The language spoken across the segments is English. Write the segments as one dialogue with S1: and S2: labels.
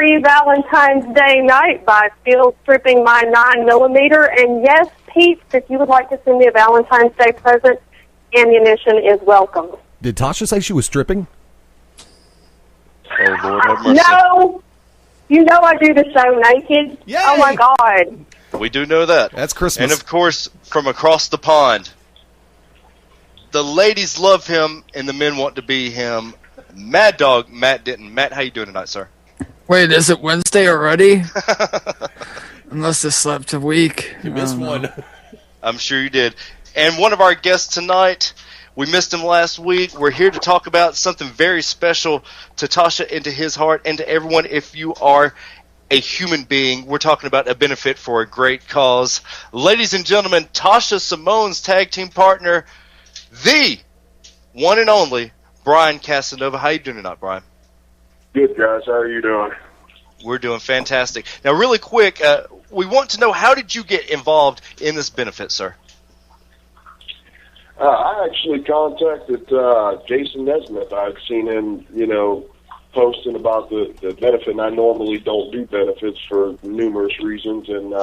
S1: Merry Valentine's Day night by field stripping my 9mm. And yes, Pete, if you would like to send me a Valentine's Day present, ammunition is welcome.
S2: Did Tasha say she was stripping?
S3: Oh, Lord have mercy.
S1: No! You know I do the show naked.
S2: Yay!
S1: Oh, my God.
S3: We do know that.
S2: That's Christmas.
S3: And, of course, from across the pond, the ladies love him and the men want to be him. Mad Dog Matt Denton. Matt, how you doing tonight, sir?
S4: Wait, is it Wednesday already? Unless I slept a week.
S2: You missed one.
S3: I'm sure you did. And one of our guests tonight, we missed him last week. We're here to talk about something very special to Tasha and to his heart and to everyone. If you are a human being, we're talking about a benefit for a great cause. Ladies and gentlemen, Tasha Simone's tag team partner, the one and only Bryan Cassanova. How you doing tonight, Bryan?
S5: Good, guys. How are you doing?
S3: We're doing fantastic. Now, really quick, we want to know, how did you get involved in this benefit, sir?
S5: I actually contacted Jason Nesmith. I'd seen him, posting about the benefit, and I normally don't do benefits for numerous reasons. And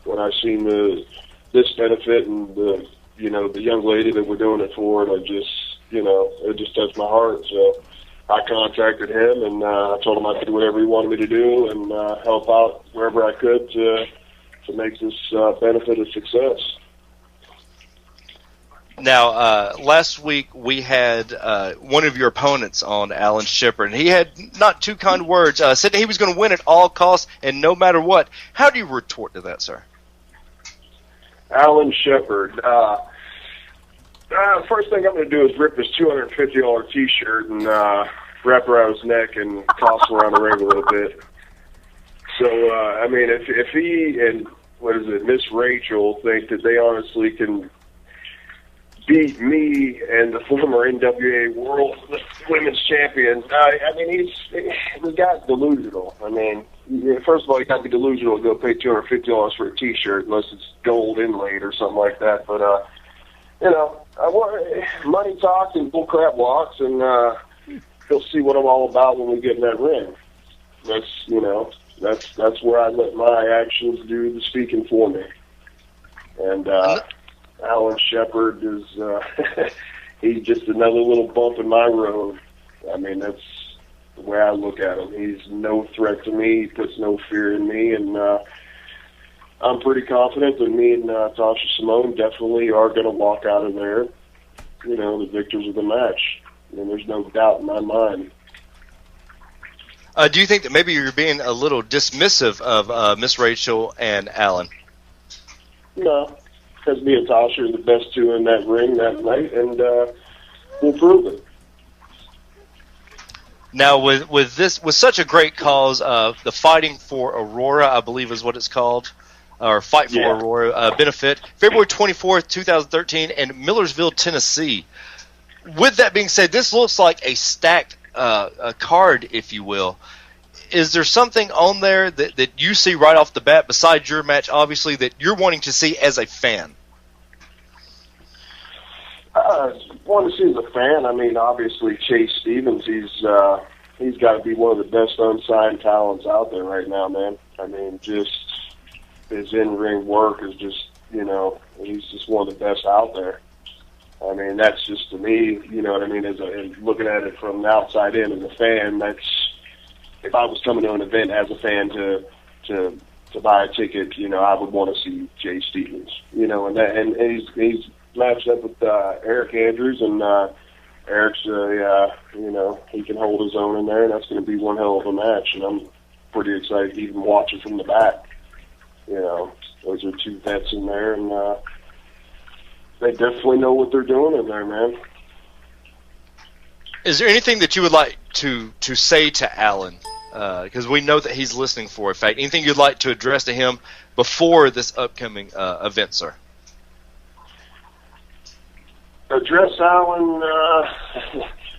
S5: when I seen this benefit and the young lady that we're doing it for, and it just touched my heart. So I contacted him, and I told him I could do whatever he wanted me to do and help out wherever I could to make this benefit a success.
S3: Now, last week we had one of your opponents on, Alan Shepard, and he had not too kind words. Said that he was going to win at all costs and no matter what. How do you retort to that, sir?
S5: Alan Shepard. First thing I'm going to do is rip his $250 T-shirt and wrap around his neck and toss him around the ring a little bit. So, if he and, Miss Rachel think that they honestly can beat me and the former NWA World Women's Champion, the guy's delusional. First of all, you got to be delusional to go pay $250 for a T-shirt unless it's gold inlaid or something like that. But, money talks and bullcrap walks, and he'll see what I'm all about when we get in that ring. That's where I let my actions do the speaking for me. And Alan Shepard is he's just another little bump in my road. That's the way I look at him. He's no threat to me. He puts no fear in me, and I'm pretty confident that me and Tasha Simone definitely are going to walk out of there, the victors of the match. There's no doubt in my mind.
S3: Do you think that maybe you're being a little dismissive of Miss Rachel and Alan?
S5: No, because me and Tasha are the best two in that ring that night, and we'll prove it.
S3: Now, with such a great cause, the Fighting for Aurora, I believe is what it's called, or Fight for Aurora benefit, February 24th, 2013, in Millersville, Tennessee. With that being said, this looks like a stacked a card, if you will. Is there something on there that you see right off the bat, besides your match, obviously, that you're wanting to see as a fan?
S5: Want to see as a fan, obviously Chase Stevens, he's got to be one of the best unsigned talents out there right now, man. Just his in-ring work is just, he's just one of the best out there. That's just, to me, as looking at it from the outside in as a fan, that's, if I was coming to an event as a fan to buy a ticket, I would want to see Jay Stevens, and he's matched up with Eric Andrews, and Eric's, he can hold his own in there, and that's going to be one hell of a match, and I'm pretty excited to even watch it from the back. Those are two vets in there, and they definitely know what they're doing in there, man.
S3: Is there anything that you would like to say to Alan? Because we know that he's listening for a fact. Anything you'd like to address to him before this upcoming event, sir?
S5: Address Alan,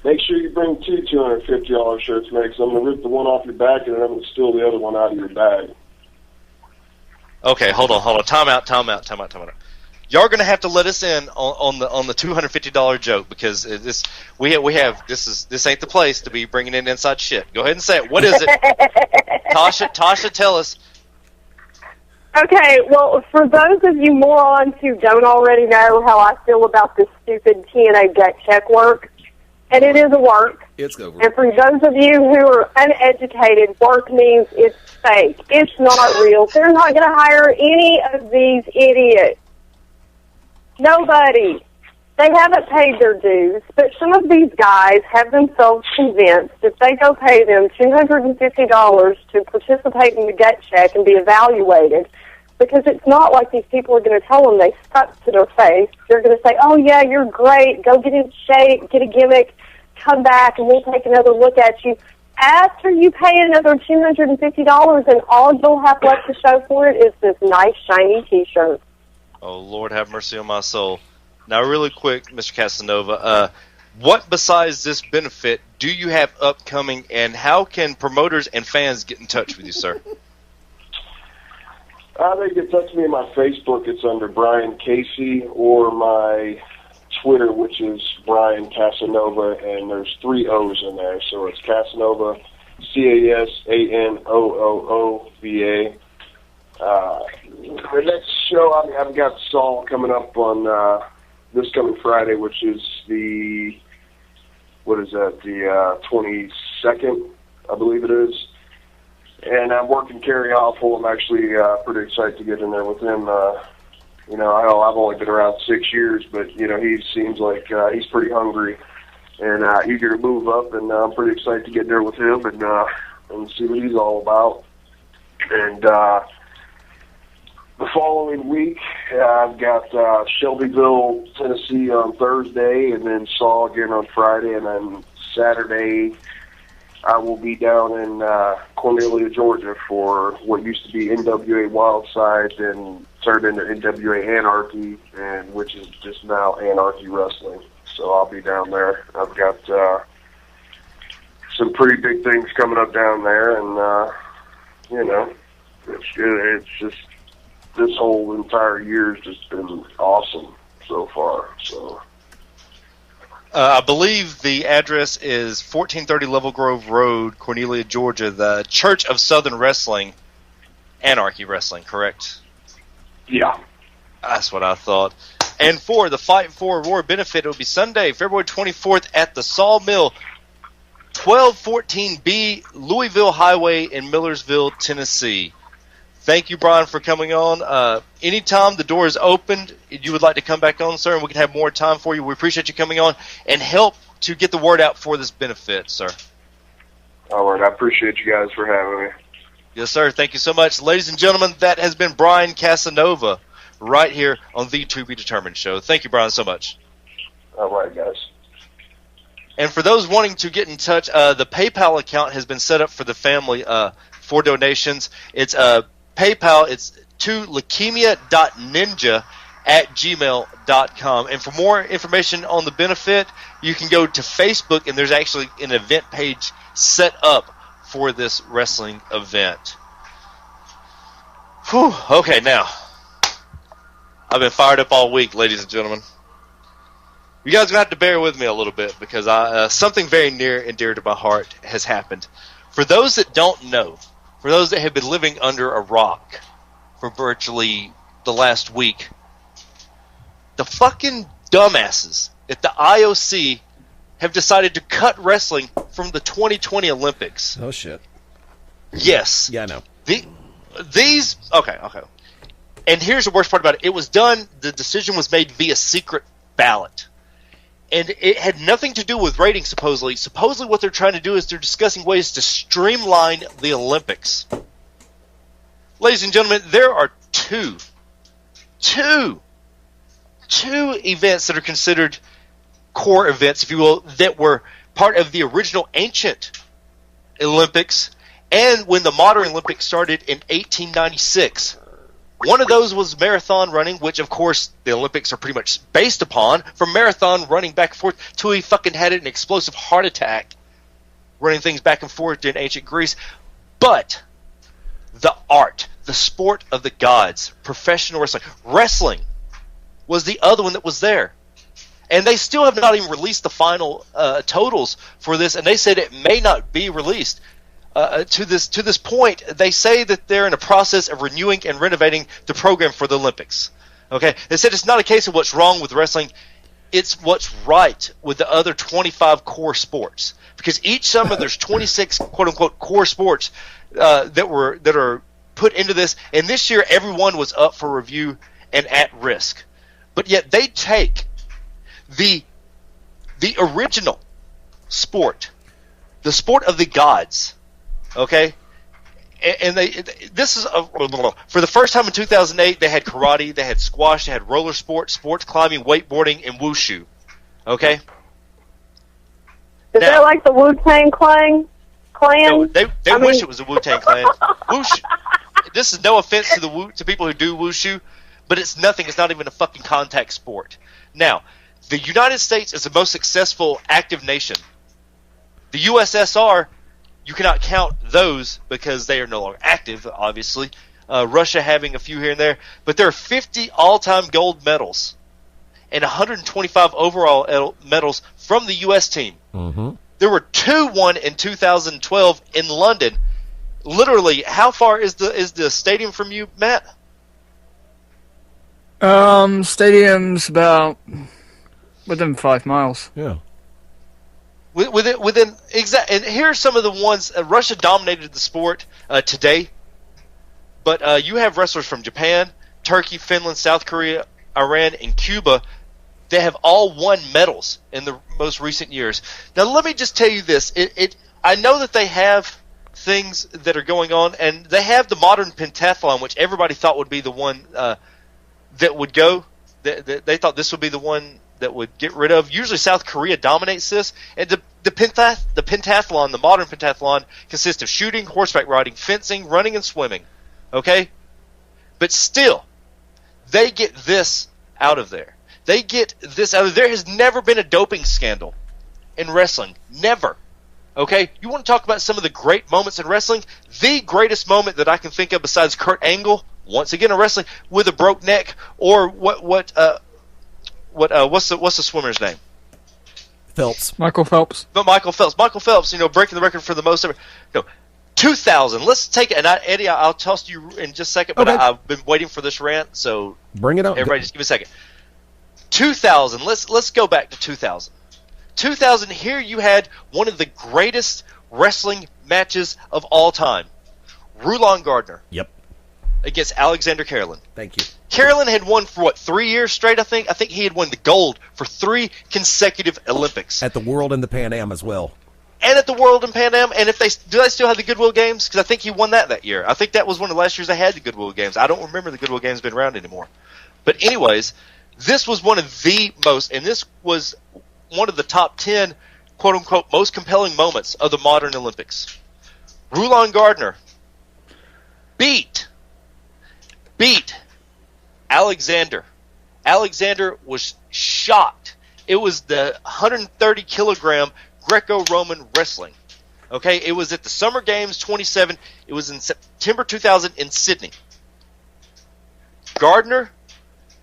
S5: make sure you bring two $250 shirts, man, because I'm going to rip the one off your back and then I'm going to steal the other one out of your bag.
S3: Okay, hold on. Time out. y'all are gonna have to let us in on the $250 joke, because this ain't the place to be bringing in inside shit. Go ahead and say it. What is it? Tasha, tell us.
S1: Okay, well, for those of you morons who don't already know how I feel about this stupid TNA gut check work, and it is a work.
S2: It's over.
S1: And for those of you who are uneducated, work means it's fake. It's not real. They're not going to hire any of these idiots. Nobody. They haven't paid their dues, but some of these guys have themselves convinced if they go pay them $250 to participate in the gut check and be evaluated, because it's not like these people are going to tell them they suck to their face. They're going to say, oh, yeah, you're great. Go get in shape, get a gimmick, come back, and we'll take another look at you. After you pay another $250, and all you'll have left to show for it is this nice, shiny T-shirt.
S3: Oh, Lord, have mercy on my soul. Now, really quick, Mr. Cassanova, what besides this benefit do you have upcoming, and how can promoters and fans get in touch with you, sir?
S5: They can touch me on my Facebook. It's under Bryan Casey, or my Twitter, which is Bryan Cassanova, and there's 3 O's in there. So it's Cassanova, Casanoova. The next show, I've got Saul coming up on this coming Friday, which is the 22nd, I believe it is. And I'm working Kerry Awful. I'm actually pretty excited to get in there with him. You know, I've only been around 6 years, but, you know, he seems like he's pretty hungry and eager to move up, and I'm pretty excited to get in there with him and see what he's all about. And the following week, I've got Shelbyville, Tennessee on Thursday, and then Saw again on Friday, and then Saturday I will be down in Cornelia, Georgia for what used to be NWA Wildside and turned into NWA Anarchy, and which is just now Anarchy Wrestling. So I'll be down there. I've got some pretty big things coming up down there, and you know, it's just this whole entire year has just been awesome so far. So.
S3: I believe the address is 1430 Level Grove Road, Cornelia, Georgia, the Church of Southern Wrestling, Anarchy Wrestling, correct?
S5: Yeah.
S3: That's what I thought. And for the Fight for Aurora benefit, it will be Sunday, February 24th at the Sawmill, 1214B Louisville Highway in Millersville, Tennessee. Thank you, Bryan, for coming on. Anytime the door is opened, you would like to come back on, sir, and we can have more time for you. We appreciate you coming on and help to get the word out for this benefit, sir.
S5: All right. I appreciate you guys for having me.
S3: Yes, sir. Thank you so much. Ladies and gentlemen, that has been Bryan Cassanova right here on the To Be Determined show. Thank you, Bryan, so much.
S5: All right, guys.
S3: And for those wanting to get in touch, the PayPal account has been set up for the family for donations. It's PayPal, it's to leukemia.ninja@gmail.com. And for more information on the benefit, you can go to Facebook, and there's actually an event page set up for this wrestling event. Whew, okay, now, I've been fired up all week, ladies and gentlemen. You guys are going to have to bear with me a little bit, because something very near and dear to my heart has happened. For those that don't know, for those that have been living under a rock for virtually the last week, the fucking dumbasses at the IOC have decided to cut wrestling from the 2020 Olympics.
S2: Oh, shit.
S3: Yes.
S2: Yeah, I know.
S3: These... Okay. And here's the worst part about it. It was done... The decision was made via secret ballot. And it had nothing to do with ratings, supposedly. Supposedly what they're trying to do is they're discussing ways to streamline the Olympics. Ladies and gentlemen, there are two events that are considered core events, if you will, that were part of the original ancient Olympics and when the modern Olympics started in 1896. One of those was marathon running, which, of course, the Olympics are pretty much based upon, from marathon running back and forth till he fucking had an explosive heart attack running things back and forth in ancient Greece. But the art, the sport of the gods, professional wrestling was the other one that was there. And they still have not even released the final totals for this, and they said it may not be released. To this point, they say that they're in a process of renewing and renovating the program for the Olympics. Okay, they said it's not a case of what's wrong with wrestling; it's what's right with the other 25 core sports. Because each summer there's 26 quote unquote core sports that are put into this, and this year everyone was up for review and at risk. But yet they take the original sport, the sport of the gods, okay? And this is for the first time in 2008. They had karate, they had squash, they had roller sports climbing, wakeboarding, and wushu. Okay.
S1: Is that like the Wu-Tang Clan?
S3: No, they wish it was a Wu-Tang Clan. Wushu. This is no offense to people who do wushu, but it's nothing. It's not even a fucking contact sport. Now, the United States is the most successful active nation. The USSR, you cannot count those because they are no longer active, obviously. Russia having a few here and there. But there are 50 all-time gold medals and 125 overall medals from the U.S. team.
S2: Mm-hmm.
S3: There were 2 won in 2012 in London. Literally, how far is the stadium from you, Matt?
S4: Stadium's about within 5 miles.
S2: Yeah.
S3: Within exact, and here are some of the ones. Russia dominated the sport today, but you have wrestlers from Japan, Turkey, Finland, South Korea, Iran, and Cuba. They have all won medals in the most recent years. Now, let me just tell you this: I know that they have things that are going on, and they have the modern pentathlon, which everybody thought would be the one that would go. They thought this would be the one that would get rid of. Usually South Korea dominates this, and the pentathlon, the modern pentathlon, consists of shooting, horseback riding, fencing, running, and swimming. Okay? But still, they get this out of there. They get this out of there. There has never been a doping scandal in wrestling. Never. Okay? You want to talk about some of the great moments in wrestling? The greatest moment that I can think of besides Kurt Angle, once again in wrestling, with a broke neck, or what's the swimmer's name?
S2: Phelps.
S4: Michael Phelps.
S3: But Michael Phelps, breaking the record for the most ever. No, 2000. Let's take it. And Eddie, I'll toss to you in just a second, but
S2: Okay.
S3: I've been waiting for this rant, so
S2: Bring it on.
S3: everybody just give me a second. 2000. Let's go back to 2000. 2000. Here you had one of the greatest wrestling matches of all time. Rulon Gardner
S2: Yep.
S3: against Alexander Carolyn.
S2: Thank you.
S3: Carolyn had won for 3 years straight, I think. I think he had won the gold for 3 consecutive Olympics.
S2: At the World and the Pan Am as well.
S3: And at the World and Pan Am. And do they still have the Goodwill Games? Because I think he won that year. I think that was one of the last years they had the Goodwill Games. I don't remember the Goodwill Games being around anymore. But anyways, this was one of the most, and this was one of the top 10, quote-unquote, most compelling moments of the modern Olympics. Rulon Gardner beat Alexander. Alexander was shocked. It was the 130 kilogram Greco-Roman wrestling. Okay, it was at the Summer Games 27. It was in September 2000 in Sydney. Gardner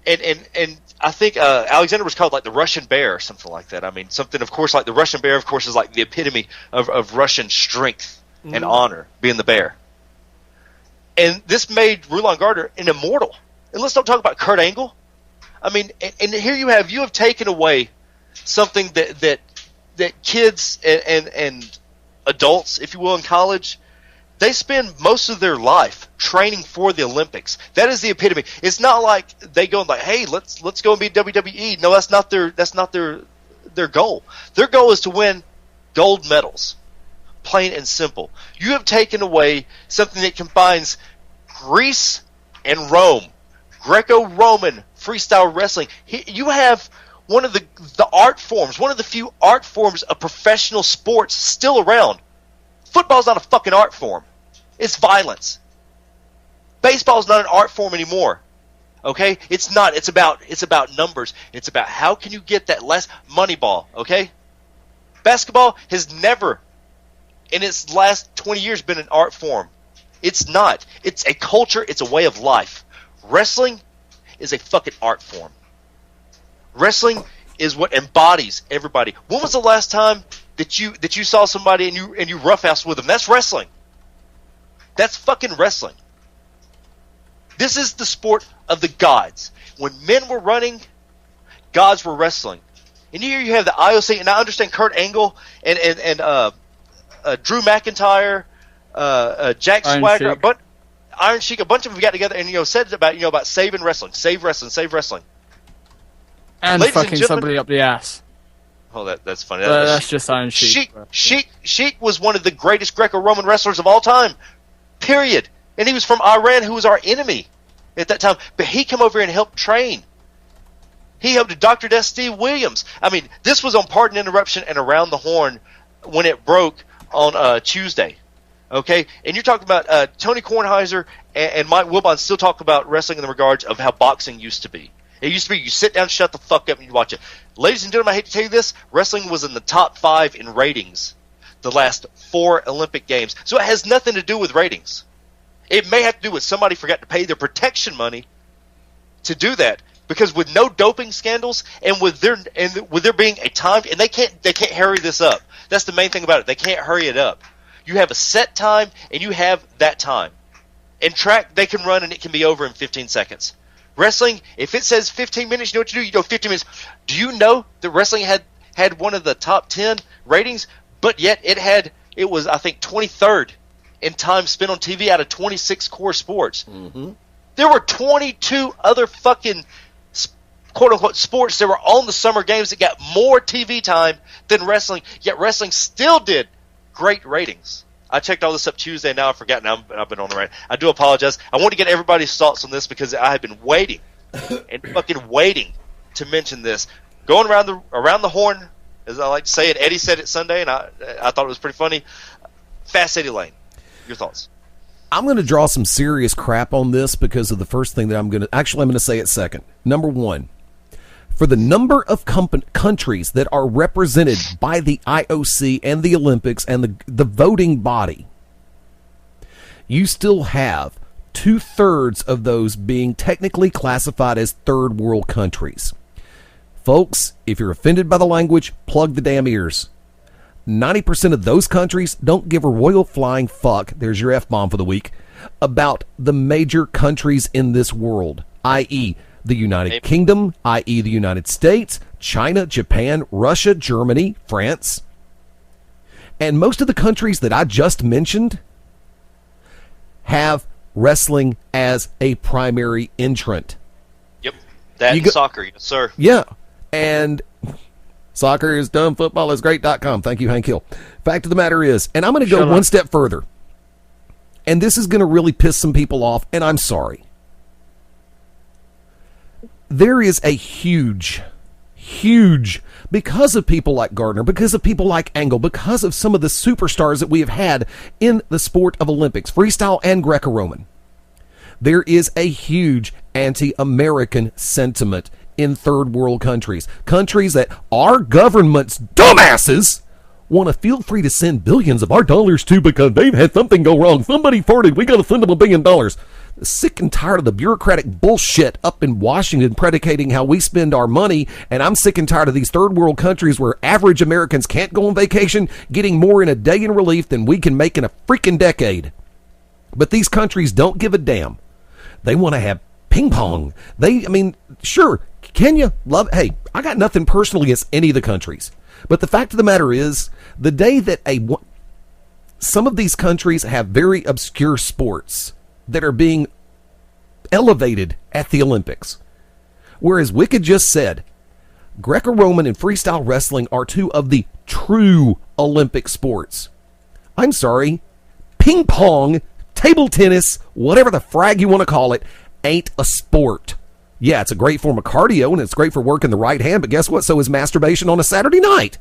S3: and I think Alexander was called like the Russian Bear or something like that. I mean, something of course like the Russian Bear, of course, is like the epitome of Russian strength and honor, being the bear. And this made Rulon Gardner an immortal. And let's not talk about Kurt Angle. I mean, and here you have taken away something that kids and adults, if you will, in college, they spend most of their life training for the Olympics. That is the epitome. It's not like they go and like, hey, let's go and be WWE. No, that's not their goal. Their goal is to win gold medals. Plain and simple. You have taken away something that combines Greece and Rome. Greco-Roman freestyle wrestling. You have one of the art forms, one of the few art forms of professional sports still around. Football's not a fucking art form. It's violence. Baseball's not an art form anymore. Okay? It's not. It's about numbers. It's about how can you get that less money ball, okay? Basketball has never in its last 20 years been an art form. It's not. It's a culture, it's a way of life. Wrestling is a fucking art form. Wrestling is what embodies everybody. When was the last time that you saw somebody and you roughhoused with them? That's wrestling. That's fucking wrestling. This is the sport of the gods. When men were running, gods were wrestling. And here you have the IOC, and I understand Kurt Angle and Drew McIntyre, Jack Swagger, Iron Sheik, a bunch of them got together and said about saving wrestling, save wrestling,
S4: and
S3: ladies
S4: fucking
S3: and
S4: somebody up the ass.
S3: Oh, that's funny.
S4: That's just Iron Sheik.
S3: Sheik was one of the greatest Greco-Roman wrestlers of all time. Period. And he was from Iran, who was our enemy at that time. But he came over and helped train. He helped Dr. Death Steve Williams. I mean, this was on Pardon Interruption and Around the Horn when it broke on Tuesday. Okay? And you're talking about Tony Kornheiser and Mike Wilbon still talk about wrestling in the regards of how boxing used to be. It used to be you sit down, shut the fuck up, and you watch it. Ladies and gentlemen, I hate to tell you this, wrestling was in the top 5 in ratings the last 4 Olympic Games. So it has nothing to do with ratings. It may have to do with somebody forgot to pay their protection money to do that. Because with no doping scandals and with there being a time, and they can't hurry this up. That's the main thing about it. They can't hurry it up. You have a set time and you have that time. In track, they can run and it can be over in 15 seconds. Wrestling, if it says 15 minutes, you know what you do? You go 15 minutes. Do you know that wrestling had one of the top 10 ratings, but yet it was, I think, 23rd in time spent on TV out of 26 core sports. Mm-hmm. There were 22 other fucking quote-unquote sports that were on the Summer Games that got more TV time than wrestling, yet wrestling still did great ratings. I checked all this up Tuesday, now I've forgotten. I've been on the right. I do apologize. I want to get everybody's thoughts on this because I have been waiting and fucking waiting to mention this. Going around the horn, as I like to say it, Eddie said it Sunday, and I thought it was pretty funny. Fast Eddie Lane, your thoughts?
S2: I'm going to draw some serious crap on this because of the first thing that I'm going to say it second. Number one, for the number of countries that are represented by the IOC and the Olympics and the voting body, you still have 2/3 of those being technically classified as third world countries. Folks, if you're offended by the language, plug the damn ears. 90% of those countries don't give a royal flying fuck, there's your F-bomb for the week, about the major countries in this world, i.e., the United Kingdom, i.e. the United States, China, Japan, Russia, Germany, France. And most of the countries that I just mentioned have wrestling as a primary entrant.
S3: Yep. That's soccer, yes, sir.
S2: Yeah. And soccer is dumb, football is great.com. Thank you, Hank Hill. Fact of the matter is, and I'm going to go one step further, and this is going to really piss some people off, and I'm sorry. There is a huge, because of people like Gardner, because of people like Angle, because of some of the superstars that we have had in the sport of Olympics, freestyle and Greco-Roman, there is a huge anti-American sentiment in third world countries that our government's dumbasses want to feel free to send billions of our dollars to because they've had something go wrong. Somebody farted. We got to send them $1 billion. Sick and tired of the bureaucratic bullshit up in Washington predicating how we spend our money, and I'm sick and tired of these third world countries where average Americans can't go on vacation getting more in a day in relief than we can make in a freaking decade. But these countries don't give a damn. They want to have ping pong. Sure, Kenya, hey, I got nothing personal against any of the countries. But the fact of the matter is, the day that some of these countries have very obscure sports that are being elevated at the Olympics, whereas Wicked just said Greco-Roman and freestyle wrestling are two of the true Olympic sports. I'm sorry, ping pong, table tennis, whatever the frag you want to call it, ain't a sport. Yeah, it's a great form of cardio and it's great for working the right hand, but guess what? So is masturbation on a Saturday night.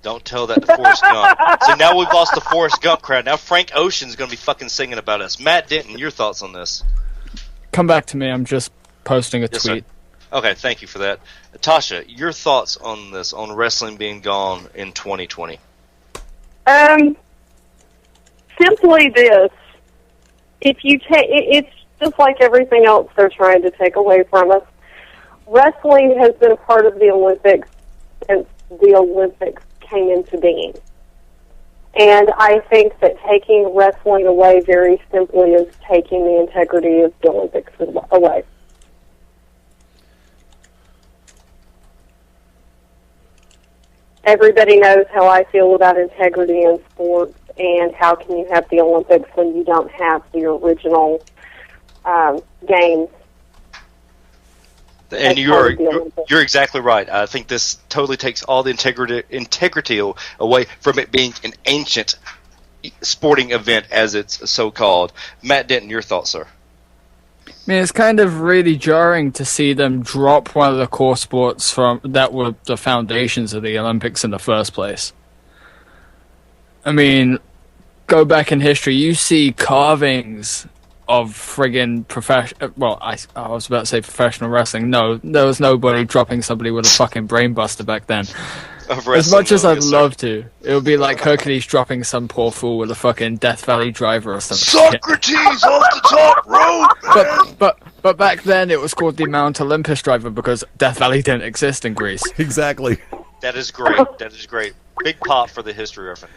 S3: Don't tell that to Forrest Gump. So now we've lost the Forrest Gump crowd. Now Frank Ocean's going to be fucking singing about us. Matt Denton, your thoughts on this?
S4: Come back to me. I'm just posting a tweet.
S3: Sir. Okay, thank you for that. Tasha, your thoughts on this, on wrestling being gone in 2020?
S1: Simply this. If you take, it's just like everything else they're trying to take away from us. wrestling has been a part of the Olympics since the Olympics came into being. And I think that taking wrestling away very simply is taking the integrity of the Olympics away. Everybody knows how I feel about integrity in sports, and how can you have the Olympics when you don't have the original games.
S3: And you're exactly right. I think this totally takes all the integrity away from it being an ancient sporting event, as it's so called. Matt Denton, your thoughts, sir?
S4: I mean, it's kind of really jarring to see them drop one of the core sports that were the foundations of the Olympics in the first place. I mean, go back in history, you see carvings of friggin' I was about to say professional wrestling. No, there was nobody dropping somebody with a fucking brainbuster back then. As much as I'd love to, it would be like Hercules dropping some poor fool with a fucking Death Valley driver or something.
S3: Socrates off the top rope!
S4: But back then it was called the Mount Olympus driver because Death Valley didn't exist in Greece.
S2: Exactly.
S3: That is great. That is great. Big pop for the history reference.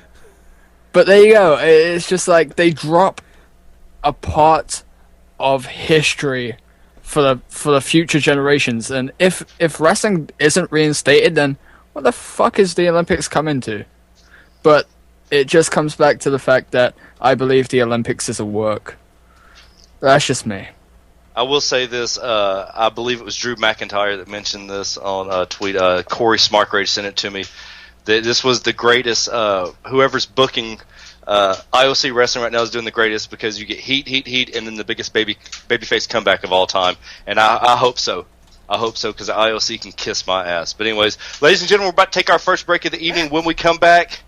S4: But there you go. It's just like they drop a part of history for the future generations. And if wrestling isn't reinstated, then what the fuck is the Olympics coming to? But it just comes back to the fact that I believe the Olympics is a work. That's just me.
S3: I will say this. I believe it was Drew McIntyre that mentioned this on a tweet. Corey Smarkrage sent it to me. This was the greatest. Whoever's booking IOC wrestling right now is doing the greatest because you get heat, and then the biggest babyface comeback of all time. And I hope so. I hope so, because the IOC can kiss my ass. But anyways, ladies and gentlemen, we're about to take our first break of the evening. When we come back,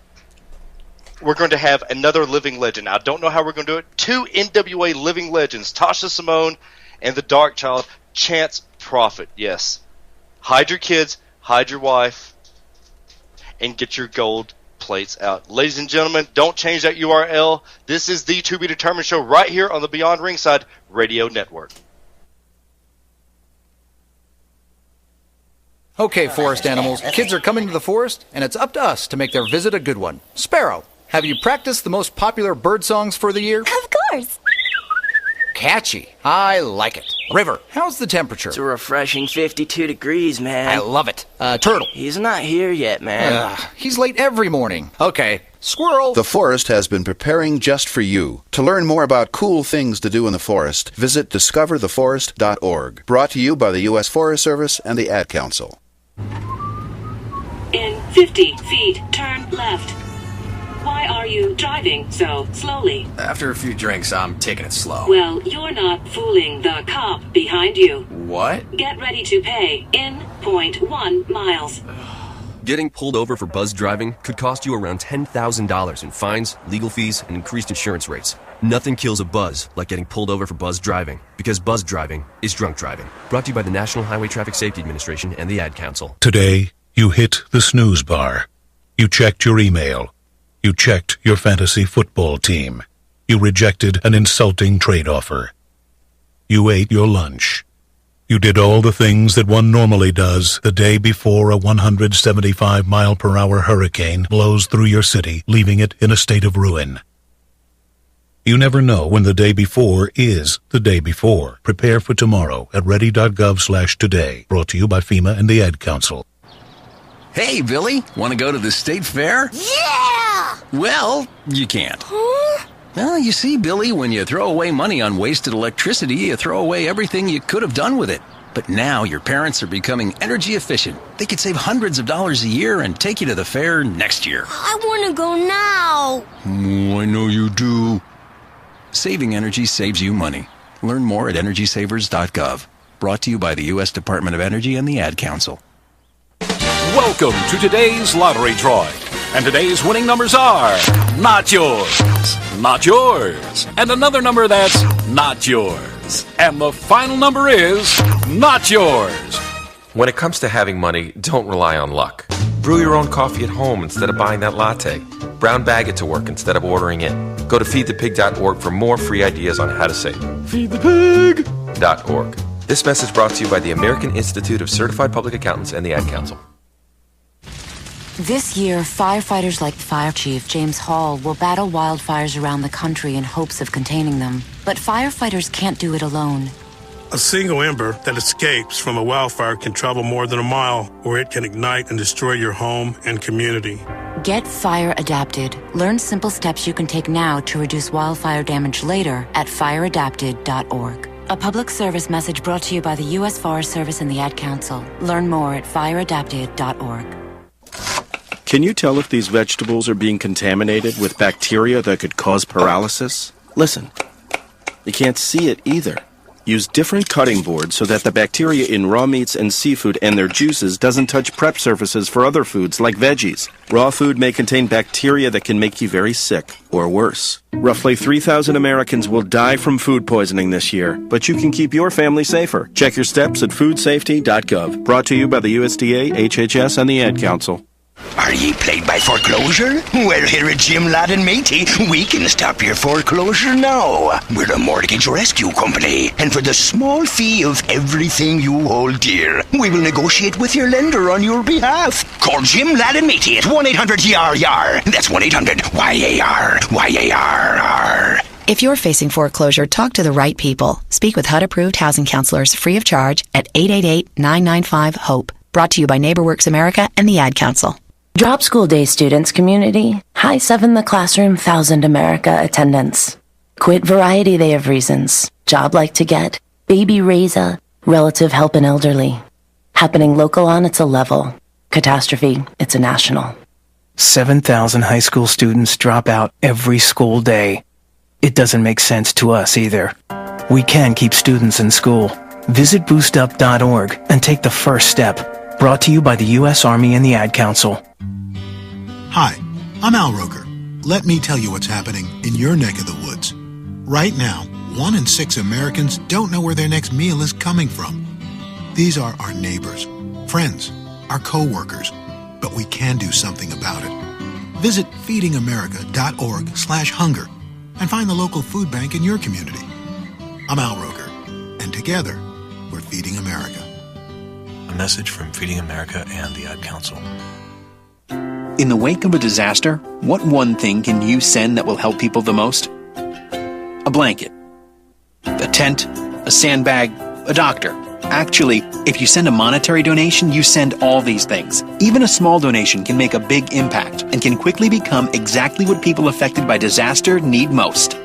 S3: we're going to have another living legend. I don't know how we're going to do it. 2 NWA living legends, Tasha Simone and the Dark Child, Chance Prophet. Yes. Hide your kids, hide your wife, and get your gold plates out. Ladies and gentlemen, don't change that URL. This is the To Be Determined show right here on the Beyond Ringside Radio Network.
S6: Okay, forest animals, kids are coming to the forest, and it's up to us to make their visit a good one. Sparrow, have you practiced the most popular bird songs for the year?
S7: Of course.
S6: Catchy. I like it. River, how's the temperature?
S8: It's a refreshing 52 degrees, man.
S6: I love it. Turtle.
S8: He's not here yet, man.
S6: He's late every morning. Okay. Squirrel.
S9: The forest has been preparing just for you. To learn more about cool things to do in the forest, visit discovertheforest.org. Brought to you by the U.S. Forest Service and the Ad Council.
S10: In 50 feet, turn left. Why are you driving so slowly?
S11: After a few drinks, I'm taking it slow.
S10: Well, you're not fooling the cop behind you.
S11: What?
S10: Get ready to pay in 0.1 miles.
S12: Getting pulled over for buzz driving could cost you around $10,000 in fines, legal fees, and increased insurance rates. Nothing kills a buzz like getting pulled over for buzz driving, because buzz driving is drunk driving. Brought to you by the National Highway Traffic Safety Administration and the Ad Council.
S13: Today, you hit the snooze bar. You checked your email. You checked your fantasy football team. You rejected an insulting trade offer. You ate your lunch. You did all the things that one normally does the day before a 175-mile-per-hour hurricane blows through your city, leaving it in a state of ruin. You never know when the day before is the day before. Prepare for tomorrow at ready.gov/today. Brought to you by FEMA and the Ad Council.
S11: Hey, Billy, want to go to the state fair?
S7: Yeah!
S11: Well, you can't.
S7: Huh?
S11: Well, you see, Billy, when you throw away money on wasted electricity, you throw away everything you could have done with it. But now your parents are becoming energy efficient. They could save hundreds of dollars a year and take you to the fair next year.
S7: I want to go now.
S11: Oh, I know you do. Saving energy saves you money. Learn more at EnergySavers.gov. Brought to you by the U.S. Department of Energy and the Ad Council.
S14: Welcome to today's lottery drawing. And today's winning numbers are not yours, not yours, and another number that's not yours. And the final number is not yours.
S15: When it comes to having money, don't rely on luck. Brew your own coffee at home instead of buying that latte. Brown bag it to work instead of ordering it. Go to feedthepig.org for more free ideas on how to save.
S14: Feedthepig.org.
S15: This message brought to you by the American Institute of Certified Public Accountants and the Ad Council.
S16: This year, firefighters like Fire Chief James Hall will battle wildfires around the country in hopes of containing them. But firefighters can't do it alone.
S17: A single ember that escapes from a wildfire can travel more than a mile, or it can ignite and destroy your home and community.
S16: Get fire adapted. Learn simple steps you can take now to reduce wildfire damage later at fireadapted.org. A public service message brought to you by the U.S. Forest Service and the Ad Council. Learn more at fireadapted.org.
S18: Can you tell if these vegetables are being contaminated with bacteria that could cause paralysis? Listen, you can't see it either. Use different cutting boards so that the bacteria in raw meats and seafood and their juices doesn't touch prep surfaces for other foods like veggies. Raw food may contain bacteria that can make you very sick, or worse. Roughly 3,000 Americans will die from food poisoning this year, but you can keep your family safer. Check your steps at foodsafety.gov. Brought to you by the USDA, HHS, and the Ad Council.
S19: Are ye plagued by foreclosure? Well, here at Jim Ladd and Matey, we can stop your foreclosure now. We're a mortgage rescue company, and for the small fee of everything you hold dear, we will negotiate with your lender on your behalf. Call Jim Ladd and Matey at 1-800-YAR-YAR. That's 1-800-YAR. YAR.
S20: If you're facing foreclosure, talk to the right people. Speak with HUD-approved housing counselors free of charge at 888-995-HOPE. Brought to you by NeighborWorks America and the Ad Council.
S21: Drop School Day students community. High 7 the classroom, 1,000 America attendance. Quit variety they have reasons. Job like to get. Baby raise a. Relative help an elderly. Happening local on it's a level. Catastrophe, it's a national.
S22: 7,000 high school students drop out every school day. It doesn't make sense to us either. We can keep students in school. Visit boostup.org and take the first step. Brought to you by the U.S. Army and the Ad Council.
S23: Hi, I'm Al Roker. Let me tell you what's happening in your neck of the woods. Right now, 1 in 6 Americans don't know where their next meal is coming from. These are our neighbors, friends, our co-workers, but we can do something about it. Visit feedingamerica.org/hunger and find the local food bank in your community. I'm Al Roker, and together, we're Feeding America.
S24: A message from Feeding America and the Ad Council.
S25: In the wake of a disaster, what one thing can you send that will help people the most? A blanket, a tent, a sandbag, a doctor. Actually, if you send a monetary donation, you send all these things. Even a small donation can make a big impact and can quickly become exactly what people affected by disaster need most.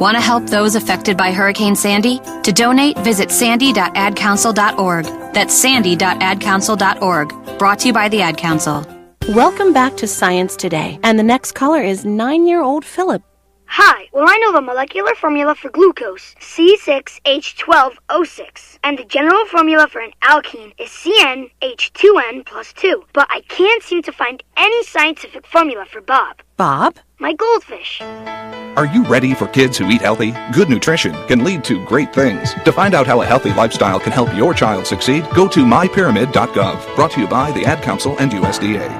S26: Want to help those affected by Hurricane Sandy? To donate, visit sandy.adcouncil.org. That's sandy.adcouncil.org. Brought to you by the Ad Council.
S27: Welcome back to Science Today. And the next caller is 9-year-old Philip.
S28: Hi, well I know the molecular formula for glucose, C6H12O6, and the general formula for an alkene is CnH2n plus 2, but I can't seem to find any scientific formula for Bob.
S27: Bob?
S28: My goldfish.
S29: Are you ready for kids who eat healthy? Good nutrition can lead to great things. To find out how a healthy lifestyle can help your child succeed, go to mypyramid.gov. Brought to you by the Ad Council and USDA.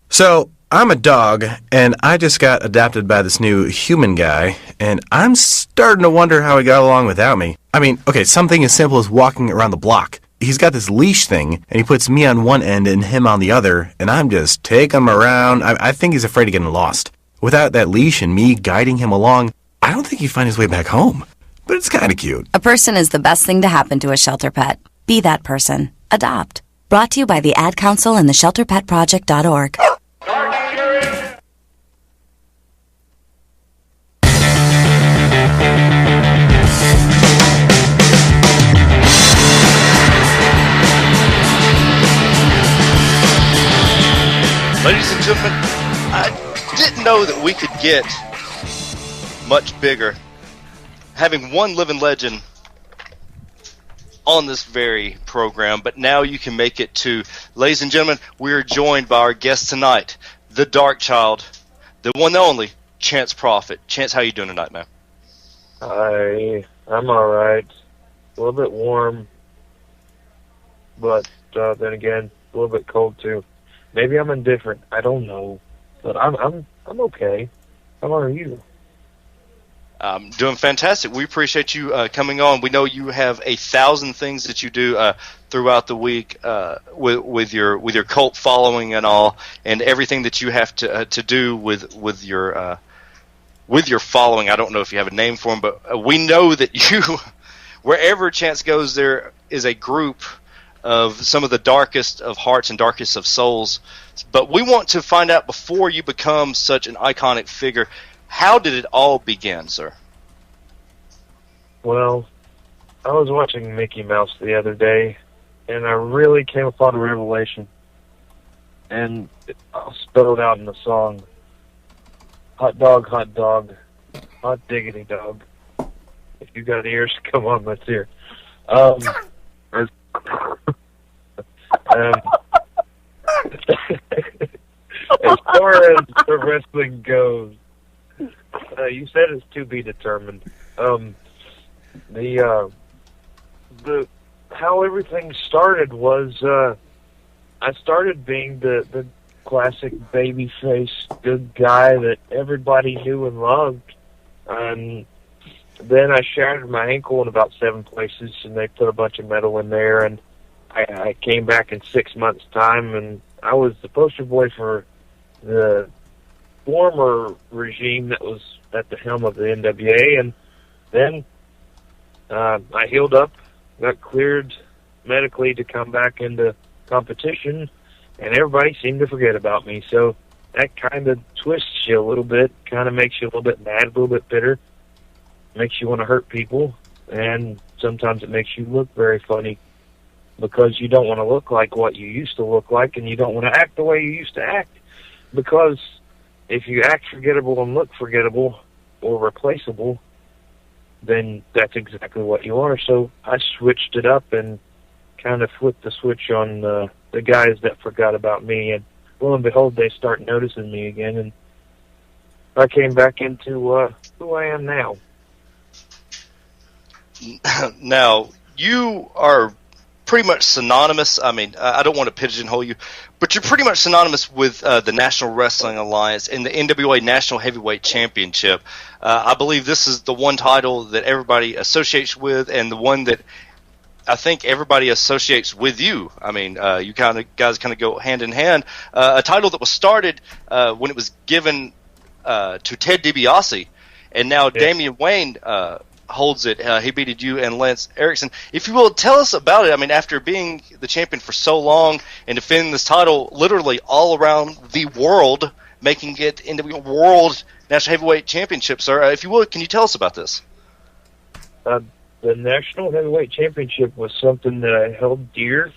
S30: So, I'm a dog, and I just got adopted by this new human guy, and I'm starting to wonder how he got along without me. I mean, okay, something as simple as walking around the block. He's got this leash thing, and he puts me on one end and him on the other, and I'm just taking him around. I think he's afraid of getting lost. Without that leash and me guiding him along, I don't think he'd find his way back home. But it's kind of cute.
S20: A person is the best thing to happen to a shelter pet. Be that person. Adopt. Brought to you by the Ad Council and the ShelterPetProject.org.
S3: Ladies and gentlemen, I didn't know that we could get much bigger having one living legend on this very program, but now you can make it too. Ladies and gentlemen, we are joined by our guest tonight, the Dark Child, the one and only Chance Prophet. Chance, how you doing tonight, man?
S31: I'm all right. A little bit warm, but then again, a little bit cold too. Maybe I'm indifferent. I don't know, but I'm okay. How are you?
S3: Doing fantastic. We appreciate you coming on. We know you have 1,000 things that you do throughout the week with your cult following and all, and everything that you have to do with your following. I don't know if you have a name for them, but we know that you, wherever chance goes, there is a group of some of the darkest of hearts and darkest of souls. But we want to find out, before you become such an iconic figure, how did it all begin, sir?
S31: Well, I was watching Mickey Mouse the other day, and I really came upon a revelation. And I'll spell it out in the song. Hot dog, hot diggity dog. If you got ears, come on, let's hear. As far as the wrestling goes, you said it's to be determined. The how everything started was I started being the classic babyface good guy that everybody knew and loved, and then I shattered my ankle in about 7 places, and they put a bunch of metal in there, and I came back in 6 months' time, and I was the poster boy for the former regime that was at the helm of the NWA, and then I healed up, got cleared medically to come back into competition, and everybody seemed to forget about me. So that kind of twists you a little bit, kind of makes you a little bit mad, a little bit bitter, makes you want to hurt people, and sometimes it makes you look very funny because you don't want to look like what you used to look like, and you don't want to act the way you used to act, because if you act forgettable and look forgettable or replaceable, then that's exactly what you are. So I switched it up and kind of flipped the switch on the guys that forgot about me, and lo and behold, they start noticing me again, and I came back into who I am now.
S3: Now, you are pretty much synonymous. I mean, I don't want to pigeonhole you, but you're pretty much synonymous with the National Wrestling Alliance and the NWA National Heavyweight Championship. I believe this is the one title that everybody associates with, and the one that I think everybody associates with you. I mean, you guys kind of go hand in hand. A title that was started when it was given to Ted DiBiase, and now Damian Wayne holds it. He beated you and Lance Erickson. If you will, tell us about it. I mean, after being the champion for so long and defending this title literally all around the world, making it into the World National Heavyweight Championship, sir. If you will, can you tell us about this?
S31: The National Heavyweight Championship was something that I held dear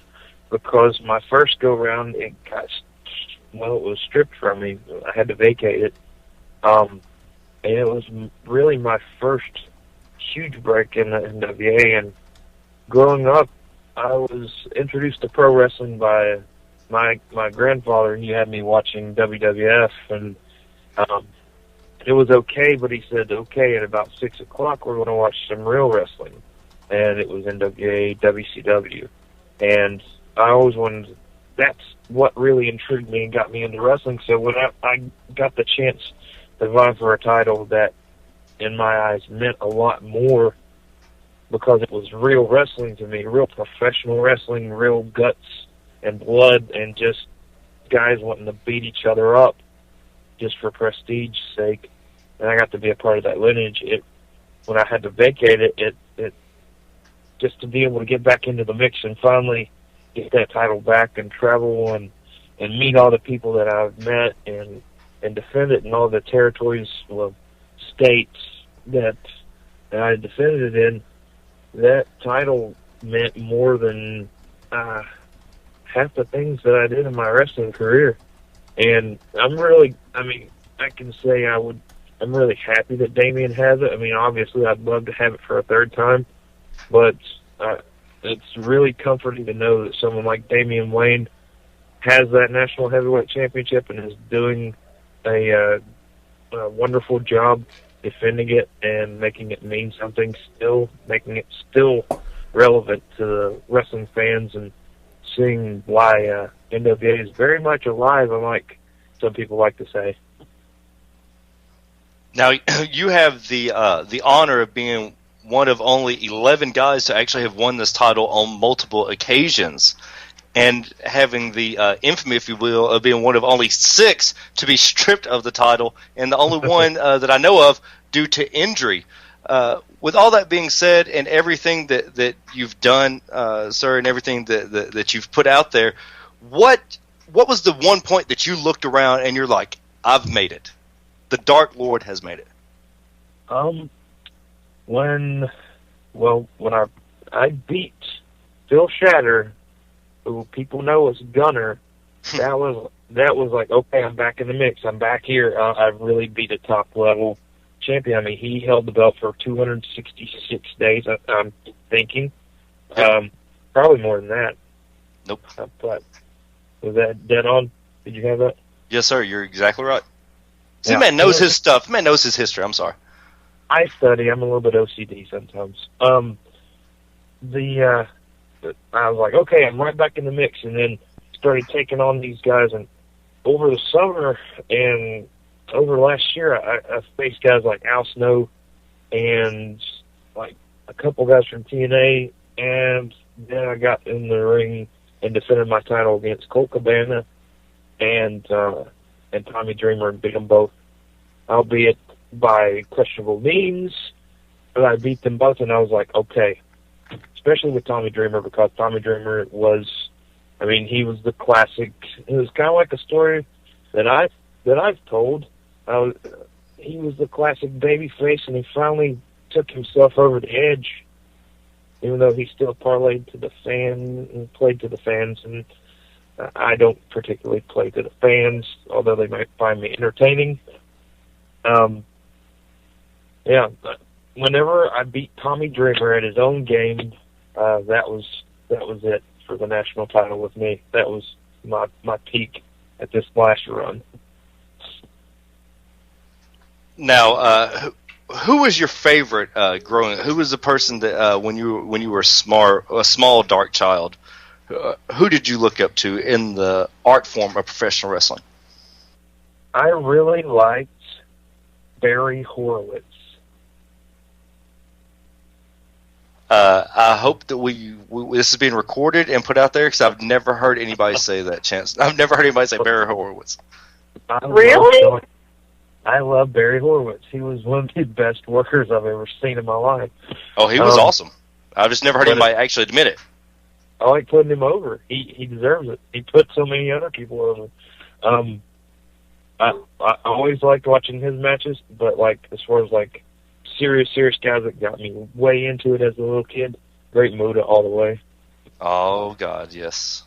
S31: because my first go-round, it was stripped from me. I had to vacate it. And it was really my first huge break in the NWA. And growing up, I was introduced to pro wrestling by my grandfather. He had me watching WWF, and it was okay, but he said, okay, at about 6 o'clock, we're going to watch some real wrestling. And it was NWA, WCW. And I always wanted, that's what really intrigued me and got me into wrestling. So when I got the chance to vie for a title that, in my eyes, meant a lot more because it was real wrestling to me, real professional wrestling, real guts and blood, and just guys wanting to beat each other up just for prestige's sake. And I got to be a part of that lineage. When I had to vacate it just to be able to get back into the mix and finally get that title back and travel and meet all the people that I've met and defend it in all the territories, states that I defended it in, that title meant more than half the things that I did in my wrestling career. And I'm really happy that Damian has it. I mean, obviously, I'd love to have it for a third time, but it's really comforting to know that someone like Damian Wayne has that National Heavyweight Championship and is doing a wonderful job defending it and making it mean something still, making it still relevant to the wrestling fans and seeing why NWA is very much alive, unlike some people like to say.
S3: Now, you have the honor of being one of only 11 guys to actually have won this title on multiple occasions, and having the infamy, if you will, of being one of only 6 to be stripped of the title, and the only one that I know of due to injury. With all that being said, and everything that you've done, sir, and everything that you've put out there, what was the one point that you looked around and you're like, I've made it? The Dark Lord has made it.
S31: When I beat Phil Shatter, who people know as Gunner, that was like, okay, I'm back in the mix. I'm back here. I've really beat a top level champion. I mean, he held the belt for 266 days. I'm thinking, probably more than that.
S3: Nope.
S31: But was that dead on? Did you have that?
S3: Yes, sir. You're exactly right. See, man knows his stuff. Man knows his history. I'm sorry.
S31: I study. I'm a little bit OCD sometimes. I was like, okay, I'm right back in the mix, and then started taking on these guys. And over the summer and over last year, I faced guys like Al Snow and like a couple guys from TNA, and then I got in the ring and defended my title against Colt Cabana and Tommy Dreamer, and beat them both, albeit by questionable means, but I beat them both, and I was like, okay, especially with Tommy Dreamer, because Tommy Dreamer was, I mean, he was the classic. It was kind of like a story that I've told. He was the classic baby face, and he finally took himself over the edge, even though he still parlayed to the fan and played to the fans, and I don't particularly play to the fans, although they might find me entertaining. Whenever I beat Tommy Dreamer at his own game, that was it for the national title with me. That was my peak at this last run.
S3: Now, who was your favorite growing? Who was the person that when you were a small dark child? Who did you look up to in the art form of professional wrestling?
S31: I really liked Barry Horowitz.
S3: I hope that this is being recorded and put out there, because I've never heard anybody say that. Chance, I've never heard anybody say Barry Horowitz.
S31: Really? I love Barry Horowitz. He was one of the best workers I've ever seen in my life.
S3: Oh, he was awesome. I've just never heard anybody actually admit it.
S31: I like putting him over. He deserves it. He put so many other people over. I always liked watching his matches, but like as far as like serious guys that got me way into it as a little kid, Great Muta all the way.
S3: Oh God, yes.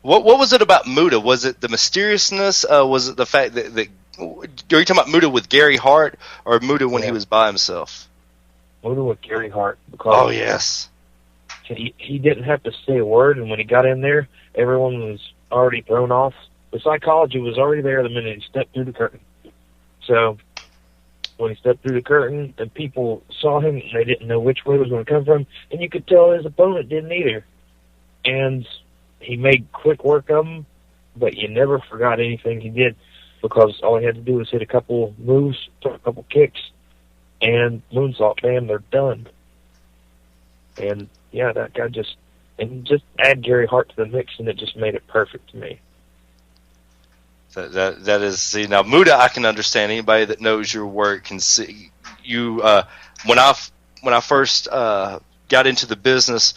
S3: What was it about Muta? Was it the mysteriousness? Was it the fact that are you talking about Muta with Gary Hart, or Muta when he was by himself?
S31: Muta with Gary Hart. Because
S3: oh yes.
S31: He didn't have to say a word, and when he got in there, everyone was already thrown off. The psychology was already there the minute he stepped through the curtain. So when he stepped through the curtain, and people saw him, and they didn't know which way it was going to come from, and you could tell his opponent didn't either. And he made quick work of him, but you never forgot anything he did, because all he had to do was hit a couple moves, throw a couple kicks, and moonsault, bam, they're done. And yeah, that guy just add Gary Hart to the mix, and it just made it perfect to me.
S3: That is, see, now Muta, I can understand. Anybody that knows your work can see you. When I first got into the business,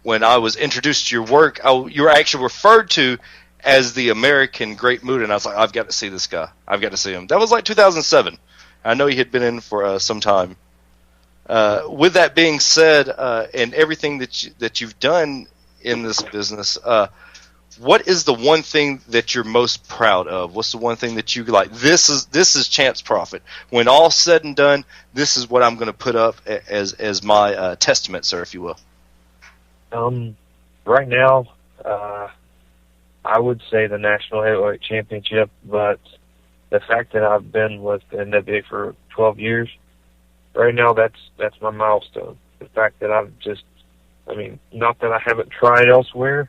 S3: when I was introduced to your work, you were actually referred to as the American Great Muta, and I was like, I've got to see this guy. I've got to see him. That was like 2007. I know he had been in for some time. With that being said, and everything that you've done in this business, what is the one thing that you're most proud of? What's the one thing that you like? This is Champs Profit. When all's said and done, this is what I'm going to put up as my testament, sir, if you will.
S31: Right now, I would say the National Heavyweight Championship, but the fact that I've been with the NWA for 12 years, right now that's my milestone. The fact that I've just, not that I haven't tried elsewhere,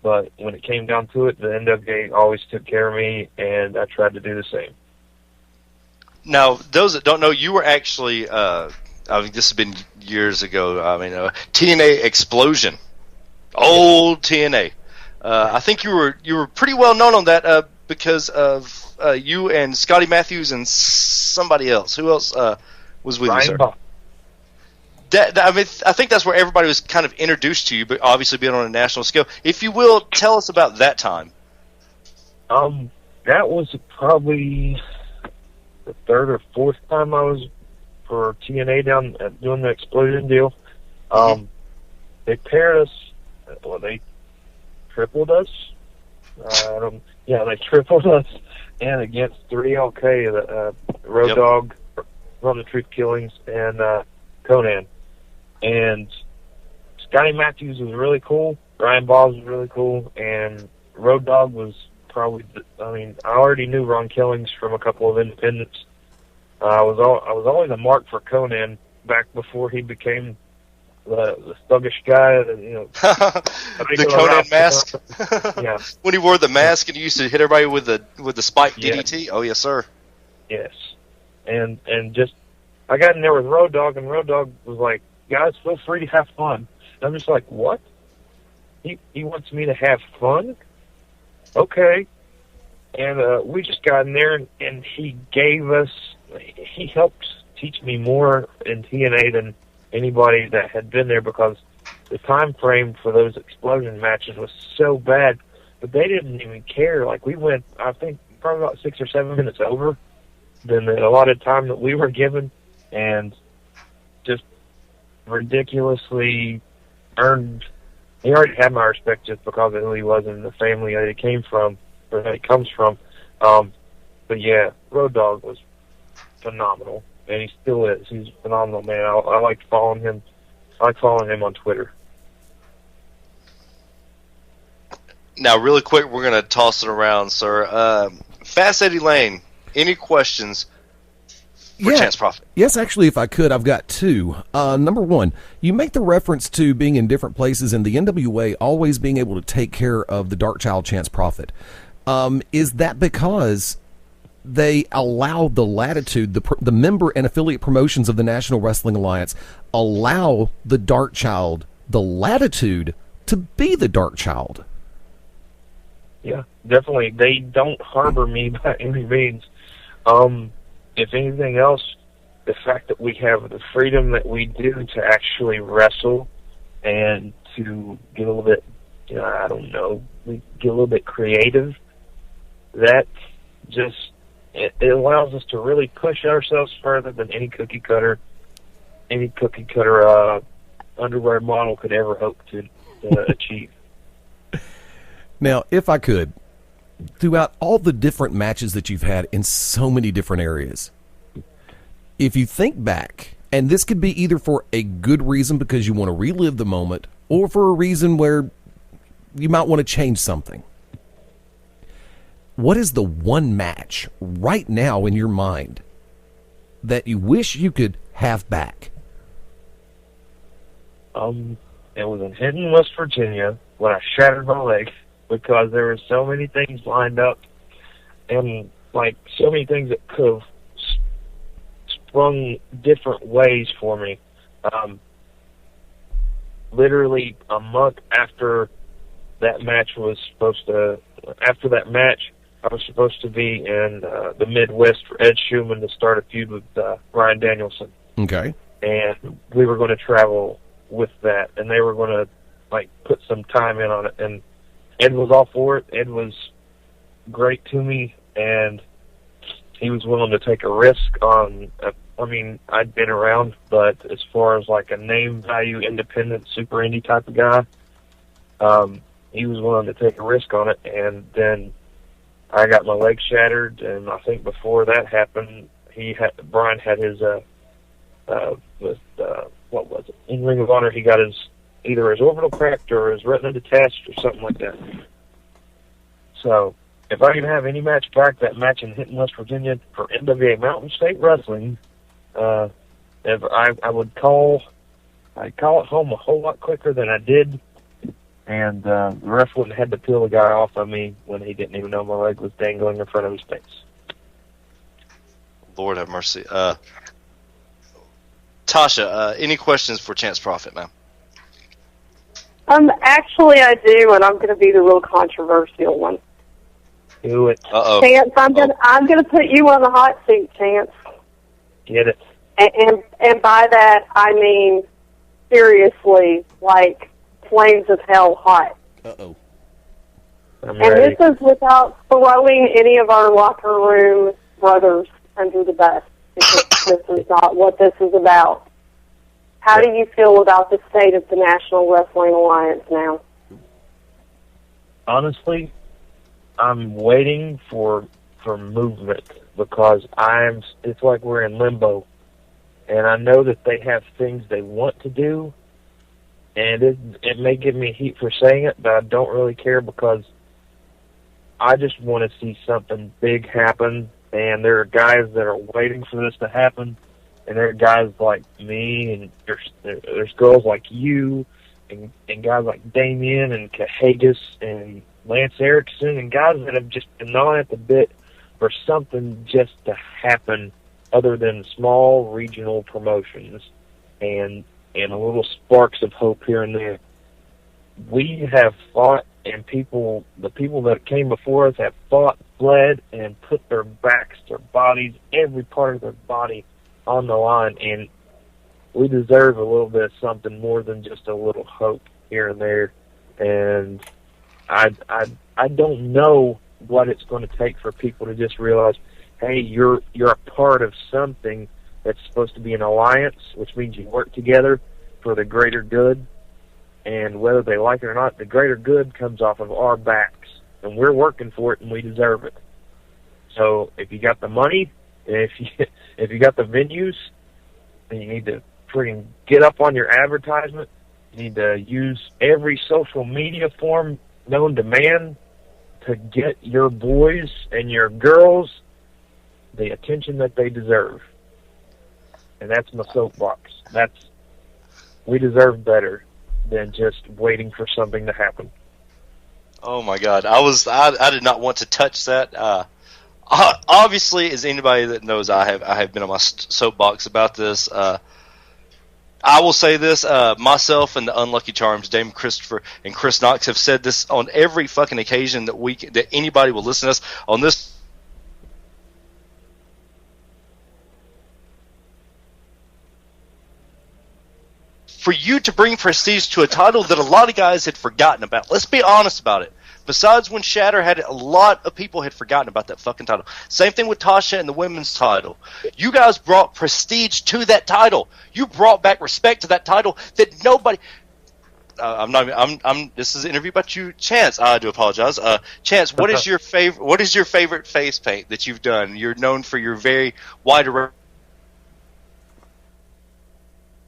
S31: but when it came down to it, the NWA always took care of me, and I tried to do the same.
S3: Now, those that don't know, you were actually, I mean, this has been years ago. I mean, TNA Explosion, old TNA. I think you were pretty well known on that because of you and Scotty Matthews and somebody else. Who else was with you, sir? I mean, I think that's where everybody was kind of introduced to you, but obviously being on a national scale. If you will, tell us about that time.
S31: That was probably the third or fourth time I was for TNA down doing the Explosion deal. They paired us. Well, they tripled us. They tripled us, and against 3LK, the Road Dogg, Run the Truth Killings, and Conan. And Scotty Matthews was really cool. Ryan Bobs was really cool, and Road Dogg was probably. I already knew Ron Killings from a couple of independents. I was always a mark for Conan back before he became the thuggish guy.
S3: The Conan mask.
S31: Yeah.
S3: When he wore the mask and he used to hit everybody with the spike DDT. Oh yes, sir.
S31: Yes, and just I got in there with Road Dogg, and Road Dogg was like, "Guys, feel free to have fun." And I'm just like, "What? He wants me to have fun? Okay." And we just got in there, and he helped teach me more in TNA than anybody that had been there, because the time frame for those Explosion matches was so bad, but they didn't even care. Like, we went, I think, probably about 6 or 7 minutes over than the allotted time that we were given, and just ridiculously earned. He already had my respect just because of who he was and the family that he came from, or that he comes from. But yeah, Road Dogg was phenomenal, and he still is. He's a phenomenal man. I like following him. I like following him on Twitter.
S3: Now, really quick, we're going to toss it around, sir. Fast Eddie Lane, any questions for Chance Prophet?
S1: Yes, actually, if I could, I've got two. Number one, you make the reference to being in different places and the NWA always being able to take care of the Dark Child Chance Prophet. Is that because they allow the latitude, the member and affiliate promotions of the National Wrestling Alliance allow the Dark Child the latitude to be the Dark Child?
S31: Yeah, definitely. They don't harbor me by any means. If anything else, the fact that we have the freedom that we do to actually wrestle and to get a little bit, we get a little bit creative, that just, it allows us to really push ourselves further than any cookie cutter underwear model could ever hope to achieve.
S1: Now, if I could, throughout all the different matches that you've had in so many different areas, if you think back, and this could be either for a good reason because you want to relive the moment, or for a reason where you might want to change something, what is the one match right now in your mind that you wish you could have back?
S31: It was in Hinton, West Virginia, when I shattered my leg, because there were so many things lined up, and so many things that could have sprung different ways for me. Literally a month after that match I was supposed to be in the Midwest for Ed Schumann to start a feud with Bryan Danielson.
S1: Okay.
S31: And we were going to travel with that, and they were going to put some time in on it, and Ed was all for it. Ed was great to me, and he was willing to take a risk on, I'd been around, but as far as a name value, independent, super indie type of guy, he was willing to take a risk on it, and then I got my leg shattered, and I think before that happened, Bryan had his, what was it? In Ring of Honor, he got either his orbital cracked or his retina detached or something like that. So, if I could have any match back, that match in Hinton, West Virginia for NWA Mountain State Wrestling, if I would I'd call it home a whole lot quicker than I did, and the ref wouldn't have had to peel the guy off of me when he didn't even know my leg was dangling in front of his face.
S3: Lord have mercy. Tasha, any questions for Chance Prophet, ma'am?
S2: Actually, I do, and I'm going to be the real controversial one.
S31: Do it.
S3: Uh-oh.
S2: Chance, I'm gonna put you on the hot seat, Chance.
S31: Get it.
S2: And by that I mean seriously, like flames of hell hot.
S1: Uh-oh.
S2: And this is without throwing any of our locker room brothers under the bus, because this is not what this is about. How do you feel about the state of the National Wrestling Alliance now?
S31: Honestly, I'm waiting for movement, because it's like we're in limbo. And I know that they have things they want to do, and it may give me heat for saying it, but I don't really care, because I just want to see something big happen, and there are guys that are waiting for this to happen, and there are guys like me, and there's girls like you, and guys like Damien and Cahagas and Lance Erickson, and guys that have just been gnawing at the bit for something just to happen other than small regional promotions and a little sparks of hope here and there. We have fought, and the people that came before us have fought, bled, and put their backs, their bodies, every part of their body on the line, and we deserve a little bit of something more than just a little hope here and there. And I don't know what it's going to take for people to just realize, hey, you're a part of something that's supposed to be an alliance, which means you work together for the greater good. And whether they like it or not, the greater good comes off of our backs, and we're working for it, and we deserve it. So if you got the money, if you got the venues, then you need to freaking get up on your advertisement. You need to use every social media form known to man to get your boys and your girls the attention that they deserve. And that's my soapbox. We deserve better than just waiting for something to happen.
S3: Oh my God, I did not want to touch that. Obviously, as anybody that knows, I have been on my soapbox about this. I will say this: myself and the Unlucky Charms, Dame Christopher and Chris Knox, have said this on every fucking occasion that anybody will listen to us on this. For you to bring prestige to a title that a lot of guys had forgotten about. Let's be honest about it. Besides when Shatter had it, a lot of people had forgotten about that fucking title. Same thing with Tasha and the women's title. You guys brought prestige to that title. You brought back respect to that title that nobody. This is an interview about you, Chance. I do apologize. Chance, what is your favorite? What is your favorite face paint that you've done? You're known for your very wide array.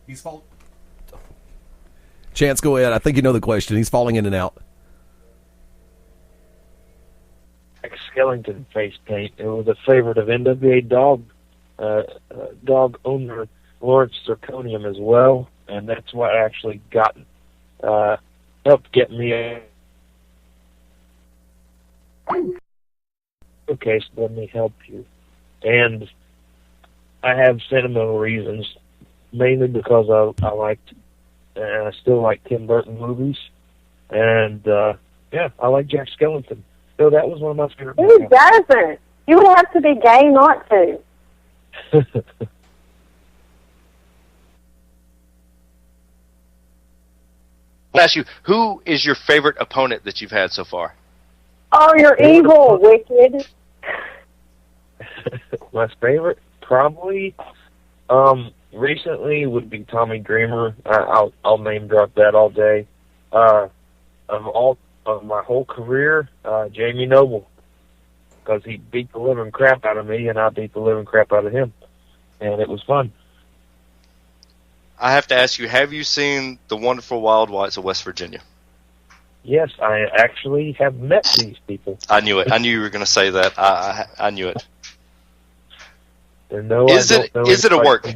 S1: He's falling. Chance, go ahead. I think you know the question. He's falling in and out.
S31: Skellington face paint. It was a favorite of NWA dog owner Lawrence Zirconium as well, and that's what actually helped get me a showcase. Let me help you. And I have sentimental reasons, mainly because I liked, and I still like Tim Burton movies, and I like Jack Skellington. So that was one of my favorite movies.
S2: Who doesn't? You would have to be gay not to.
S3: I'll ask you, who is your favorite opponent that you've had so far?
S2: Oh, you're evil, wicked.
S31: My favorite, probably, recently would be Tommy Dreamer. I'll name drop that all day. Of my whole career, Jamie Noble, because he beat the living crap out of me, and I beat the living crap out of him, and it was fun.
S3: I have to ask you, have you seen the wonderful Wild Whites of West Virginia?
S31: Yes, I actually have met these people.
S3: I knew it. I knew you were going to say that. I knew it.
S31: Is
S3: it a work?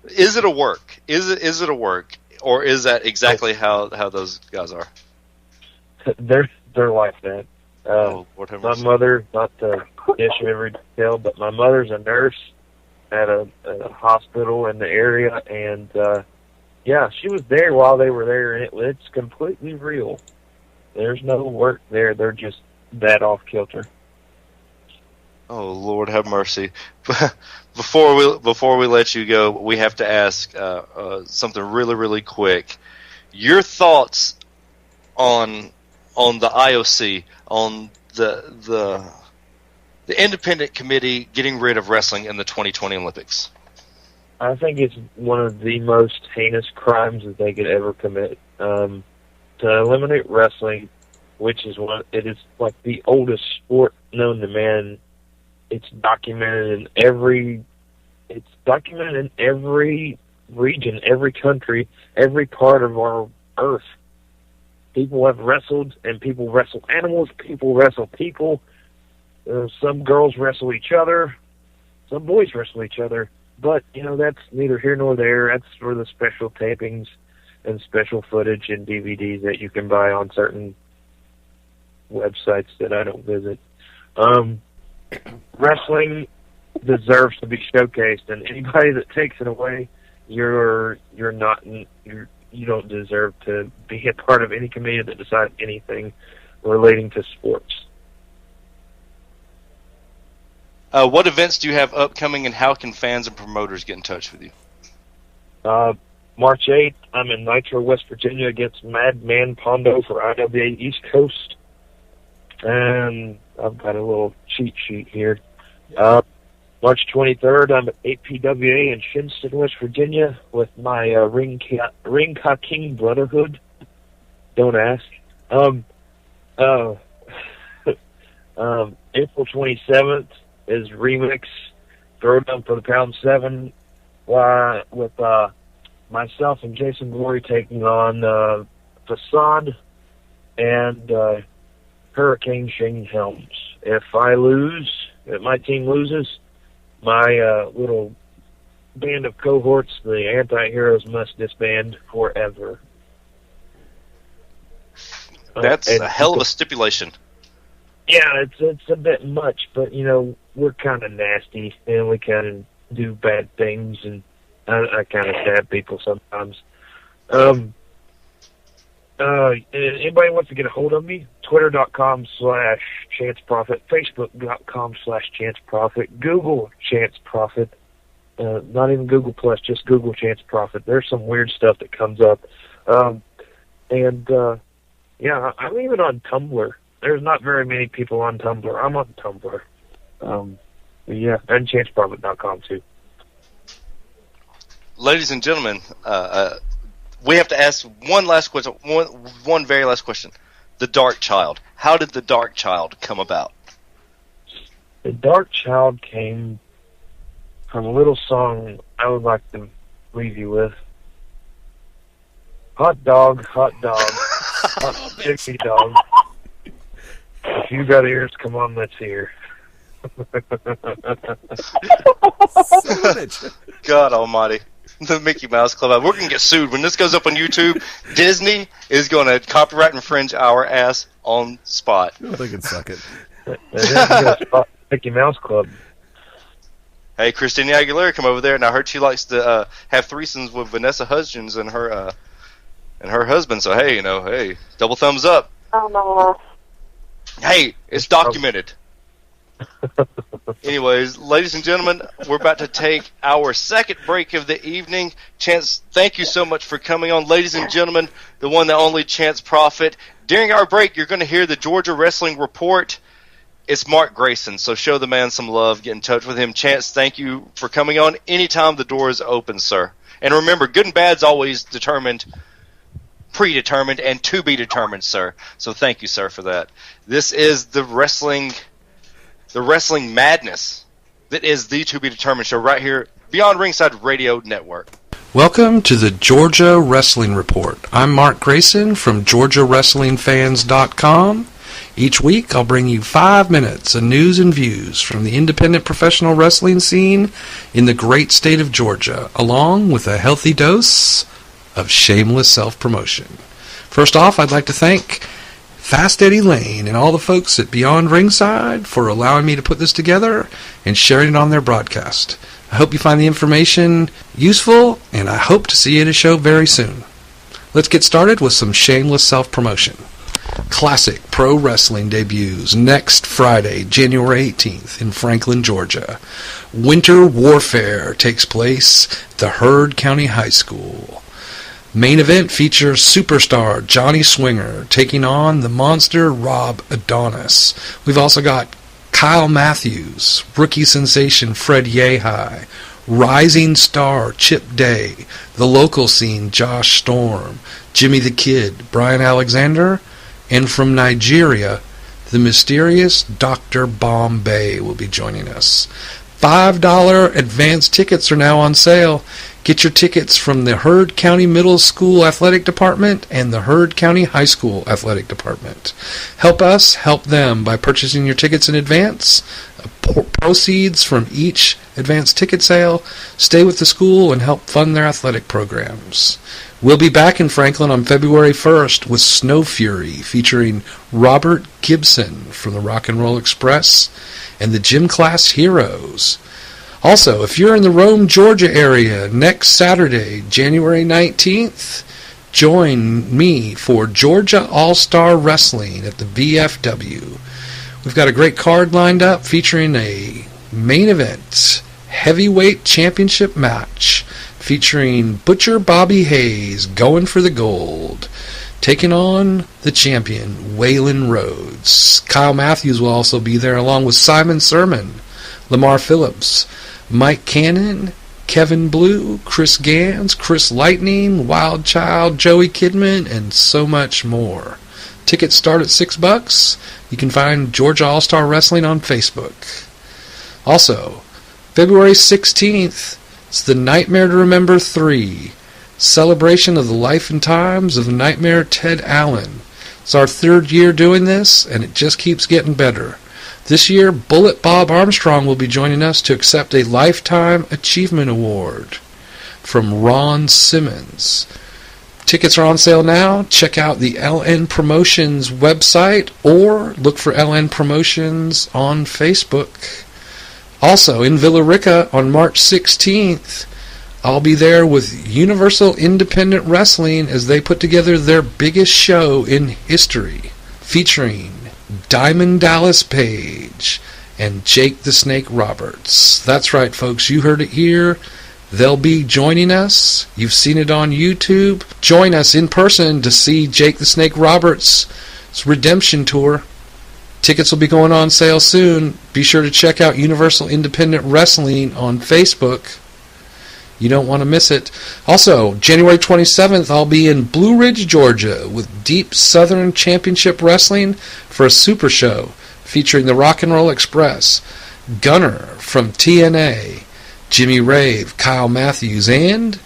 S3: Is it a work? Is it a work? Or is that exactly how those guys are?
S31: They're like that. My mother, not to dish every detail, but my mother's a nurse at a hospital in the area, and yeah, she was there while they were there, and it's completely real. There's no work there; they're just that off kilter.
S3: Oh, Lord have mercy. Before we let you go, we have to ask something really, really quick. Your thoughts on the IOC, on the independent committee getting rid of wrestling in the 2020 Olympics?
S31: I think it's one of the most heinous crimes that they could ever commit. To eliminate wrestling, which is it is like the oldest sport known to man. It's documented in every region, every country, every part of our earth. People have wrestled, and people wrestle animals, people wrestle people. Some girls wrestle each other, some boys wrestle each other. But, that's neither here nor there. That's for the special tapings and special footage and DVDs that you can buy on certain websites that I don't visit. Wrestling deserves to be showcased, and anybody that takes it away, you don't deserve to be a part of any committee that decides anything relating to sports.
S3: What events do you have upcoming, and how can fans and promoters get in touch with you?
S31: March 8th, I'm in Nitro, West Virginia against Madman Pondo for IWA East Coast. And I've got a little cheat sheet here. March 23rd, I'm at APWA in Shinston, West Virginia with my Ring Ka King Brotherhood. Don't ask. April 27th is Remix Throwdown for the Pound 7 with myself and Jason Glory taking on Facade and Hurricane Shane Helms. If my team loses, my little band of cohorts, the anti-heroes, must disband forever.
S3: That's a hell of a stipulation.
S31: Yeah, it's a bit much, but we're kind of nasty and we kind of do bad things, and I kind of stab people sometimes. Anybody wants to get a hold of me? Twitter.com/ChanceProfit, Facebook.com/ChanceProfit, Google Chance Profit, not even Google Plus, just Google Chance Profit. There's some weird stuff that comes up. Yeah, I'm even on Tumblr. There's not very many people on Tumblr. I'm on Tumblr. Yeah, and ChanceProfit.com too.
S3: Ladies and gentlemen, we have to ask one last question, one very last question. The Dark Child. How did the Dark Child come about?
S31: The Dark Child came from a little song I would like to leave you with. Hot dog, hot chicky dog. If you got ears, come on, let's hear.
S3: God almighty. The Mickey Mouse Club. We're going to get sued. When this goes up on YouTube, Disney is going to copyright infringe our ass on spot.
S1: They can suck it.
S31: Mickey Mouse Club.
S3: Hey, Christina Aguilera, come over there, and I heard she likes to have threesomes with Vanessa Hudgens and her husband. So hey, hey, double thumbs up.
S2: Oh no.
S3: Hey, it's documented. Anyways, ladies and gentlemen, we're about to take our second break of the evening. Chance, thank you so much for coming on. Ladies and gentlemen, the one that only Chance Profit. During our break, you're going to hear the Georgia Wrestling Report. It's Mark Grayson, so show the man some love. Get in touch with him. Chance, thank you for coming on. Anytime the door is open, sir. And remember, good and bad's always determined, predetermined, and to be determined, sir. So thank you, sir, for that. This is the wrestling madness that is the To Be Determined show right here, Beyond Ringside Radio Network.
S4: Welcome to the Georgia Wrestling Report. I'm Mark Grayson from GeorgiaWrestlingFans.com. Each week I'll bring you 5 minutes of news and views from the independent professional wrestling scene in the great state of Georgia, along with a healthy dose of shameless self-promotion. First off, I'd like to thank Fast Eddie Lane, and all the folks at Beyond Ringside for allowing me to put this together and sharing it on their broadcast. I hope you find the information useful, and I hope to see you at a show very soon. Let's get started with some shameless self-promotion. Classic Pro Wrestling debuts next Friday, January 18th in Franklin, Georgia. Winter Warfare takes place at the Heard County High School. Main event features superstar Johnny Swinger taking on the monster Rob Adonis. We've also got Kyle Matthews, rookie sensation Fred Yehai, rising star Chip Day, the local scene Josh Storm, Jimmy the Kid, Bryan Alexander, and from Nigeria, the mysterious Dr. Bombay will be joining us. $5 advance tickets are now on sale. Get your tickets from the Heard County Middle School Athletic Department and the Heard County High School Athletic Department. Help us help them by purchasing your tickets in advance. Proceeds from each advance ticket sale stay with the school and help fund their athletic programs. We'll be back in Franklin on February 1st with Snow Fury featuring Robert Gibson from the Rock and Roll Express and the Gym Class Heroes. Also, if you're in the Rome, Georgia area next Saturday, January 19th, join me for Georgia All-Star Wrestling at the VFW. We've got a great card lined up featuring a main event heavyweight championship match featuring Butcher Bobby Hayes going for the gold, taking on the champion Waylon Rhodes. Kyle Matthews will also be there along with Simon Sermon, Lamar Phillips, Mike Cannon, Kevin Blue, Chris Gans, Chris Lightning, Wild Child, Joey Kidman, and so much more. Tickets start at $6. You can find Georgia All-Star Wrestling on Facebook. Also, February 16th, it's the Nightmare to Remember 3, celebration of the life and times of Nightmare Ted Allen. It's our third year doing this, and it just keeps getting better. This year, Bullet Bob Armstrong will be joining us to accept a Lifetime Achievement Award from Ron Simmons. Tickets are on sale now. Check out the LN Promotions website or look for LN Promotions on Facebook. Also, in Villa Rica on March 16th, I'll be there with Universal Independent Wrestling as they put together their biggest show in history, featuring Diamond Dallas Page and Jake the Snake Roberts. That's right, folks. You heard it here. They'll be joining us. You've seen it on YouTube. Join us in person to see Jake the Snake Roberts' Redemption Tour. Tickets will be going on sale soon. Be sure to check out Universal Independent Wrestling on Facebook. You don't want to miss it. Also, January 27th, I'll be in Blue Ridge, Georgia with Deep Southern Championship Wrestling for a super show featuring the Rock and Roll Express, Gunner from TNA, Jimmy Rave, Kyle Matthews, and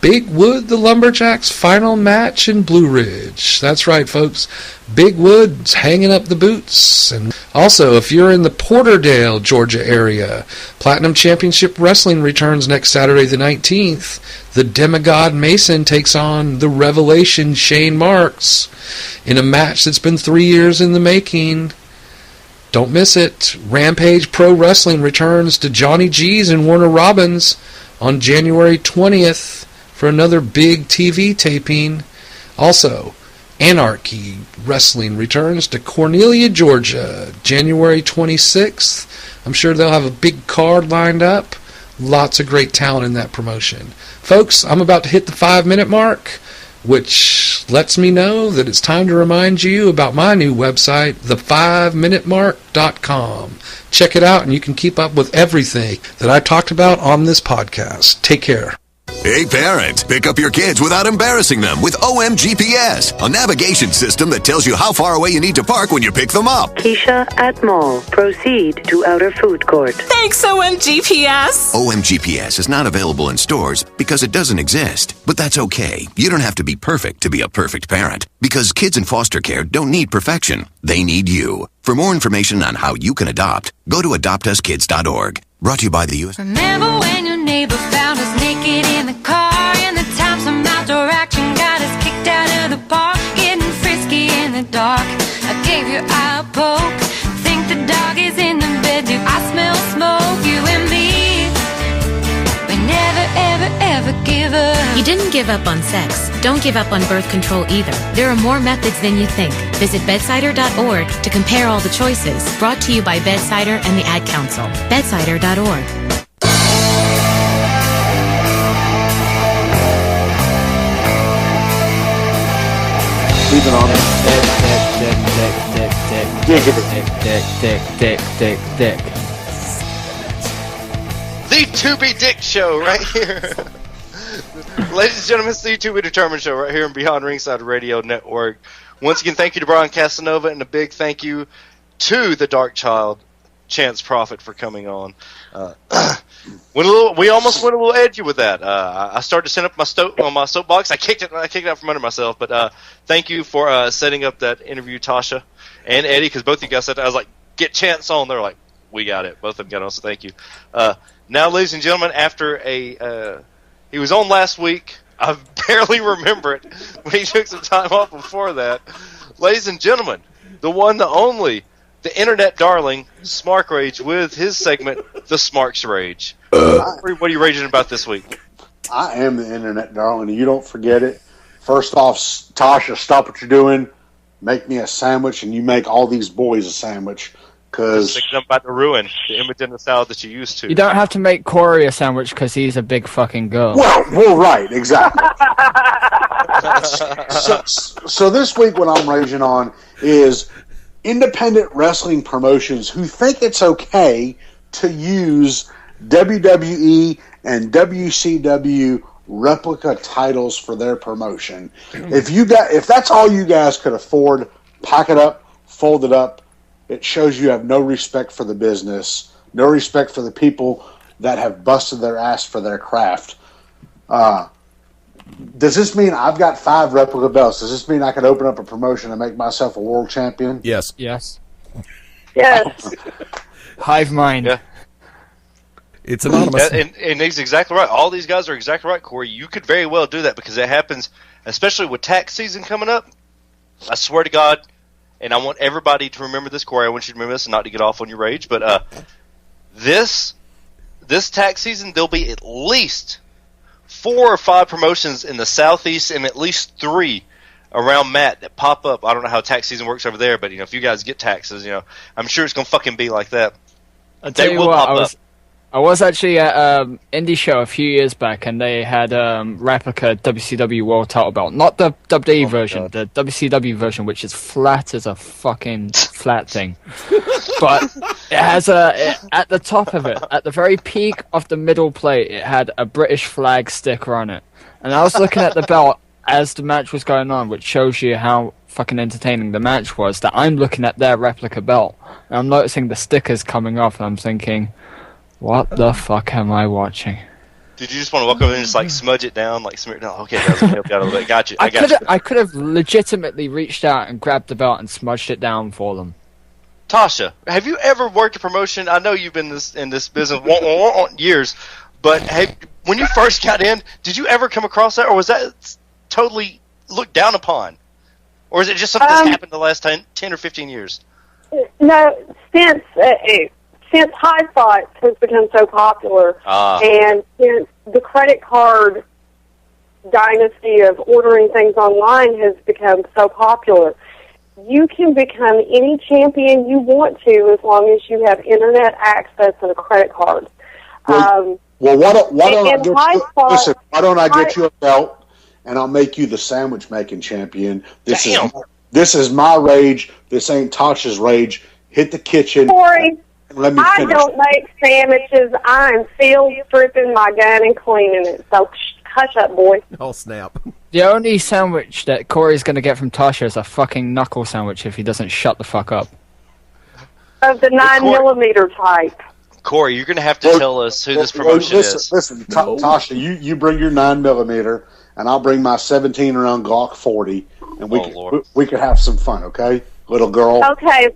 S4: Big Wood the Lumberjacks' final match in Blue Ridge. That's right, folks. Big Wood's hanging up the boots. And also, if you're in the Porterdale, Georgia area, Platinum Championship Wrestling returns next Saturday the 19th. The Demigod Mason takes on the Revelation Shane Marks in a match that's been 3 years in the making. Don't miss it. Rampage Pro Wrestling returns to Johnny G's and Warner Robins on January 20th for another big TV taping. Also, Anarchy Wrestling returns to Cornelia, Georgia, January 26th. I'm sure they'll have a big card lined up. Lots of great talent in that promotion. Folks, I'm about to hit the 5-minute mark, which lets me know that it's time to remind you about my new website, the5minutemark.com. Check it out and you can keep up with everything that I talked about on this podcast. Take care.
S5: Hey parents, pick up your kids without embarrassing them with OMGPS, a navigation system that tells you how far away you need to park when you pick them up.
S6: Keisha at mall. Proceed to outer food court.
S7: Thanks, OMGPS.
S5: OMGPS is not available in stores because it doesn't exist. But that's okay. You don't have to be perfect to be a perfect parent. Because kids in foster care don't need perfection. They need you. For more information on how you can adopt, go to adoptuskids.org. Brought to you by the U.S.
S8: Remember when your neighbor found us naked in the car, and the time some outdoor action got us kicked out of the park, getting frisky in the dark.
S9: You didn't give up on sex. Don't give up on birth control either. There are more methods than you think. Visit bedsider.org to compare all the choices. Brought to you by Bedsider and the Ad Council. Bedsider.org.
S10: Leave it on
S11: Dick.
S3: The To Be Dick Show right here. Ladies and gentlemen, it's the To Be Determined Show right here on Beyond Ringside Radio Network. Once again, thank you to Bryan Cassanova, and a big thank you to the Dark Child, Chance Prophet, for coming on. We almost went a little edgy with that. I started to set up my soapbox. I kicked it out from under myself. But thank you for setting up that interview, Tasha and Eddie, because both of you guys said that. I was like, get Chance on. They're like, we got it. Both of them got on, so thank you. Now, ladies and gentlemen, after he was on last week. I barely remember it when he took some time off before that. Ladies and gentlemen, the one, the only, the internet darling, Smark Rage, with his segment, The Smark's Rage. What are you raging about this week?
S12: I am the internet darling, and you don't forget it. First off, Tasha, stop what you're doing. Make me a sandwich, and you make all these boys a sandwich. Because
S3: I'm about to ruin the image in the salad that you used to.
S11: You don't have to make Corey a sandwich because he's a big fucking girl.
S12: Well, right, exactly. so this week what I'm raging on is independent wrestling promotions who think it's okay to use WWE and WCW replica titles for their promotion. If that's all you guys could afford, pack it up, fold it up. It shows you have no respect for the business, no respect for the people that have busted their ass for their craft. Does this mean I've got 5 replica belts? Does this mean I can open up a promotion and make myself a world champion?
S1: Yes.
S11: Yes.
S2: Yes.
S11: Hive mind.
S3: Yeah.
S1: It's anonymous.
S3: And he's exactly right. All these guys are exactly right, Corey. You could very well do that because it happens, especially with tax season coming up. I swear to God. And I want everybody to remember this, Corey. I want you to remember this and not to get off on your rage. But this tax season, there'll be at least 4 or 5 promotions in the Southeast and at least 3 around Matt that pop up. I don't know how tax season works over there, but if you guys get taxes, I'm sure it's going to fucking be like that.
S11: I'll tell you what, I was actually at indie show a few years back, and they had replica WCW World Title belt, not the WWE version, the WCW version, which is flat as a fucking flat thing. But it has at the top of it, at the very peak of the middle plate, it had a British flag sticker on it. And I was looking at the belt as the match was going on, which shows you how fucking entertaining the match was. That I'm looking at their replica belt, and I'm noticing the stickers coming off, and I'm thinking, what the fuck am I watching?
S3: Did you just want to walk over and just smudge it down, smear it down? Okay, that's going to help you out a little bit. Got you.
S11: I could have legitimately reached out and grabbed the belt and smudged it down for them.
S3: Tasha, have you ever worked a promotion? I know you've been in this business years, but when you first got in, did you ever come across that, or was that totally looked down upon? Or is it just something that's happened the last 10 or 15 years?
S2: No, since High Spots has become so popular, and since the credit card dynasty of ordering things online has become so popular, you can become any champion you want to as long as you have internet access and a credit card.
S12: Why don't I get you a belt and I'll make you the sandwich making champion? This is my rage. This ain't Tasha's rage. Hit the kitchen.
S2: Corey,
S12: let me finish.
S2: I don't make sandwiches. I'm field stripping my gun and cleaning it. So hush up, boy.
S1: Oh, snap.
S11: The only sandwich that Corey's going to get from Tasha is a fucking knuckle sandwich if he doesn't shut the fuck up.
S2: Of the 9mm type.
S3: Corey, you're going to have to tell us who this promotion is.
S12: Listen, Tasha, you bring your 9mm, and I'll bring my 17-round Glock 40, and we could have some fun, okay, little girl?
S2: Okay,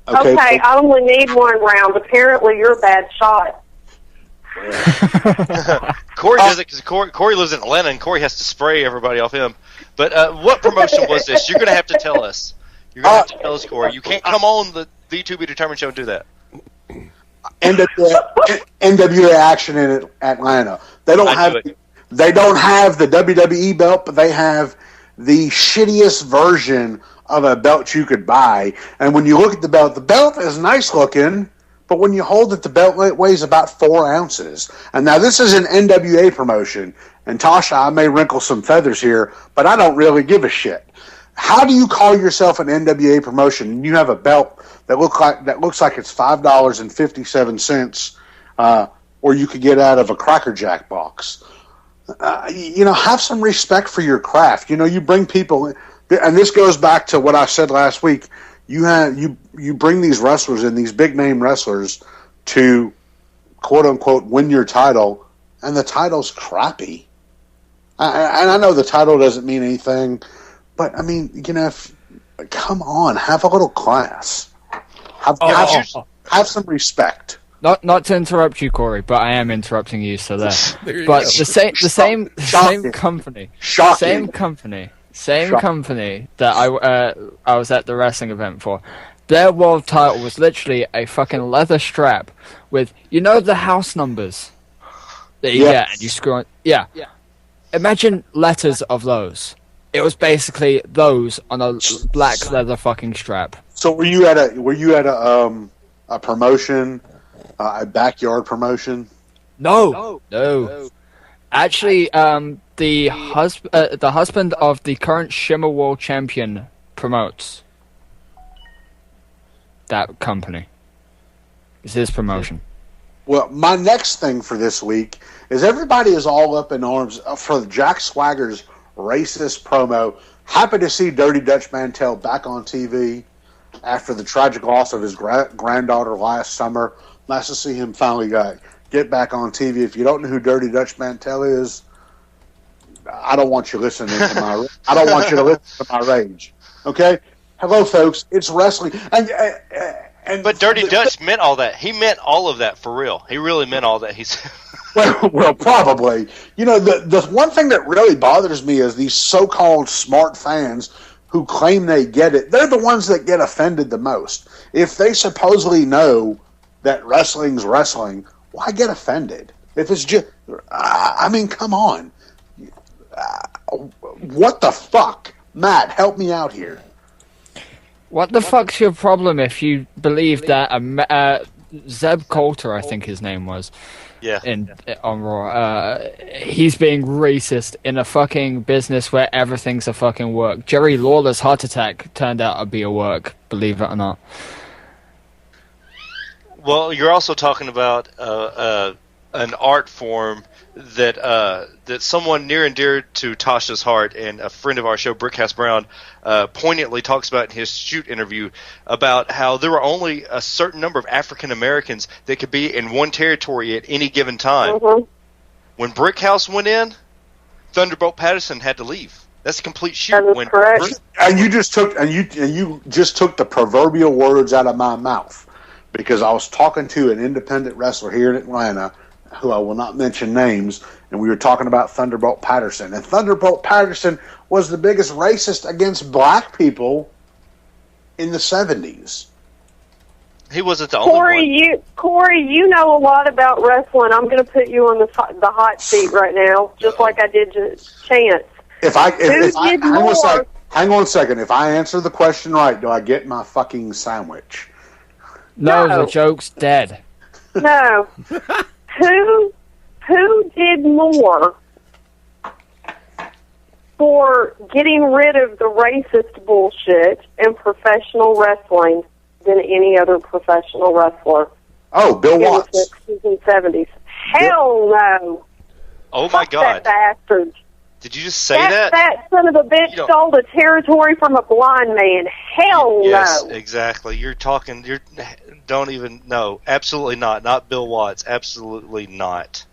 S2: I only need 1 round. Apparently, you're a bad shot.
S3: Corey does it because Corey lives in Atlanta, and Corey has to spray everybody off him. But what promotion was this? You're going to have to tell us. You're going to have to tell us, Corey. You can't come on the V2 Be Determined show and do that. NWA
S12: Action in Atlanta. They don't They don't have the WWE belt, but they have the shittiest version of a belt you could buy. And when you look at the belt is nice looking, but when you hold it, the belt weighs about 4 ounces. And now this is an NWA promotion. And Tasha, I may wrinkle some feathers here, but I don't really give a shit. How do you call yourself an NWA promotion and you have a belt that looks like it's $5.57, or you could get out of a Cracker Jack box? Have some respect for your craft. You bring people, and this goes back to what I said last week. You bring these wrestlers in, these big name wrestlers, to quote unquote win your title, and the title's crappy. And I know the title doesn't mean anything, but I mean, come on, have a little class. Have some respect.
S11: Not to interrupt you, Corey, but I am interrupting you. So there. But the same company, same company that I was at the wrestling event for. Their world title was literally a fucking leather strap with the house numbers that you get, and you screw on. Yeah. Imagine letters of those. It was basically those on a black leather fucking strap.
S12: So were you at a promotion, a backyard promotion?
S11: No. Actually, the husband of the current Shimmer World Champion promotes that company. It's his promotion.
S12: Well, my next thing for this week is everybody is all up in arms for Jack Swagger's racist promo. Happy to see Dirty Dutch Mantel back on TV after the tragic loss of his granddaughter last summer. Nice to see him finally get back on TV. If you don't know who Dirty Dutch Mantel is, I don't want you listening to my. I don't want you to listen to my rage. Okay, hello, folks. It's wrestling,
S3: but Dirty Dutch meant all that. He meant all of that for real. He really meant all that. He's
S12: well, probably. The one thing that really bothers me is these so-called smart fans who claim they get it. They're the ones that get offended the most. If they supposedly know that wrestling's wrestling, why get offended? If it's just, I mean, come on. What the fuck? Matt, help me out here.
S11: What the fuck's your problem if you believe that Zeb Coulter, I think his name was, on Raw, he's being racist in a fucking business where everything's a fucking work. Jerry Lawler's heart attack turned out to be a work, believe it or not.
S3: Well, you're also talking about an art form that someone near and dear to Tasha's heart and a friend of our show, Brickhouse Brown, poignantly talks about in his shoot interview about how there were only a certain number of African Americans that could be in one territory at any given time. Mm-hmm. When Brickhouse went in, Thunderbolt Patterson had to leave. That's a complete shoot.
S12: And you just took the proverbial words out of my mouth, because I was talking to an independent wrestler here in Atlanta, who I will not mention names, and we were talking about Thunderbolt Patterson. And Thunderbolt Patterson was the biggest racist against black people in the 70s.
S3: He wasn't the only one.
S2: Corey, you know a lot about wrestling. I'm going to put you on the hot seat right now, just like I did Chance.
S12: Hang on a second. If I answer the question right, do I get my fucking sandwich?
S11: No, the joke's dead.
S2: No. Who did more for getting rid of the racist bullshit in professional wrestling than any other professional wrestler?
S12: Oh, Bill Watts.
S2: In the 60s and 70s. Hell no.
S3: Oh, my God.
S2: That bastard.
S3: Did you just say that?
S2: That son of a bitch stole the territory from a blind man. Hell no.
S3: Yes, exactly. Don't even, no, absolutely not. Not Bill Watts. Absolutely not.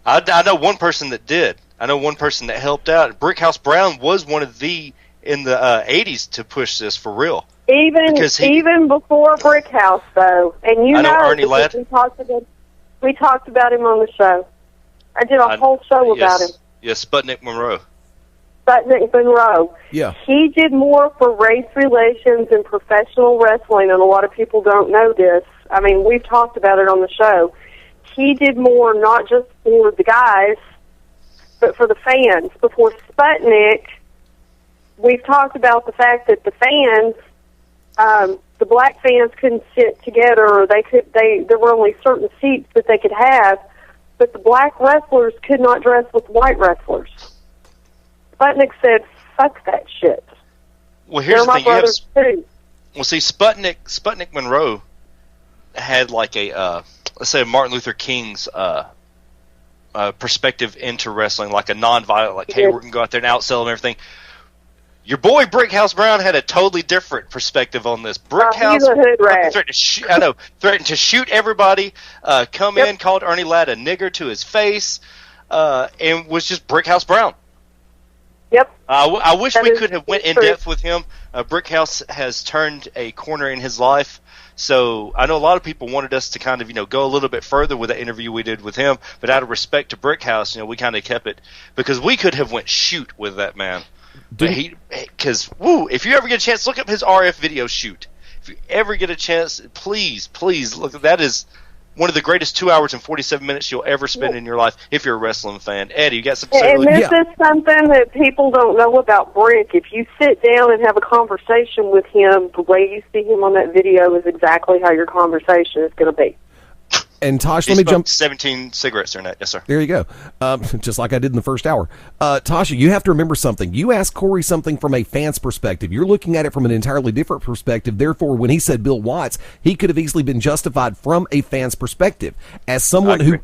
S3: I know one person that did. I know one person that helped out. Brickhouse Brown was one of in the 80s to push this for real.
S2: Even before Brickhouse, though. And
S3: I know Ernie Ladd.
S2: We talked about him on the show. I did a whole show about him.
S3: Yes, Sputnik Monroe.
S1: Yeah.
S2: He did more for race relations and professional wrestling, and a lot of people don't know this. I mean, we've talked about it on the show. he did more not just for the guys, but for the fans. Before Sputnik, we've talked about the fact that the fans, the black fans couldn't sit together, or there were only certain seats that they could have, but the black wrestlers could not dress with white wrestlers. Sputnik said, fuck that shit.
S3: Well, here's the thing.
S2: Too.
S3: Well, see, Sputnik Monroe had like a, let's say, Martin Luther King's perspective into wrestling, like a non-violent, like, hey, we're going to go out there and outsell them and everything. Your boy Brickhouse Brown had a totally different perspective on this. Brickhouse threatened to shoot everybody, come in, called Ernie Ladd a nigger to his face, and was just Brickhouse Brown.
S2: Yep.
S3: I wish we could have went in depth with him. Brickhouse has turned a corner in his life, so I know a lot of people wanted us to kind of go a little bit further with the interview we did with him, but out of respect to Brickhouse, we kind of kept it because we could have went shoot with that man. Because if you ever get a chance, look up his RF video shoot. If you ever get a chance, please look. That is one of the greatest 2 hours and 47 minutes you'll ever spend in your life if you're a wrestling fan. Eddie, you got something to say?
S2: And this is something that people don't know about Brick. If you sit down and have a conversation with him, the way you see him on that video is exactly how your conversation is going to be.
S1: And Tosh,
S3: let me jump. 17 cigarettes during that. Yes, sir.
S1: There you go. Just like I did in the first hour. Tasha, you have to remember something. You asked Corey something from a fan's perspective. You're looking at it from an entirely different perspective. Therefore, when he said Bill Watts, he could have easily been justified from a fan's perspective. As someone who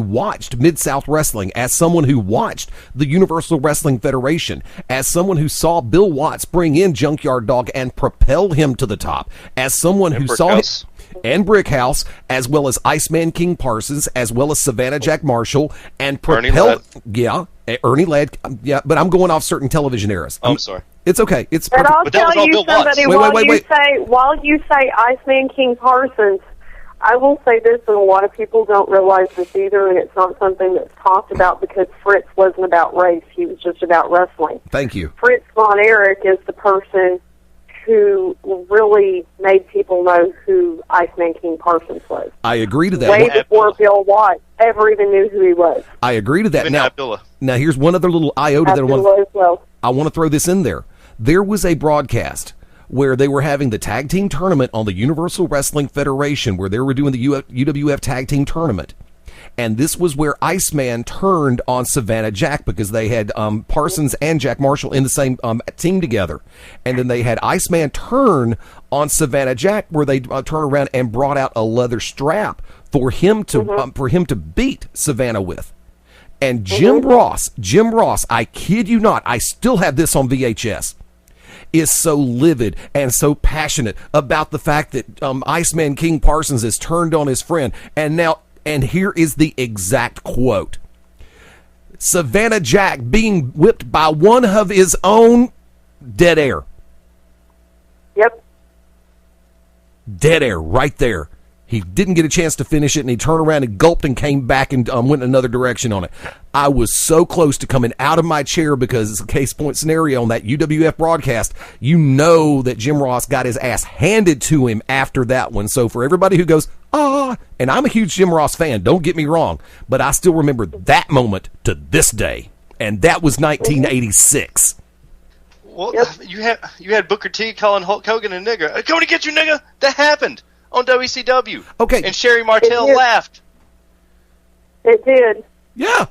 S1: watched Mid-South Wrestling, as someone who watched the Universal Wrestling Federation, as someone who saw Bill Watts bring in Junkyard Dog and propel him to the top, as someone who saw him, and Brickhouse, as well as Iceman King Parsons, as well as Savannah Jack Marshall, and propel, Ernie Ladd, but I'm going off certain television eras.
S3: I'm sorry.
S1: It's okay. It's
S2: and
S1: perfect.
S2: I'll tell you somebody, while you say Iceman King Parsons, I will say this, and a lot of people don't realize this either, and it's not something that's talked about because Fritz wasn't about race. He was just about wrestling.
S1: Thank you.
S2: Fritz Von Erich is the person who really made people know who Iceman King Parsons was.
S1: I agree to that.
S2: Way before Bill Watts ever even knew who he was.
S1: I agree to that. Now here's one other little iota that I want to throw this in there. There was a broadcast where they were having the tag team tournament on the Universal Wrestling Federation, where they were doing the UWF tag team tournament. And this was where Iceman turned on Savannah Jack because they had Parsons and Jack Marshall in the same team together. And then they had Iceman turn on Savannah Jack where they turned around and brought out a leather strap for him to beat Savannah with. And Jim Ross, I kid you not, I still have this on VHS, is so livid and so passionate about the fact that Iceman King Parsons has turned on his friend. And here is the exact quote. Savannah Jack being whipped by one of his own, dead air.
S2: Yep.
S1: Dead air right there. He didn't get a chance to finish it, and he turned around and gulped and came back and went in another direction on it. I was so close to coming out of my chair because it's a case point scenario on that UWF broadcast. You know that Jim Ross got his ass handed to him after that one. So for everybody who goes, and I'm a huge Jim Ross fan, don't get me wrong, but I still remember that moment to this day, and that was 1986.
S3: Well, you had Booker T calling Hulk Hogan a nigger. Coming to get you, nigga. That happened on WCW.
S1: Okay.
S3: And Sherry Martel laughed.
S2: It did.
S1: Yeah.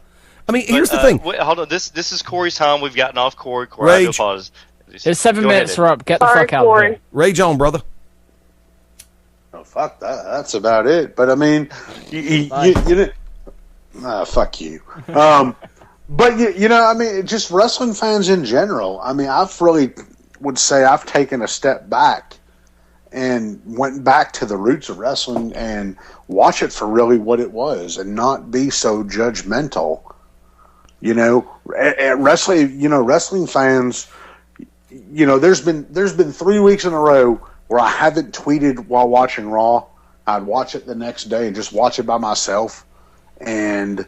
S1: I mean, here's the thing.
S3: Wait, hold on. This is Corey's time. We've gotten off Corey. I do apologize.
S11: There's 7 minutes are up. Get the fuck out of here.
S1: Rage on, brother.
S12: Oh, fuck that. That's about it. But I mean, fuck you. But I mean, just wrestling fans in general. I mean, I've really would say I've taken a step back and went back to the roots of wrestling and watch it for really what it was and not be so judgmental. At wrestling, wrestling fans, there's been 3 weeks in a row where I haven't tweeted while watching Raw. I'd watch it the next day and just watch it by myself and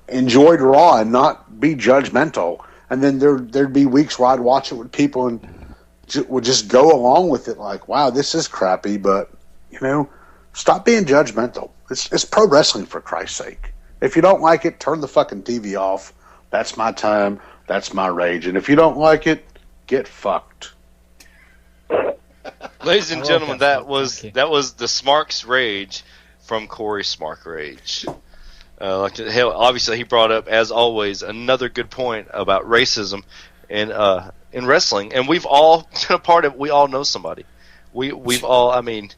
S12: enjoyed Raw and not be judgmental. And then there'd be weeks where I'd watch it with people and would just go along with it like, wow, this is crappy, but, stop being judgmental. It's pro wrestling, for Christ's sake. If you don't like it, turn the fucking TV off. That's my time. That's my rage. And if you don't like it, get fucked.
S3: Ladies and gentlemen, that was the Smarks Rage from Corey Smark Rage. Obviously, he brought up, as always, another good point about racism in wrestling, and we've all been a part of it. We all know somebody. We've all. I mean,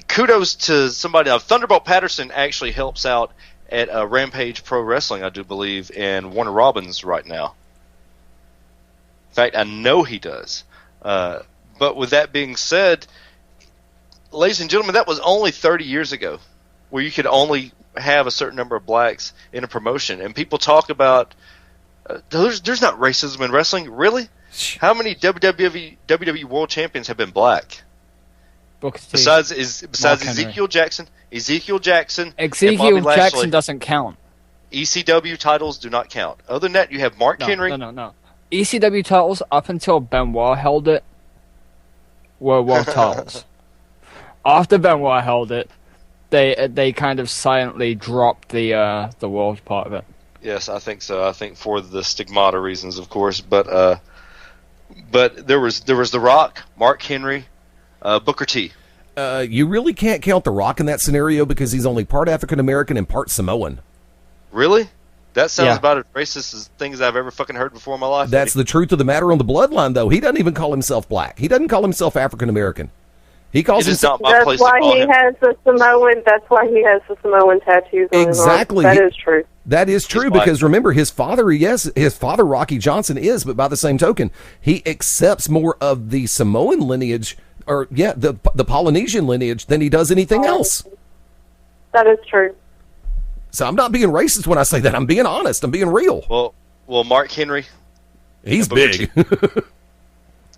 S3: kudos to somebody. Thunderbolt Patterson actually helps out at Rampage Pro Wrestling, I do believe, in Warner Robins right now. In fact, I know he does. But with that being said, ladies and gentlemen, that was only 30 years ago, where you could only have a certain number of blacks in a promotion. And people talk about there's not racism in wrestling. Really? How many WWE World Champions have been black? Besides Ezekiel Jackson. Ezekiel Jackson
S11: doesn't count.
S3: ECW titles do not count. Other than that, you have Mark Henry.
S11: No. ECW titles, up until Benoit held it, were world titles. After Benoit held it, they kind of silently dropped the world part of it.
S3: Yes, I think so. I think for the stigmata reasons, of course. But there was The Rock, Mark Henry, Booker T.
S1: You really can't count The Rock in that scenario because he's only part African American and part Samoan.
S3: Really? That sounds about as racist as things I've ever fucking heard before in my life.
S1: That's the truth of the matter on the bloodline, though. He doesn't even call himself black. He doesn't call himself African American. He calls himself.
S2: That's why he has the Samoan. That's why he has the Samoan tattoos on his arm. That is true.
S1: That is true because remember, his father, Rocky Johnson is, but by the same token, he accepts more of the Samoan lineage, or the Polynesian lineage than he does anything else.
S2: That is true.
S1: So I'm not being racist when I say that. I'm being honest. I'm being real.
S3: Well, Mark Henry,
S1: he's big,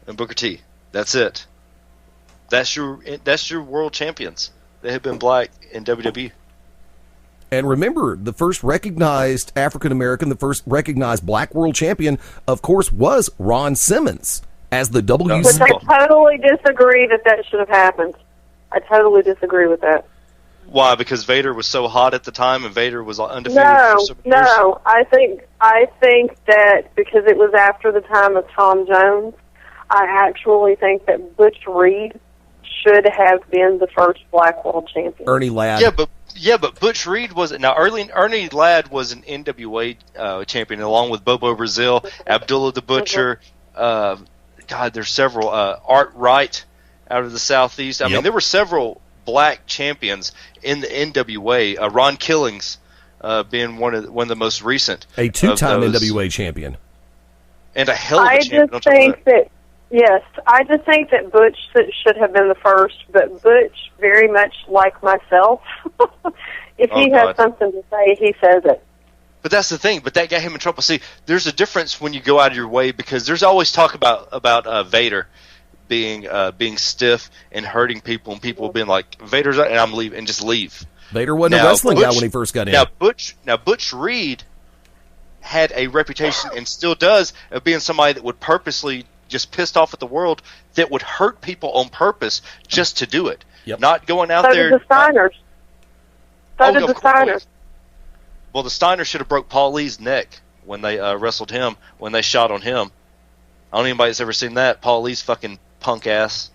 S3: and Booker T. That's it. That's your world champions. They have been black in WWE.
S1: And remember, the first recognized African American, the first recognized black world champion, of course, was Ron Simmons as the WC.
S2: Which I totally disagree that should have happened. I totally disagree with that.
S3: Why? Because Vader was so hot at the time, and Vader was undefeated.
S2: No. I think that because it was after the time of Tom Jones, I actually think that Butch Reed should have been the first black world champion.
S1: Ernie Ladd.
S3: Yeah, but Butch Reed wasn't. Now, Ernie Ladd was an NWA champion, along with Bobo Brazil, Abdullah the Butcher. There's several. Art Wright out of the Southeast. I mean, there were several black champions in the NWA. Ron Killings being one of the most recent.
S1: A two-time NWA champion.
S3: And a hell of a champion.
S2: I just think that Butch should have been the first, but Butch, very much like myself, if he has something to say, he says it.
S3: But that's the thing. But that got him in trouble. See, there's a difference when you go out of your way, because there's always talk about Vader being stiff and hurting people, and people being like, Vader's and I'm leaving, and just leave.
S1: Vader wasn't a wrestling guy when he first got in.
S3: Now Butch Reed had a reputation, and still does, of being somebody that would purposely just pissed off at the world, that would hurt people on purpose just to do it. Not going out there.
S2: So did the Steiners. The Steiners.
S3: Well, the Steiners should have broke Paul Lee's neck when they wrestled him, when they shot on him. I don't know anybody that's ever seen that. Paul Lee's fucking punk ass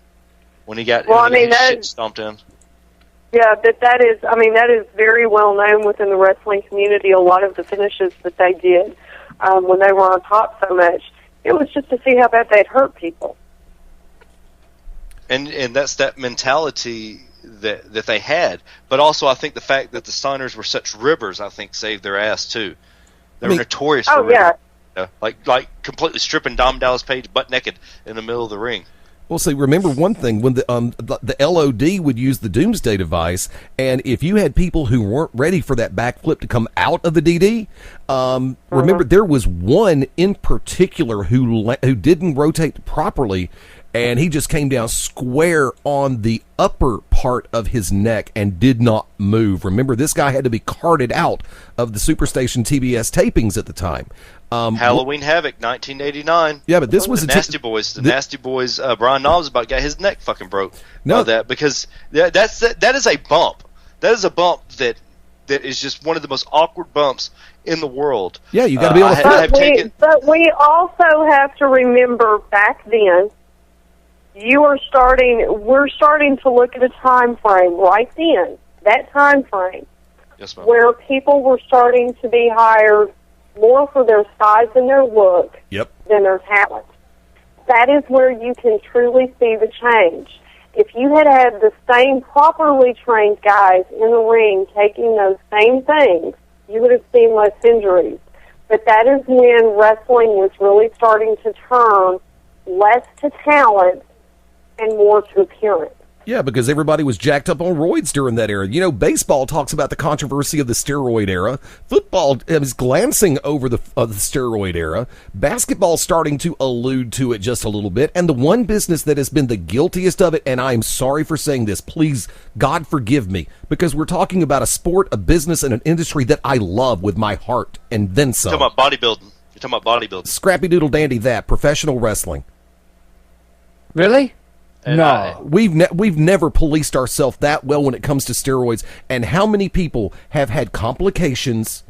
S3: when he got shit stomped in.
S2: Yeah, that is very well known within the wrestling community. A lot of the finishes that they did when they were on top so much, it was just to see how bad they'd hurt people.
S3: And that's that mentality that they had. But also, I think the fact that the Steiners were such ribbers, I think, saved their ass too. They were notorious for ribbing. Like completely stripping Dom Dallas Page butt naked in the middle of the ring.
S1: Well, see, remember one thing, when the LOD would use the Doomsday device, and if you had people who weren't ready for that backflip to come out of the DD, remember there was one in particular who didn't rotate properly, and he just came down square on the upper part of his neck and did not move. Remember, this guy had to be carted out of the Superstation TBS tapings at the time.
S3: Halloween Havoc, 1989.
S1: Yeah, but this was
S3: the Nasty Boys. The Nasty Boys. Brian Knobs about got his neck fucking broke. That because that is a bump. That is a bump that is just one of the most awkward bumps in the world.
S1: Yeah, you got to be able to.
S2: But we also have to remember back then, we're starting to look at a time frame right then, that time frame,
S3: yes, ma'am,
S2: where people were starting to be hired more for their size and their look than their talent. That is where you can truly see the change. If you had the same properly trained guys in the ring taking those same things, you would have seen less injuries. But that is when wrestling was really starting to turn less to talent and more to appearance.
S1: Yeah, because everybody was jacked up on roids during that era. You know, baseball talks about the controversy of the steroid era. Football is glancing over the steroid era. Basketball starting to allude to it just a little bit. And the one business that has been the guiltiest of it, and I am sorry for saying this, please, God forgive me, because we're talking about a sport, a business, and an industry that I love with my heart, and then some.
S3: You're talking about bodybuilding. You're talking about bodybuilding.
S1: Scrappy doodle dandy that, professional wrestling.
S11: Really?
S1: No, we've never policed ourselves that well when it comes to steroids. And how many people have had complications,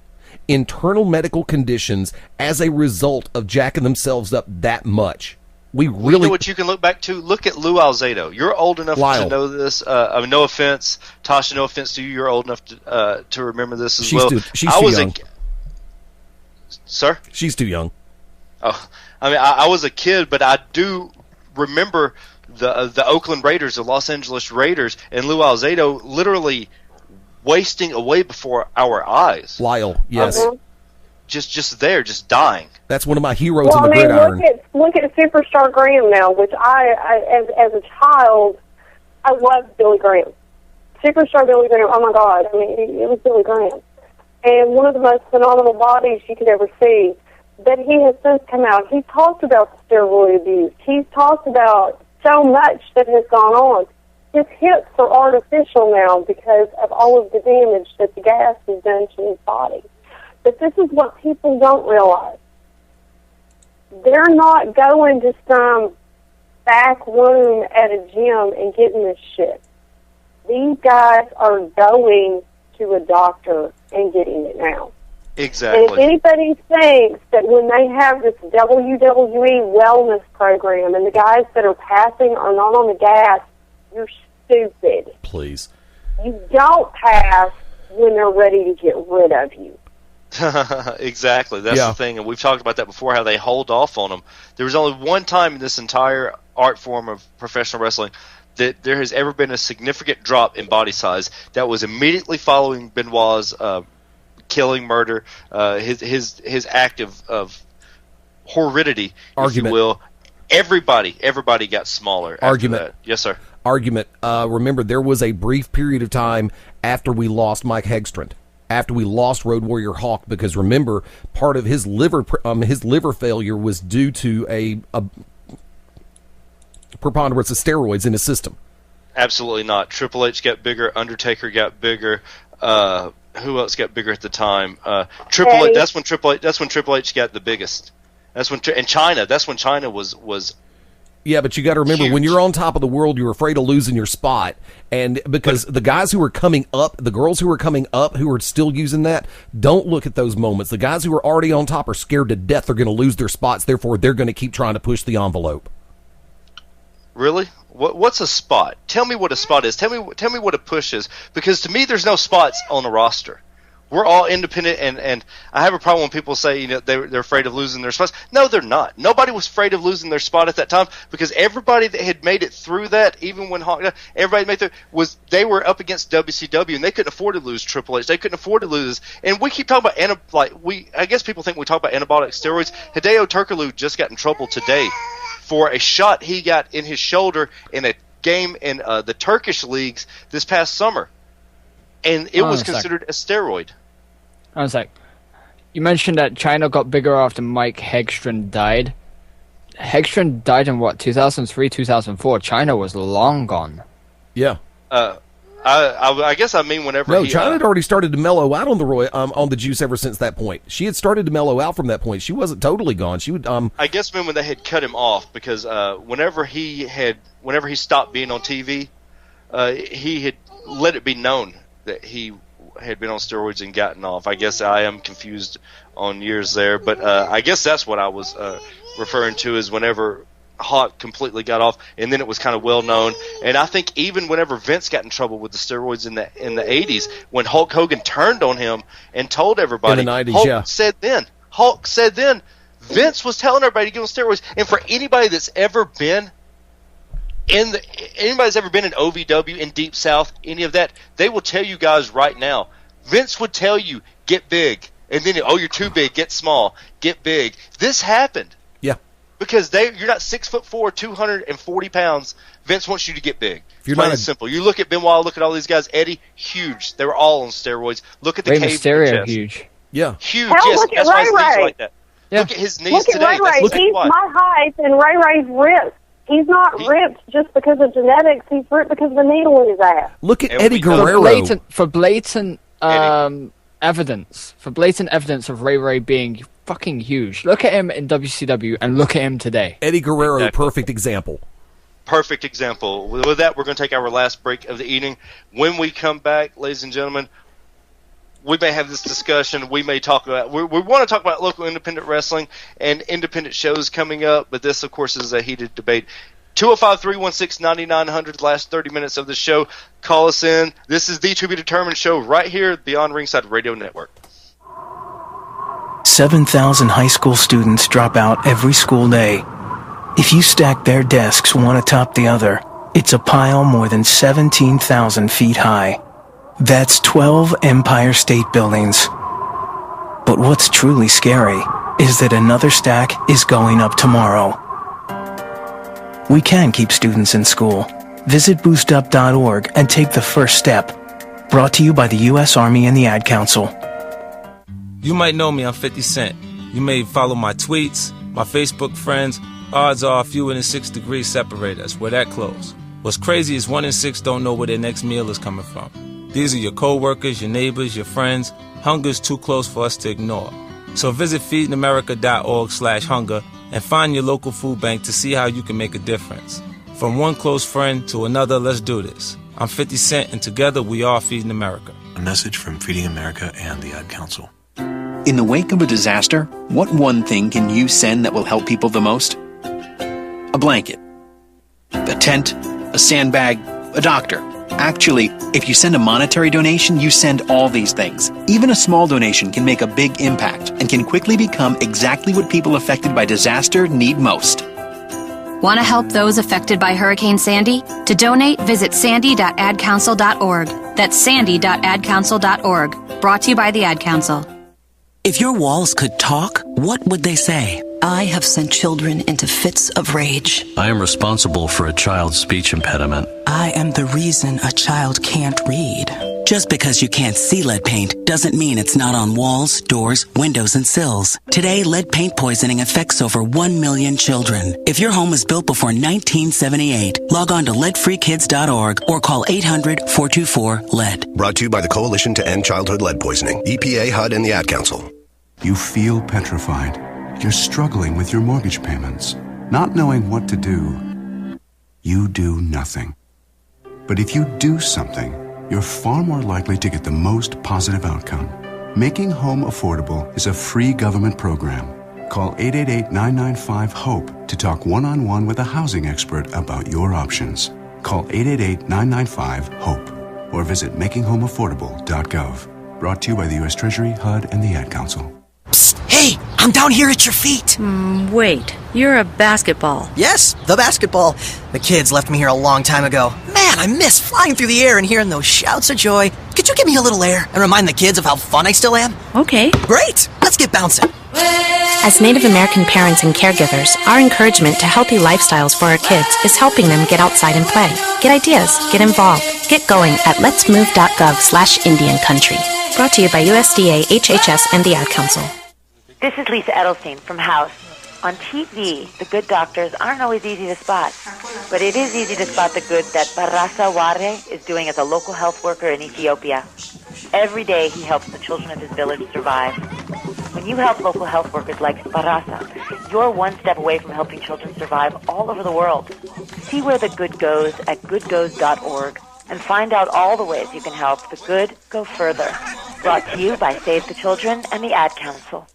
S1: internal medical conditions as a result of jacking themselves up that much? You know
S3: what you can look back to? Look at Lou Alzado. You're old enough to know this. I mean, no offense, Tasha. No offense to you. You're old enough to remember this as well.
S1: She's too young.
S3: Sir?
S1: She's too young.
S3: Oh, I mean, I was a kid, but I do remember the Oakland Raiders, the Los Angeles Raiders, and Lou Alzado literally wasting away before our eyes.
S1: Lyle, yes.
S3: Just dying.
S1: That's one of my heroes in the gridiron.
S2: Look at Superstar Graham now, which as a child, I loved Billy Graham. Superstar Billy Graham, oh my God, I mean, it was Billy Graham. And one of the most phenomenal bodies you could ever see. But he has since come out. He's talked about steroid abuse. He's talked about so much that has gone on. His hips are artificial now because of all of the damage that the gas has done to his body. But this is what people don't realize. They're not going to some back room at a gym and getting this shit. These guys are going to a doctor and getting it now.
S3: Exactly.
S2: And if anybody thinks that when they have this WWE wellness program and the guys that are passing are not on the gas, you're stupid.
S1: Please.
S2: You don't pass when they're ready to get rid of you.
S3: Exactly. That's the thing, and we've talked about that before, how they hold off on them. There was only one time in this entire art form of professional wrestling that there has ever been a significant drop in body size. That was immediately following Benoit's killing, murder, his act of horridity, if you will. Everybody got smaller.
S1: Argument.
S3: After that. Yes, sir.
S1: Argument. Remember, there was a brief period of time after we lost Mike Hegstrand, after we lost Road Warrior Hawk, because remember, part of his liver failure was due to a preponderance of steroids in his system.
S3: Absolutely not. Triple H got bigger. Undertaker got bigger. Who else got bigger at the time? Triple H. That's when Triple H got the biggest. That's when China. That's when China was.
S1: Yeah, but you got to remember, huge. When you're on top of the world, you're afraid of losing your spot, and because the guys who are coming up, the girls who are coming up, who are still using that, don't look at those moments. The guys who are already on top are scared to death they're going to lose their spots. Therefore, they're going to keep trying to push the envelope.
S3: Really? What's a spot? Tell me what a spot is. Tell me what a push is. Because to me, there's no spots on a roster. We're all independent, and I have a problem when people say they're afraid of losing their spots. No, they're not. Nobody was afraid of losing their spot at that time, because everybody that had made it through that, even when everybody made it through, they were up against WCW, and they couldn't afford to lose Triple H. They couldn't afford to lose. And we keep talking about I guess people think we talk about anabolic steroids. Hideo Turkoglu just got in trouble today for a shot he got in his shoulder in a game in the Turkish leagues this past summer. And it was considered a steroid.
S11: I was like, you mentioned that China got bigger after Mike Hegstrand died. Hegstrand died in 2003, 2004. China was long gone.
S1: Yeah.
S3: I guess I mean whenever.
S1: No, China had already started to mellow out on the juice ever since that point. She had started to mellow out from that point. She wasn't totally gone. She would.
S3: I guess when they had cut him off, because whenever he stopped being on TV, he had let it be known that he had been on steroids and gotten off. I guess I am confused on years there, but I guess that's what I was referring to is whenever Hawk completely got off, and then it was kind of well known. And I think even whenever Vince got in trouble with the steroids in the 80s, when Hulk Hogan turned on him and told everybody,
S1: in the 90s,
S3: Hulk said then Vince was telling everybody to give him steroids. And for anybody that's ever been anybody's ever been in OVW, in Deep South, any of that, they will tell you guys right now, Vince would tell you, get big. And then, you're too big, get small, get big. This happened.
S1: Yeah.
S3: Because you're not 6'4", 240 pounds. Vince wants you to get big.
S1: You're
S3: Plain
S1: not
S3: and simple. You look at Benoit, look at all these guys. Eddie, huge. They were all on steroids. Look at the
S11: Rey
S3: cave
S11: Mysterio, huge.
S1: Yeah.
S3: Huge,
S2: Hell,
S3: yes.
S2: look at
S3: That's why his
S2: Ray
S3: knees
S2: Ray.
S3: are like that.
S11: Yeah.
S3: Look at his knees
S2: Look at
S3: today.
S2: Ray Ray.
S3: That's
S2: He's
S3: why.
S2: my height, and Ray Ray's ripped. He's not ripped just because of genetics. He's ripped because of the needle in his ass.
S1: Look at Eddie Guerrero.
S11: For blatant evidence of Ray Ray being fucking huge. Look at him in WCW and look at him today.
S1: Eddie Guerrero, perfect example.
S3: Perfect example. With that, we're going to take our last break of the evening. When we come back, ladies and gentlemen, we may have this discussion. We may talk about. We want to talk about local independent wrestling and independent shows coming up, but this, of course, is a heated debate. 205-316-9900, last 30 minutes of the show. Call us in. This is the To Be Determined show right here at Beyond Ringside Radio Network.
S25: 7,000 high school students drop out every school day. If you stack their desks one atop the other, it's a pile more than 17,000 feet high. That's 12 Empire State Buildings. But what's truly scary is that another stack is going up tomorrow. We can keep students in school. Visit boostup.org and take the first step. Brought to you by the U.S. Army and the Ad Council.
S13: You might know me, I'm 50 Cent. You may follow my tweets, my Facebook friends. Odds are fewer than 6 degrees separate us. We're that close. What's crazy is 1 in 6 don't know where their next meal is coming from. These are your co-workers, your neighbors, your friends. Hunger's too close for us to ignore. So visit feedingamerica.org/hunger and find your local food bank to see how you can make a difference. From one close friend to another, let's do this. I'm 50 Cent, and together we are Feeding America.
S14: A message from Feeding America and the Ad Council.
S25: In the wake of a disaster, what one thing can you send that will help people the most? A blanket, a tent, a sandbag, a doctor. Actually, if you send a monetary donation, you send all these things. Even a small donation can make a big impact and can quickly become exactly what people affected by disaster need most.
S26: Want to help those affected by Hurricane Sandy? To donate, visit sandy.adcouncil.org. That's sandy.adcouncil.org. Brought to you by the Ad Council.
S15: If your walls could talk, what would they say? I have sent children into fits of rage.
S16: I am responsible for a child's speech impediment.
S15: I am the reason a child can't read. Just because you can't see lead paint doesn't mean it's not on walls, doors, windows, and sills. Today, lead paint poisoning affects over 1 million children. If your home was built before 1978, log on to leadfreekids.org or call 800-424-LEAD.
S17: Brought to you by the Coalition to End Childhood Lead Poisoning, EPA, HUD, and the Ad Council.
S18: You feel petrified. You're struggling with your mortgage payments, not knowing what to do. You do nothing. But if you do something, you're far more likely to get the most positive outcome. Making Home Affordable is a free government program. Call 888-995-HOPE to talk one-on-one with a housing expert about your options. Call 888-995-HOPE or visit makinghomeaffordable.gov. Brought to you by the U.S. Treasury, HUD, and the Ad Council.
S15: Psst, hey, I'm down here at your feet.
S27: Wait, you're a basketball.
S15: Yes, the basketball. The kids left me here a long time ago. Man, I miss flying through the air and hearing those shouts of joy. Could you give me a little air and remind the kids of how fun I still am?
S27: Okay.
S15: Great, let's get bouncing.
S9: As Native American parents and caregivers, our encouragement to healthy lifestyles for our kids is helping them get outside and play. Get ideas, get involved, get going at letsmove.gov/Indian Country. Brought to you by USDA, HHS, and the Ad Council.
S19: This is Lisa Edelstein from House. On TV, the good doctors aren't always easy to spot, but it is easy to spot the good that Barasa Ware is doing as a local health worker in Ethiopia. Every day he helps the children of his village survive. When you help local health workers like Barasa, you're one step away from helping children survive all over the world. See where the good goes at goodgoes.org. and find out all the ways you can help the good go further. Brought to you by Save the Children and the Ad Council.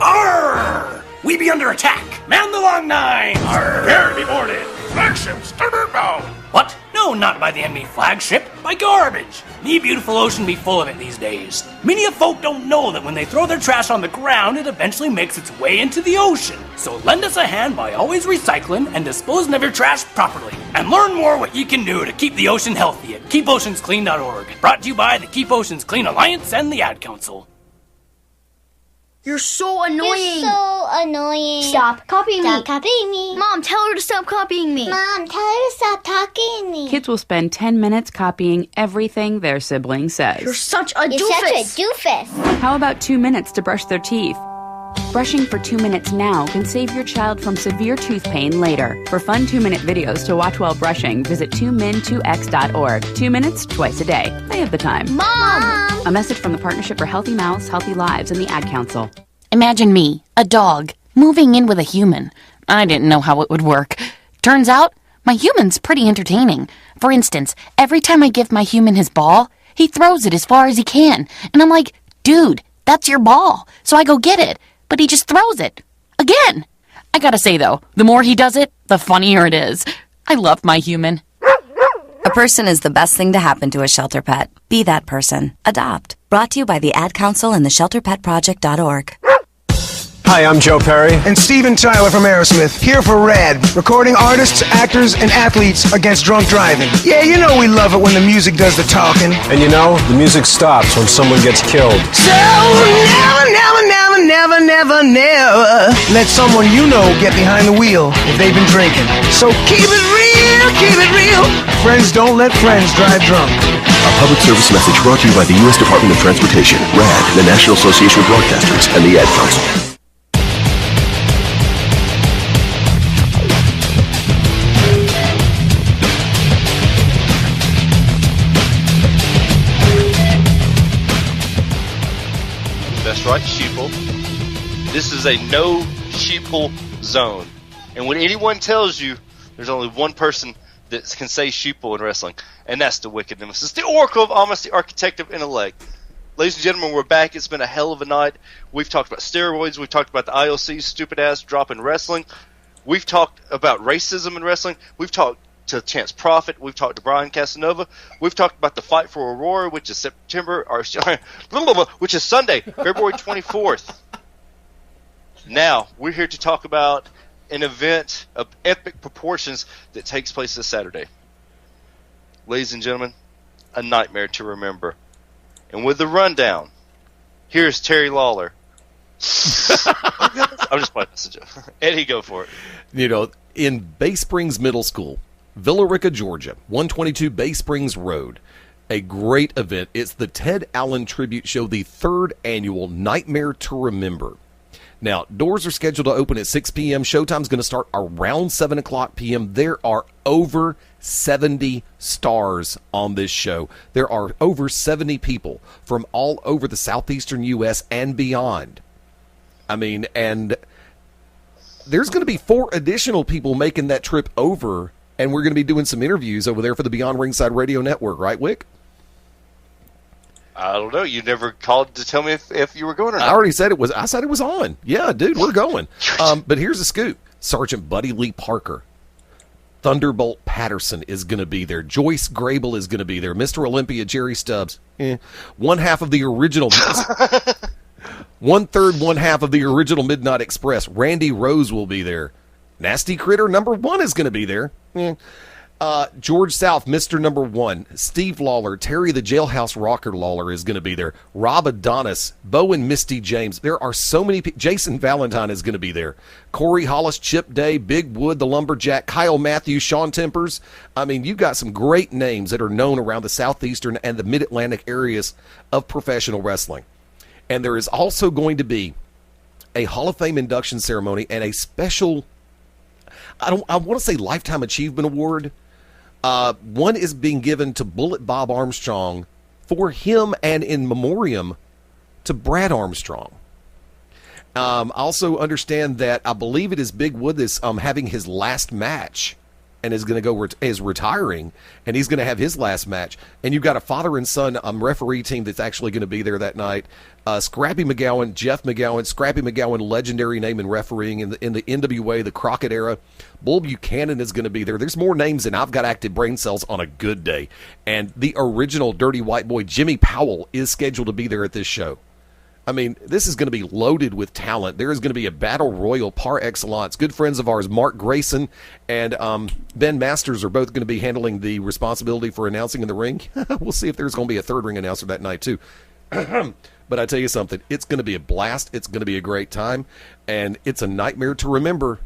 S4: Arr! We be under attack. Man the long nine. Arr! Prepare to be boarded. Flagship starboard bound. What? No, not by the enemy flagship. By garbage. Me beautiful ocean be full of it these days. Many of folk don't know that when they throw their trash on the ground, it eventually makes its way into the ocean. So lend us a hand by always recycling and disposing of your trash properly. And learn more what you can do to keep the ocean healthy at keepoceansclean.org. Brought to you by the Keep Oceans Clean Alliance and the Ad Council.
S6: You're so annoying.
S20: You're so annoying.
S6: Stop copying me.
S20: Stop copying me.
S6: Mom, tell her to stop copying me.
S20: Mom, tell her to stop talking to me.
S21: Kids will spend 10 minutes copying everything their sibling says.
S6: You're such a
S20: You're
S6: doofus.
S20: such a doofus.
S21: How about 2 minutes to brush their teeth? Brushing for 2 minutes now can save your child from severe tooth pain later. For fun 2-minute videos to watch while brushing, visit 2min2x.org. 2 minutes, twice a day. They have the time.
S20: Mom!
S21: A message from the Partnership for Healthy Mouths, Healthy Lives, and the Ad Council.
S22: Imagine me, a dog, moving in with a human. I didn't know how it would work. Turns out, my human's pretty entertaining. For instance, every time I give my human his ball, he throws it as far as he can. And I'm like, dude, that's your ball. So I go get it. But he just throws it. Again. I gotta say, though, the more he does it, the funnier it is. I love my human.
S23: A person is the best thing to happen to a shelter pet. Be that person. Adopt. Brought to you by the Ad Council and the ShelterPetProject.org.
S24: Hi, I'm Joe Perry.
S28: And Steven Tyler from Aerosmith, here for RAD, recording artists, actors, and athletes against drunk driving. Yeah, you know we love it when the music does the talking.
S24: And you know, the music stops when someone gets killed.
S28: So never let someone you know get behind the wheel if they've been drinking. So keep it real. Friends don't let friends drive drunk.
S17: A public service message brought to you by the U.S. Department of Transportation, RAD, the National Association of Broadcasters, and the Ad Council.
S3: That's right, sheeple. This is a no sheeple zone. And when anyone tells you there's only one person that can say sheeple in wrestling, and that's the wicked Nemesis, the Oracle of Honesty, Architect of Intellect. Ladies and gentlemen, we're back. It's been a hell of a night. We've talked about steroids. We've talked about the IOC's stupid-ass drop in wrestling. We've talked about racism in wrestling. We've talked to Chance Prophet. We've talked to Bryan Cassanova. We've talked about the Fight for Aurora, which is which is Sunday, February 24th. Now, we're here to talk about an event of epic proportions that takes place this Saturday. Ladies and gentlemen, a nightmare to remember. And with the rundown, here's Terry Lawler. I'm just playing this. Eddie, go for it.
S1: You know, in Bay Springs Middle School, Villa Rica, Georgia, 122 Bay Springs Road, a great event. It's the Ted Allen Tribute Show, the 3rd annual Nightmare to Remember. Now, doors are scheduled to open at 6 p.m. Showtime's going to start around 7 o'clock p.m. There are over 70 stars on this show. There are over 70 people from all over the southeastern U.S. and beyond. I mean, and there's going to be 4 additional people making that trip over, and we're going to be doing some interviews over there for the Beyond Ringside Radio Network, right, Wick?
S3: I don't know. You never called to tell me if you were going or not.
S1: I already said it was. I said it was on. Yeah, dude, we're going. But here's the scoop. Sergeant Buddy Lee Parker, Thunderbolt Patterson is going to be there. Joyce Grable is going to be there. Mr. Olympia Jerry Stubbs. One half of the original. 1/3, one half of the original Midnight Express. Randy Rose will be there. Nasty Critter #1 is going to be there. George South, Mr. #1, Steve Lawler, Terry the Jailhouse Rocker Lawler is going to be there. Rob Adonis, Bo and Misty James. There are so many people. Jason Valentine is going to be there. Corey Hollis, Chip Day, Big Wood, the Lumberjack, Kyle Matthews, Sean Tempers. I mean, you've got some great names that are known around the southeastern and the mid-Atlantic areas of professional wrestling. And there is also going to be a Hall of Fame induction ceremony and a special, I want to say Lifetime Achievement Award. One is being given to Bullet Bob Armstrong for him and in memoriam to Brad Armstrong. I also understand that I believe it is Big Wood that's having his last match and is going to go is retiring, and he's going to have his last match. And you've got a father and son referee team that's actually going to be there that night. Scrappy McGowan, Jeff McGowan, Scrappy McGowan, legendary name in refereeing in the NWA, the Crockett era. Bull Buchanan is going to be there. There's more names than I've got active brain cells on a good day. And the original Dirty White Boy, Jimmy Powell, is scheduled to be there at this show. I mean, this is going to be loaded with talent. There is going to be a battle royal par excellence. Good friends of ours, Mark Grayson and Ben Masters, are both going to be handling the responsibility for announcing in the ring. We'll see if there's going to be a third ring announcer that night, too. But I tell you something, it's going to be a blast. It's going to be a great time. And it's a nightmare to remember.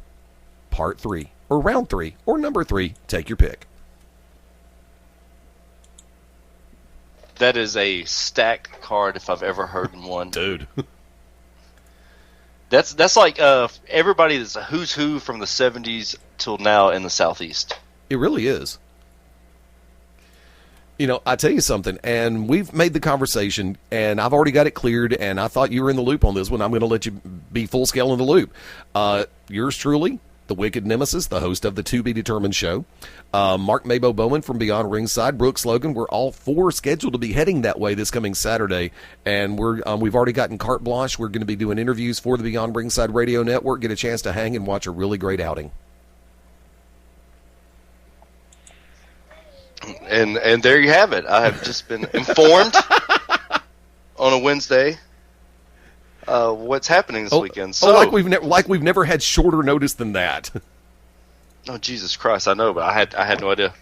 S1: Part 3, or round 3, or number 3. Take your pick.
S3: That is a stacked card if I've ever heard one.
S1: Dude.
S3: That's like everybody that's a who's who from the 70s till now in the Southeast.
S1: It really is. You know, I tell you something, and we've made the conversation, and I've already got it cleared, and I thought you were in the loop on this one. I'm going to let you be full scale in the loop. Yours truly, the Wicked Nemesis, the host of the To Be Determined show. Mark Mabo Bowman from Beyond Ringside, Brooks Logan. We're all 4 scheduled to be heading that way this coming Saturday, and we've already gotten carte blanche. We're going to be doing interviews for the Beyond Ringside Radio Network, get a chance to hang and watch a really great outing.
S3: And there you have it. I have just been informed on a Wednesday what's happening this weekend. So
S1: like we've never had shorter notice than that.
S3: Oh, Jesus Christ, I know, but I had no idea.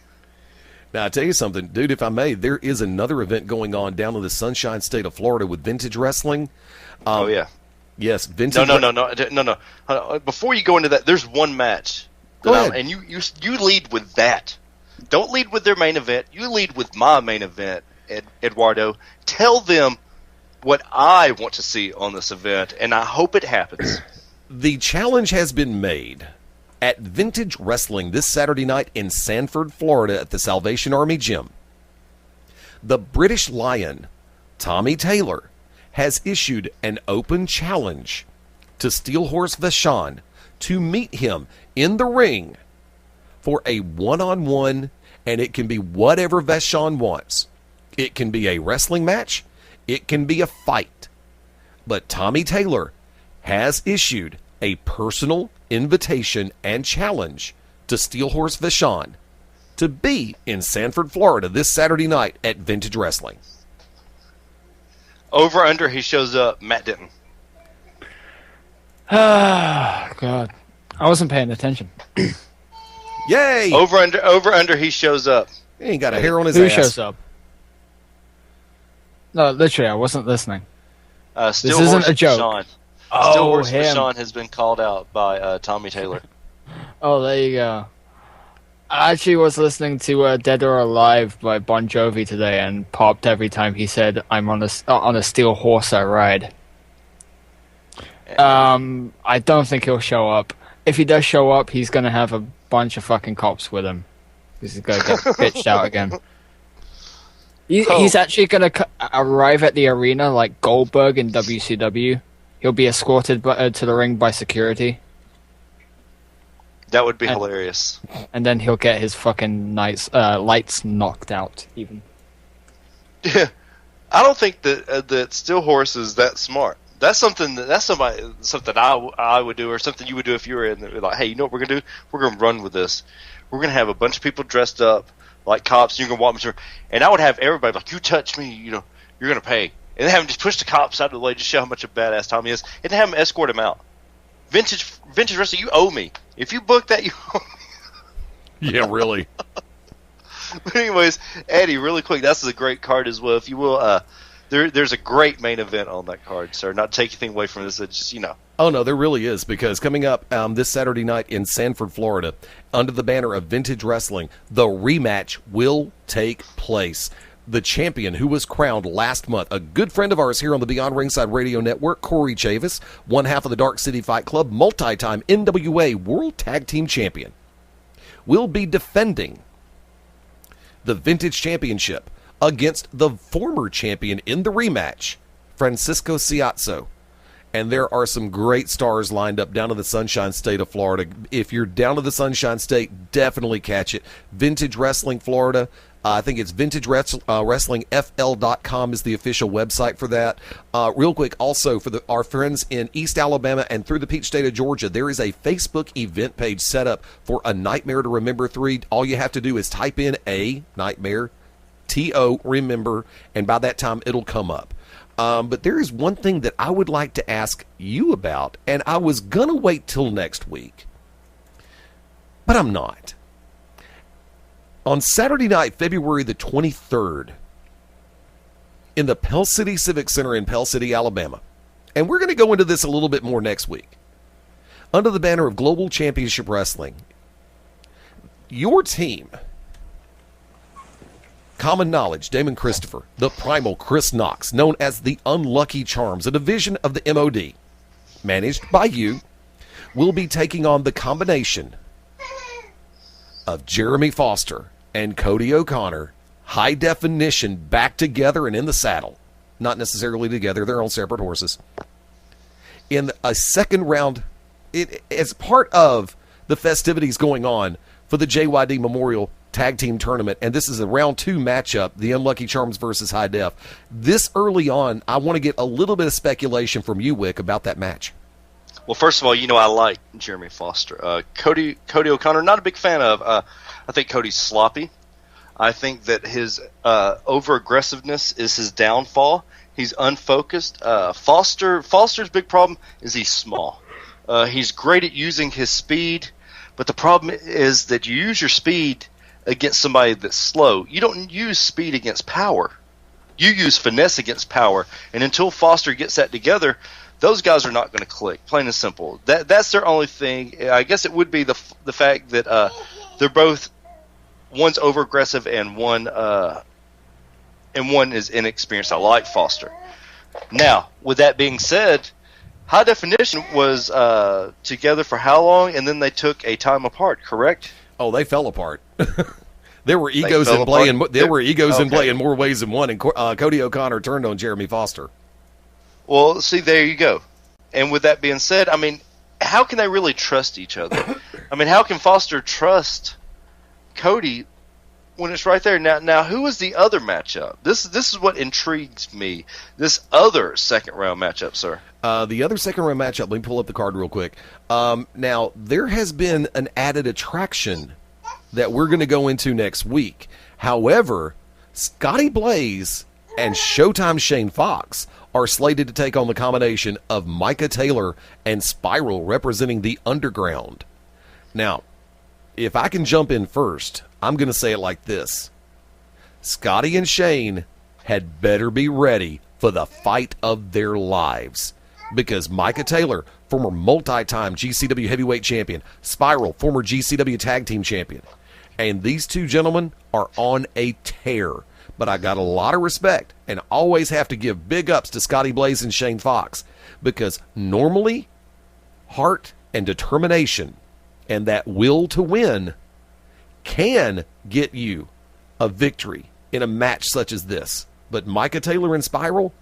S1: Now, I tell you something, dude, if I may, there is another event going on down in the Sunshine State of Florida with Vintage Wrestling.
S3: Oh, yeah.
S1: Yes, Vintage.
S3: No. Before you go into that, there's one match.
S1: Go ahead.
S3: And you lead with that. Don't lead with their main event. You lead with my main event, Eduardo. Tell them what I want to see on this event, and I hope it happens.
S1: The challenge has been made at Vintage Wrestling this Saturday night in Sanford, Florida at the Salvation Army Gym. The British Lion, Tommy Taylor, has issued an open challenge to Steelhorse Vachon to meet him in the ring for a one-on-one, and it can be whatever Vachon wants. It can be a wrestling match. It can be a fight. But Tommy Taylor has issued a personal invitation and challenge to Steelhorse Vachon to be in Sanford, Florida this Saturday night at Vintage Wrestling.
S3: Over under, he shows up, Matt Denton.
S2: God. I wasn't paying attention.
S1: Yay!
S3: Over under, he shows up.
S1: He ain't got a hair on his
S2: Who
S1: ass.
S2: shows up? No, literally, I wasn't listening.
S3: This
S2: isn't a joke.
S3: Vachon.
S2: Oh,
S3: Steelhorse
S2: him.
S3: Vachon has been called out by Tommy Taylor.
S2: Oh, there you go. I actually was listening to Dead or Alive by Bon Jovi today and popped every time he said, I'm on a steel horse I ride. I don't think he'll show up. If he does show up, he's going to have a bunch of fucking cops with him. Because he's going to get bitched out again. He's actually going to arrive at the arena like Goldberg in WCW. He'll be escorted to the ring by security.
S3: That would be hilarious.
S2: And then he'll get his fucking lights knocked out, even.
S3: Yeah, I don't think that Steelhorse is that smart. That's something I would do, or something you would do if you were in there. Like, hey, you know what we're gonna do? We're gonna run with this. We're gonna have a bunch of people dressed up like cops. And you're gonna walk them through, and I would have everybody like, you touch me, you're gonna pay. And then have him just push the cops out of the way, just show how much a badass Tommy is, and then have him escort him out. Vintage Wrestling, you owe me. If you book that, you owe me.
S1: Yeah, really.
S3: But anyways, Eddie, really quick, that's a great card as well. If you will, there's a great main event on that card, sir. Not take anything away from this, it's just,
S1: Oh, no, there really is, because coming up this Saturday night in Sanford, Florida, under the banner of Vintage Wrestling, the rematch will take place. The champion who was crowned last month, a good friend of ours here on the Beyond Ringside Radio Network, Corey Chavis, one half of the Dark City Fight Club, multi-time NWA World Tag Team Champion, will be defending the Vintage Championship against the former champion in the rematch, Francisco Ciazzo. And there are some great stars lined up down in the Sunshine State of Florida. If you're down to the Sunshine State, definitely catch it. Vintage Wrestling Florida. I think it's VintageWrestlingFL.com is the official website for that. Real quick, also, for our friends in East Alabama and through the Peach State of Georgia, there is a Facebook event page set up for A Nightmare to Remember 3. All you have to do is type in A Nightmare, T-O, Remember, and by that time, it'll come up. But there is one thing that I would like to ask you about, and I was going to wait till next week, but I'm not. On Saturday night, February the 23rd, in the Pell City Civic Center in Pell City, Alabama, and we're going to go into this a little bit more next week, under the banner of Global Championship Wrestling, your team, Common Knowledge, Damon Christopher, the Primal Chris Knox, known as the Unlucky Charms, a division of the MOD, managed by you, will be taking on the combination of Jeremy Foster and Cody O'Connor, high definition, back together and in the saddle. Not necessarily together, they're on separate horses. In a second round, as part of the festivities going on for the JYD Memorial Tag Team Tournament, and this is a round 2 matchup, the Unlucky Charms versus High Def. This early on, I want to get a little bit of speculation from you, Wick, about that match.
S3: Well, first of all, I like Jeremy Foster. Cody O'Connor, not a big fan of. I think Cody's sloppy. I think that his over-aggressiveness is his downfall. He's unfocused. Foster's big problem is he's small. He's great at using his speed, but the problem is that you use your speed against somebody that's slow. You don't use speed against power. You use finesse against power. And until Foster gets that together, those guys are not going to click, plain and simple. That's their only thing. I guess it would be the fact that they're both, one's over-aggressive and one is inexperienced. I like Foster. Now, with that being said, High Definition was together for how long, and then they took a time apart, correct?
S1: Oh, they fell apart. There were egos in play, and there were egos in play in more ways than one. And Cody O'Connor turned on Jeremy Foster.
S3: Well, see, there you go. And with that being said, how can they really trust each other? How can Foster trust Cody when it's right there? Now, who is the other matchup? This is what intrigues me. This other second round matchup, sir.
S1: The other second round matchup. Let me pull up the card real quick. Now, there has been an added attraction that we're going to go into next week. However, Scotty Blaze and Showtime Shane Fox are slated to take on the combination of Micah Taylor and Spiral, representing the Underground. Now, if I can jump in first, I'm going to say it like this. Scotty and Shane had better be ready for the fight of their lives, because Micah Taylor, former multi-time GCW heavyweight champion, Spiral, former GCW tag team champion, and these two gentlemen are on a tear. But I got a lot of respect and always have to give big ups to Scotty Blaze and Shane Fox, because normally heart and determination and that will to win can get you a victory in a match such as this. But Micah Taylor and Spiral,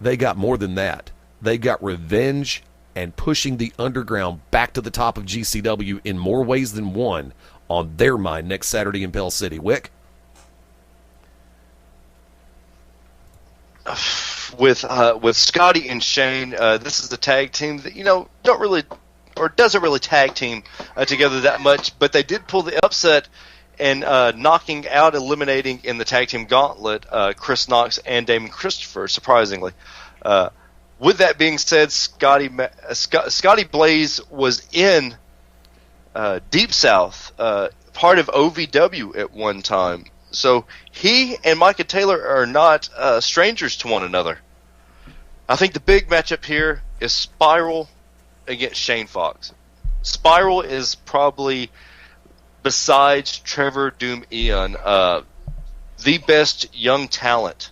S1: they got more than that. They got revenge and pushing the Underground back to the top of GCW in more ways than one on their mind next Saturday in Pell City. Wick?
S3: With Scotty and Shane, this is the tag team that don't really or doesn't really tag team together that much, but they did pull the upset and knocking out, eliminating in the tag team gauntlet Chris Knox and Damon Christopher, surprisingly. With that being said, Scotty Blaze was in Deep South, part of OVW at one time. So he and Micah Taylor are not strangers to one another. I think the big matchup here is Spiral against Shane Fox. Spiral is probably, besides Trevor Doom Eon, the best young talent.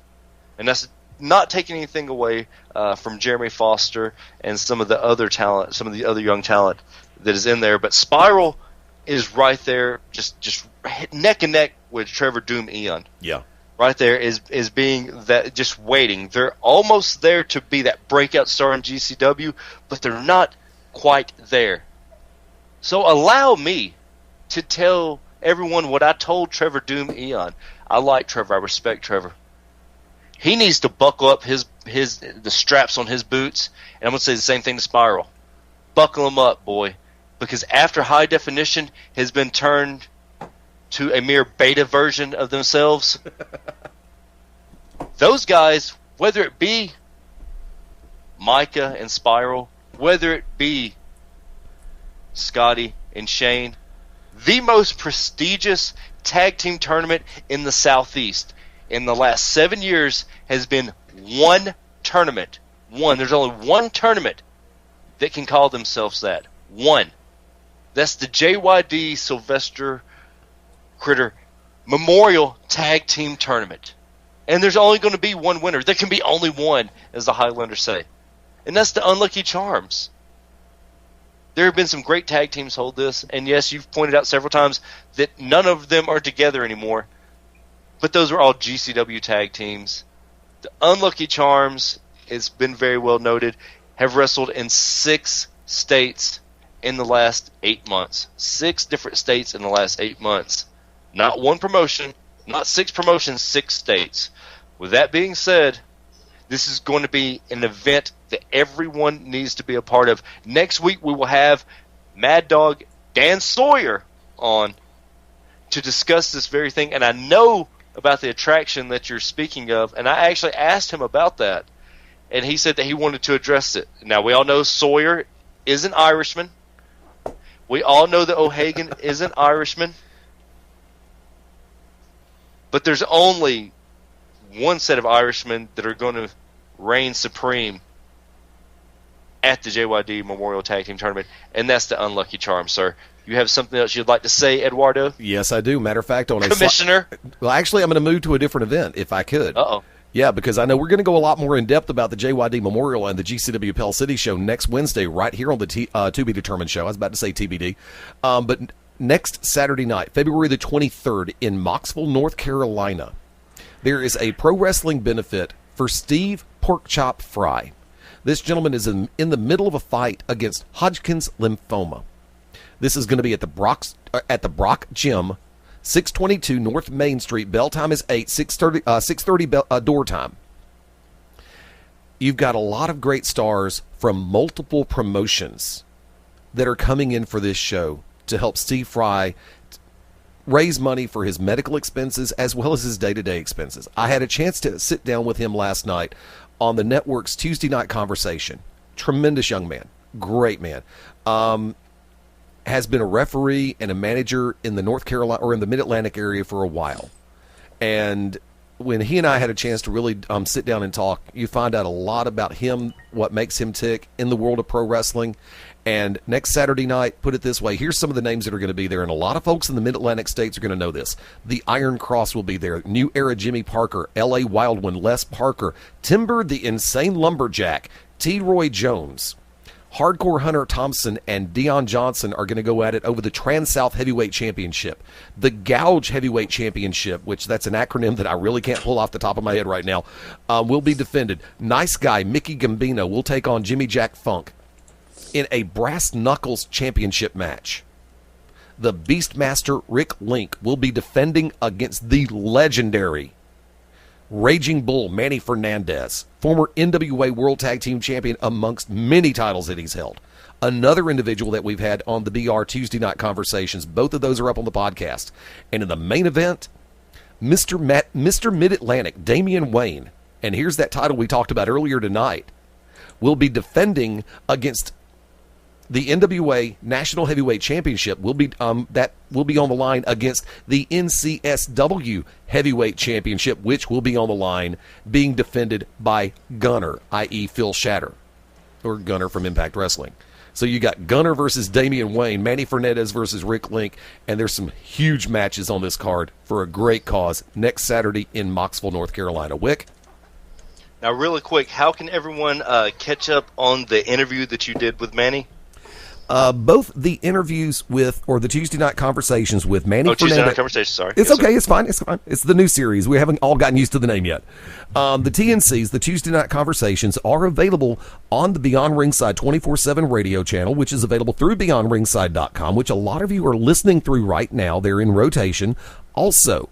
S3: And that's not taking anything away from Jeremy Foster and some of the other talent, some of the other young talent that is in there. But Spiral is right there, just neck and neck with Trevor Doom Eon.
S1: Yeah.
S3: right there is being that just waiting. They're almost there to be that breakout star in GCW, but they're not quite there. So allow me to tell everyone what I told Trevor Doom Eon. I like Trevor. I respect Trevor. He needs to buckle up the straps on his boots, and I'm going to say the same thing to Spiral. Buckle them up, boy, because after High Definition has been turned to a mere beta version of themselves, those guys, whether it be Micah and Spiral, whether it be Scotty and Shane, the most prestigious tag team tournament in the Southeast in the last 7 years has been one tournament. One. There's only one tournament that can call themselves that. One. That's the JYD Sylvester Critter Memorial Tag Team Tournament. And there's only going to be one winner. There can be only one, as the Highlanders say. And that's the Unlucky Charms. There have been some great tag teams hold this, and yes, you've pointed out several times that none of them are together anymore, but those were all GCW tag teams. The Unlucky Charms, it's been very well noted, have wrestled in 6 states in the last 8 months. 6 different states in the last 8 months. Not one promotion, not 6 promotions, 6 states. With that being said, this is going to be an event that everyone needs to be a part of. Next week we will have Mad Dog Dan Sawyer on to discuss this very thing. And I know about the attraction that you're speaking of, and I actually asked him about that. And he said that he wanted to address it. Now, we all know Sawyer is an Irishman. We all know that O'Hagan is an Irishman. But there's only one set of Irishmen that are going to reign supreme at the JYD Memorial Tag Team Tournament, and that's the Unlucky Charms, sir. You have something else you'd like to say, Eduardo?
S1: Yes, I do. Matter of fact, on
S3: Commissioner.
S1: Well, actually, I'm going to move to a different event if I could.
S3: Uh-oh.
S1: Yeah, because I know we're going to go a lot more in depth about the JYD Memorial and the GCW Pell City show next Wednesday, right here on the To Be Determined show. I was about to say TBD, but next Saturday night, February the 23rd, in Moxville, North Carolina, there is a pro wrestling benefit for Steve Porkchop Fry. This gentleman is in the middle of a fight against Hodgkin's lymphoma. This is going to be at the Brock Gym, 622 North Main Street. Bell time is 8, 6:30 door time. You've got a lot of great stars from multiple promotions that are coming in for this show to help Steve Fry raise money for his medical expenses as well as his day-to-day expenses. I had a chance to sit down with him last night on the network's Tuesday Night Conversation. Tremendous young man. Great man. Has been a referee and a manager in the North Carolina or in the Mid-Atlantic area for a while. And when he and I had a chance to really sit down and talk, you find out a lot about him, what makes him tick in the world of pro wrestling. And next Saturday night, put it this way, here's some of the names that are going to be there, and a lot of folks in the Mid-Atlantic states are going to know this. The Iron Cross will be there. New Era Jimmy Parker, L.A. Wild One, Les Parker, Timber the Insane Lumberjack, T. Roy Jones, Hardcore Hunter Thompson, and Dion Johnson are going to go at it over the Trans-South Heavyweight Championship. The Gouge Heavyweight Championship, which that's an acronym that I really can't pull off the top of my head right now, will be defended. Nice Guy Mickey Gambino will take on Jimmy Jack Funk in a Brass Knuckles Championship match. The Beastmaster Rick Link will be defending against the legendary Raging Bull Manny Fernandez, former NWA World Tag Team Champion amongst many titles that he's held. Another individual that we've had on the BR Tuesday Night Conversations. Both of those are up on the podcast. And in the main event, Mr. Mid-Atlantic, Damian Wayne, and here's that title we talked about earlier tonight, will be defending against the NWA National Heavyweight Championship. That will be on the line against the NCSW Heavyweight Championship, which will be on the line being defended by Gunner, i.e. Phil Shatter, or Gunner from Impact Wrestling. So you got Gunner versus Damian Wayne, Manny Fernandez versus Rick Link, and there's some huge matches on this card for a great cause next Saturday in Moxville, North Carolina. Wick?
S3: Now, really quick, how can everyone catch up on the interview that you did with Manny?
S1: both the interviews with, or the Tuesday night conversations with Manny Fernandez.
S3: Tuesday night conversation, sorry.
S1: It's
S3: Yes,
S1: okay,
S3: sir.
S1: it's fine, it's fine. It's the new series. We haven't all gotten used to the name yet. The TNCs, the Tuesday night conversations, are available on the Beyond Ringside 24/7 radio channel, which is available through beyondringside.com, which a lot of you are listening through right now. They're in rotation. Also,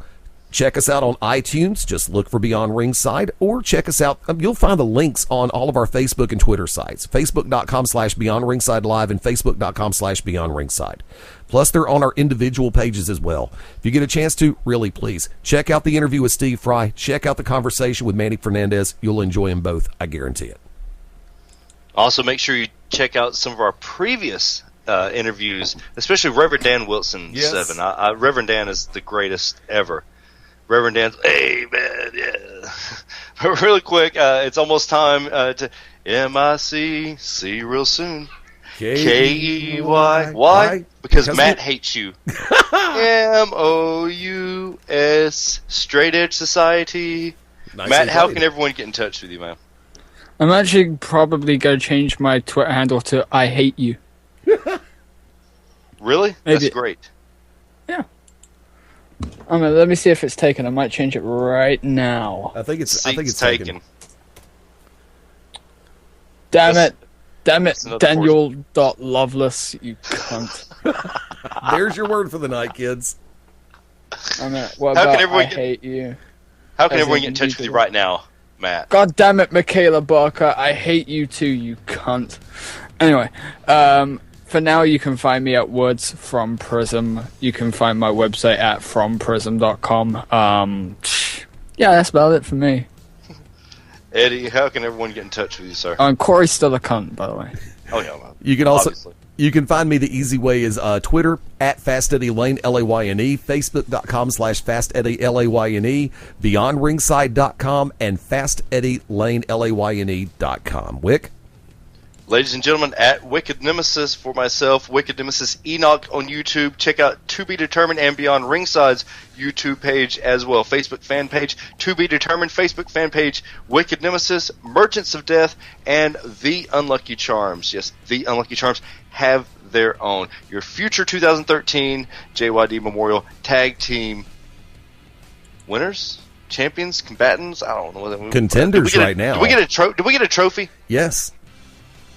S1: check us out on iTunes. Just look for Beyond Ringside, or check us out. You'll find the links on all of our Facebook and Twitter sites, facebook.com/Beyond Ringside Live and facebook.com/Beyond Ringside. Plus, they're on our individual pages as well. If you get a chance to, really please, check out the interview with Steve Fry. Check out the conversation with Manny Fernandez. You'll enjoy them both. I guarantee it.
S3: Also, make sure you check out some of our previous interviews, especially Reverend Dan Wilson,
S1: Yes.
S3: 7. Reverend Dan is the greatest ever. Reverend Dan's, hey, man, yeah. But really quick, it's almost time to MIC, see you real soon. KEY. Why? Because Matt hates you. MOUS, Straight Edge Society.
S1: Nice
S3: Matt,
S1: and
S3: how
S1: played.
S3: can everyone get in touch with you, man?
S2: I'm actually probably going to change my Twitter handle to I hate you.
S3: Really?
S2: Maybe.
S3: That's great.
S2: Let me see if it's taken. I might change it right now.
S1: I think it's
S3: taken.
S2: Damn
S3: That's-
S2: it. Damn it,
S3: that's another
S2: Daniel.Loveless, you cunt.
S1: There's your word for the night, kids.
S2: What
S3: How
S2: about
S3: can everyone
S2: I hate you?
S3: How can
S2: As
S3: everyone
S2: in
S3: get in touch with you
S2: you.
S3: right now, Matt?
S2: God damn it, Michaela Barker. I hate you too, you cunt. Anyway, for now you can find me at Words from Prism. You can find my website at fromprism.com. Yeah, that's about it for me.
S3: Eddie, how can everyone get in touch with you, sir?
S2: Corey's still a cunt, by the way.
S3: Oh, yeah. Well,
S1: You can also
S3: obviously.
S1: you can find me the easy way is Twitter at Fast Eddie Lane LAYNE, Facebook.com/Fast Eddie LAYNE, BeyondRingside.com, and FastEddieLane LAYNE.com. Wick.
S3: Ladies and gentlemen, at Wicked Nemesis for myself, Wicked Nemesis Enoch on YouTube. Check out To Be Determined and Beyond Ringside's YouTube page as well. Facebook fan page, To Be Determined, Facebook fan page, Wicked Nemesis, Merchants of Death, and The Unlucky Charms. Yes, The Unlucky Charms have their own. Your future 2013 JYD Memorial Tag Team winners? Champions? Combatants? I don't know what that means.
S1: Contenders right now.
S3: Did we get a trophy?
S1: Yes.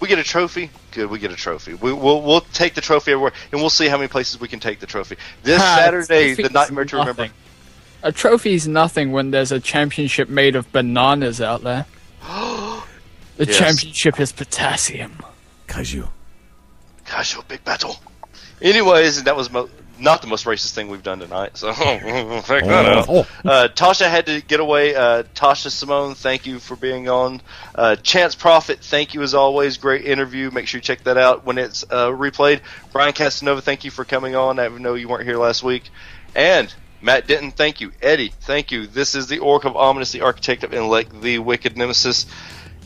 S3: We get a trophy? Good, we get a trophy. We'll take the trophy everywhere, and we'll see how many places we can take the trophy. This Saturday, the Nightmare to Remember.
S2: A trophy's nothing when there's a championship made of bananas out there. The
S3: Yes.
S2: championship is potassium.
S1: Kaiju,
S3: big battle. Anyways, that was not the most racist thing we've done tonight, so take that out. Tasha had to get away. Tasha Simone, thank you for being on. Chance Prophet, thank you as always. Great interview. Make sure you check that out when it's replayed. Bryan Cassanova, thank you for coming on. I know you weren't here last week. And Matt Denton, thank you. Eddie, thank you. This is the Oracle of Ominous, the architect of intellect, the Wicked Nemesis.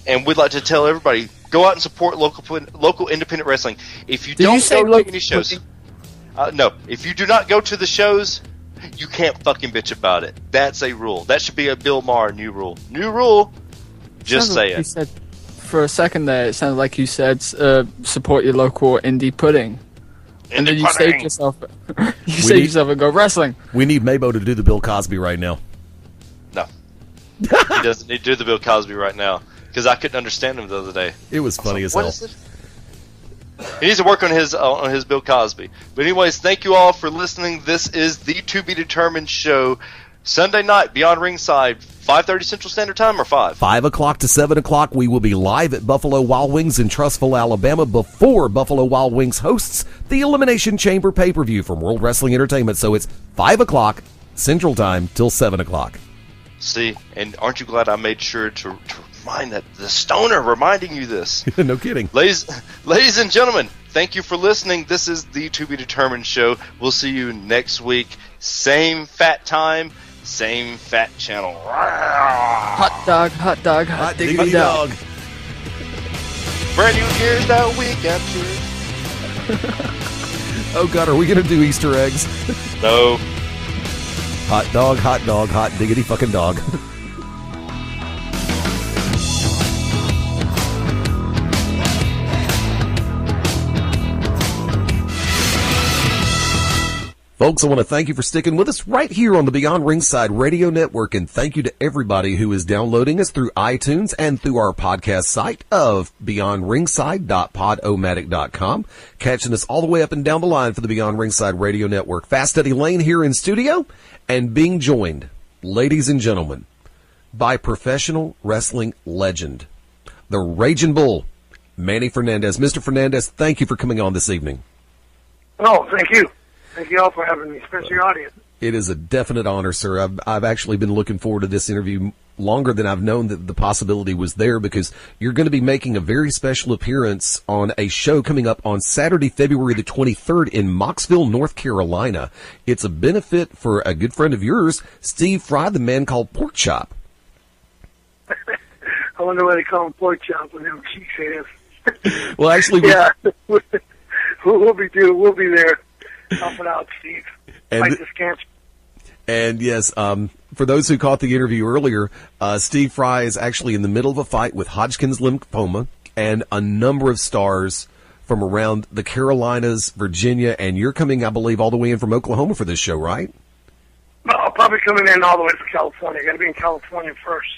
S3: And we'd like to tell everybody, go out and support local independent wrestling. If you don't go to any shows... no, if you do not go to the shows, you can't fucking bitch about it. That's a rule. That should be a Bill Maher new rule. New rule. Just
S2: Sounded like
S3: saying.
S2: you said, for a second there, it sounded like you said support your local indie pudding. And then you saved yourself. Saved yourself and go wrestling.
S1: We need Mabo to do the Bill Cosby right now.
S3: No. He doesn't need to do the Bill Cosby right now. Because I couldn't understand him the other day.
S1: It was funny as
S3: What
S1: hell.
S3: is it? He needs to work on his Bill Cosby. But anyways, thank you all for listening. This is the To Be Determined show. Sunday night, Beyond Ringside, 5:30 Central Standard Time or 5?
S1: 5 o'clock to 7 o'clock, we will be live at Buffalo Wild Wings in Trussville, Alabama, before Buffalo Wild Wings hosts the Elimination Chamber pay-per-view from World Wrestling Entertainment. So it's 5 o'clock Central Time till 7 o'clock.
S3: See, and aren't you glad I made sure to remind that the stoner reminding you this?
S1: No kidding.
S3: Ladies and gentlemen, thank you for listening. This is the To Be Determined show. We'll see you next week. Same fat time, same fat channel.
S2: Hot dog, hot diggity dog.
S3: Brand new year's that we captured.
S1: Oh God, are we gonna do Easter eggs?
S3: No.
S1: Hot dog, hot diggity fucking dog. Folks, I want to thank you for sticking with us right here on the Beyond Ringside Radio Network, and thank you to everybody who is downloading us through iTunes and through our podcast site of beyondringside.podomatic.com, catching us all the way up and down the line for the Beyond Ringside Radio Network. Fast Eddie Lane here in studio, and being joined, ladies and gentlemen, by professional wrestling legend, the Raging Bull, Manny Fernandez. Mr. Fernandez, thank you for coming on this evening.
S5: Oh, thank you. Thank you all for having me, especially your audience.
S1: It is a definite honor, sir. I've actually been looking forward to this interview longer than I've known that the possibility was there, because you're going to be making a very special appearance on a show coming up on Saturday, February the 23rd in Mocksville, North Carolina. It's a benefit for a good friend of yours, Steve Fry, the man called Pork Chop.
S5: I wonder why they call him Pork Chop when them cheeks have.
S1: Well, actually,
S5: yeah, we'll be there. Helping out, Steve. Fight this cancer.
S1: And yes, for those who caught the interview earlier, Steve Fry is actually in the middle of a fight with Hodgkin's lymphoma, and a number of stars from around the Carolinas, Virginia, and you're coming, I believe, all the way in from Oklahoma for this show, right?
S5: Well, I'll probably coming in all the way from California. Got to be in California first.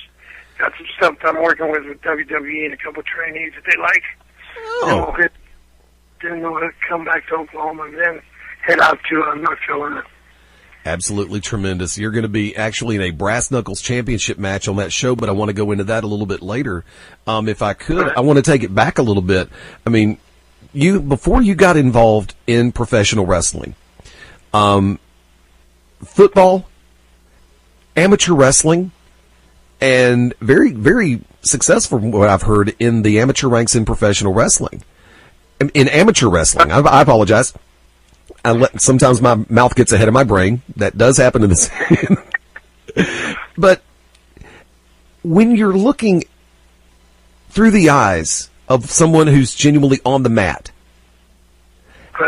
S5: Got some stuff that I'm working with WWE and a couple of trainees that they like.
S1: Oh.
S5: Then we'll come back to Oklahoma and then head out to North Carolina.
S1: Absolutely tremendous. You're going to be actually in a Brass Knuckles Championship match on that show, but I want to go into that a little bit later. If I could, I want to take it back a little bit. I mean, before you got involved in professional wrestling, football, amateur wrestling, and very, very successful from what I've heard in the amateur ranks in professional wrestling. In amateur wrestling, I apologize. Sometimes my mouth gets ahead of my brain. That does happen in this. But when you're looking through the eyes of someone who's genuinely on the mat,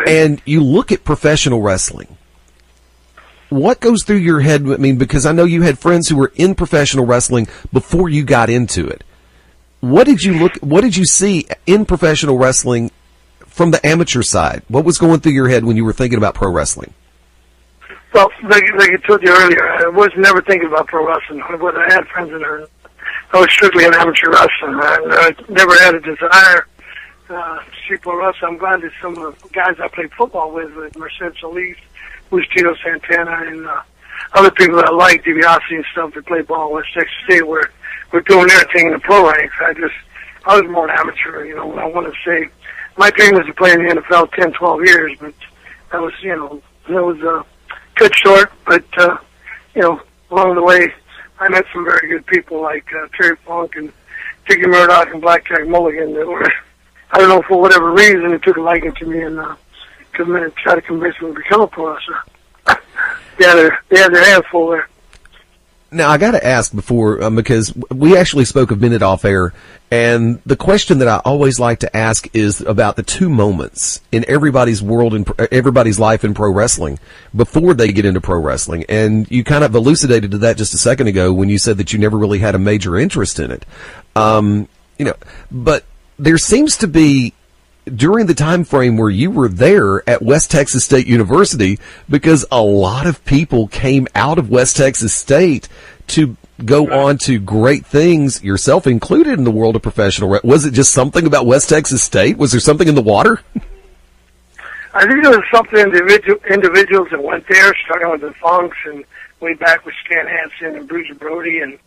S1: and you look at professional wrestling, what goes through your head? I mean, because I know you had friends who were in professional wrestling before you got into it. What did you see in professional wrestling from the amateur side? What was going through your head when you were thinking about pro wrestling?
S5: Well, like I told you earlier, I was never thinking about pro wrestling. But I had friends in there. I was strictly an amateur wrestler. I never had a desire to see pro wrestling. I'm glad that some of the guys I played football with Mercedes Solis, who's Tito Santana, and other people that I like, DiBiase and stuff, that play ball in West Texas State, were doing their thing in the pro ranks. I was more an amateur, I want to say. My dream was to play in the NFL 10, 12 years, but that was, cut short. But, along the way, I met some very good people like Terry Funk and Dickie Murdoch and Blackjack Mulligan that were, I don't know, for whatever reason, they took a liking to me and tried to convince me to become a pro wrestler. They had their hands full there.
S1: Now, I got to ask before, because we actually spoke a minute off air, and the question that I always like to ask is about the two moments in everybody's world and everybody's life in pro wrestling before they get into pro wrestling. And you kind of elucidated to that just a second ago when you said that you never really had a major interest in it. But there seems to be, during the time frame where you were there at West Texas State University, because a lot of people came out of West Texas State to go on to great things, yourself included, in the world of professional wrestling. Was it just something about West Texas State? Was there something in the water?
S5: I think there was something individuals that went there, starting with the Funks and way back with Stan Hansen and Bruiser Brody and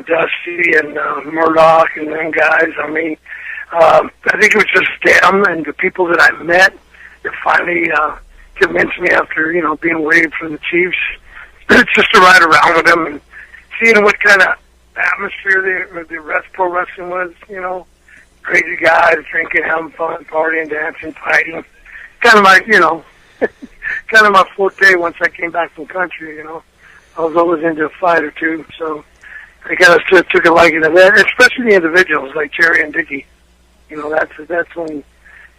S5: Dusty and Murdoch and them guys. I mean, I think it was just them and the people that I met that finally convinced me after, being waived from the Chiefs, just to ride around with them and seeing what kind of atmosphere the pro wrestling was, crazy guys, drinking, having fun, partying, dancing, fighting. Kind of my, kind of my forte once I came back from country, I was always into a fight or two, so I kind of took a liking to that, especially the individuals like Jerry and Dickie. That's when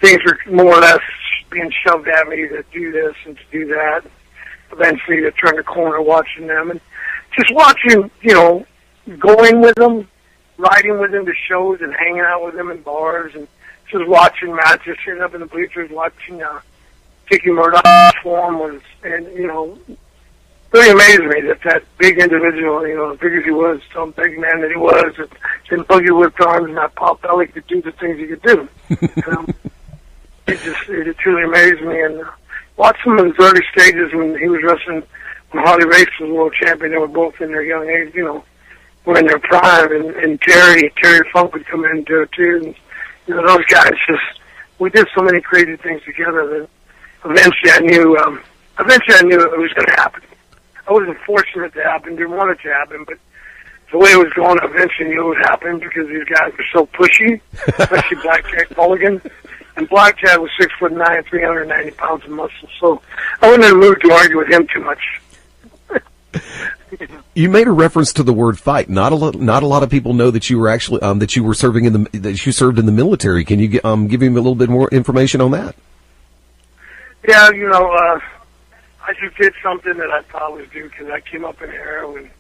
S5: things were more or less being shoved at me to do this and to do that. Eventually, to turn the corner watching them and just watching, going with them, riding with them to shows and hanging out with them in bars and just watching matches, sitting up in the bleachers watching Dickie Murdoch's form was, and, you know, really amazed me that big individual, you know, as big as he was, some big man that he was, and buggy whipped arms and that pop belly could do the things he could do. It truly amazed me. And watched him in his early stages when he was wrestling, when Harley Race was world champion. They were both in their young age, you know, were in their prime. And Terry Funk would come in there too. And, you know, those guys we did so many crazy things together that eventually I knew it was going to happen. I wasn't fortunate to happen, didn't want it to happen, but the way it was going, I eventually knew it would happen because these guys were so pushy, especially Blackjack Mulligan. And Blackjack was 6'9", 390 pounds of muscle, so I wasn't in the mood to argue with him too much.
S1: You made a reference to the word fight. Not a lot of people know that you were actually that you served in the military. Can you give him a little bit more information on that?
S5: Yeah, you know, I just did something that I thought was due because I came up in an era when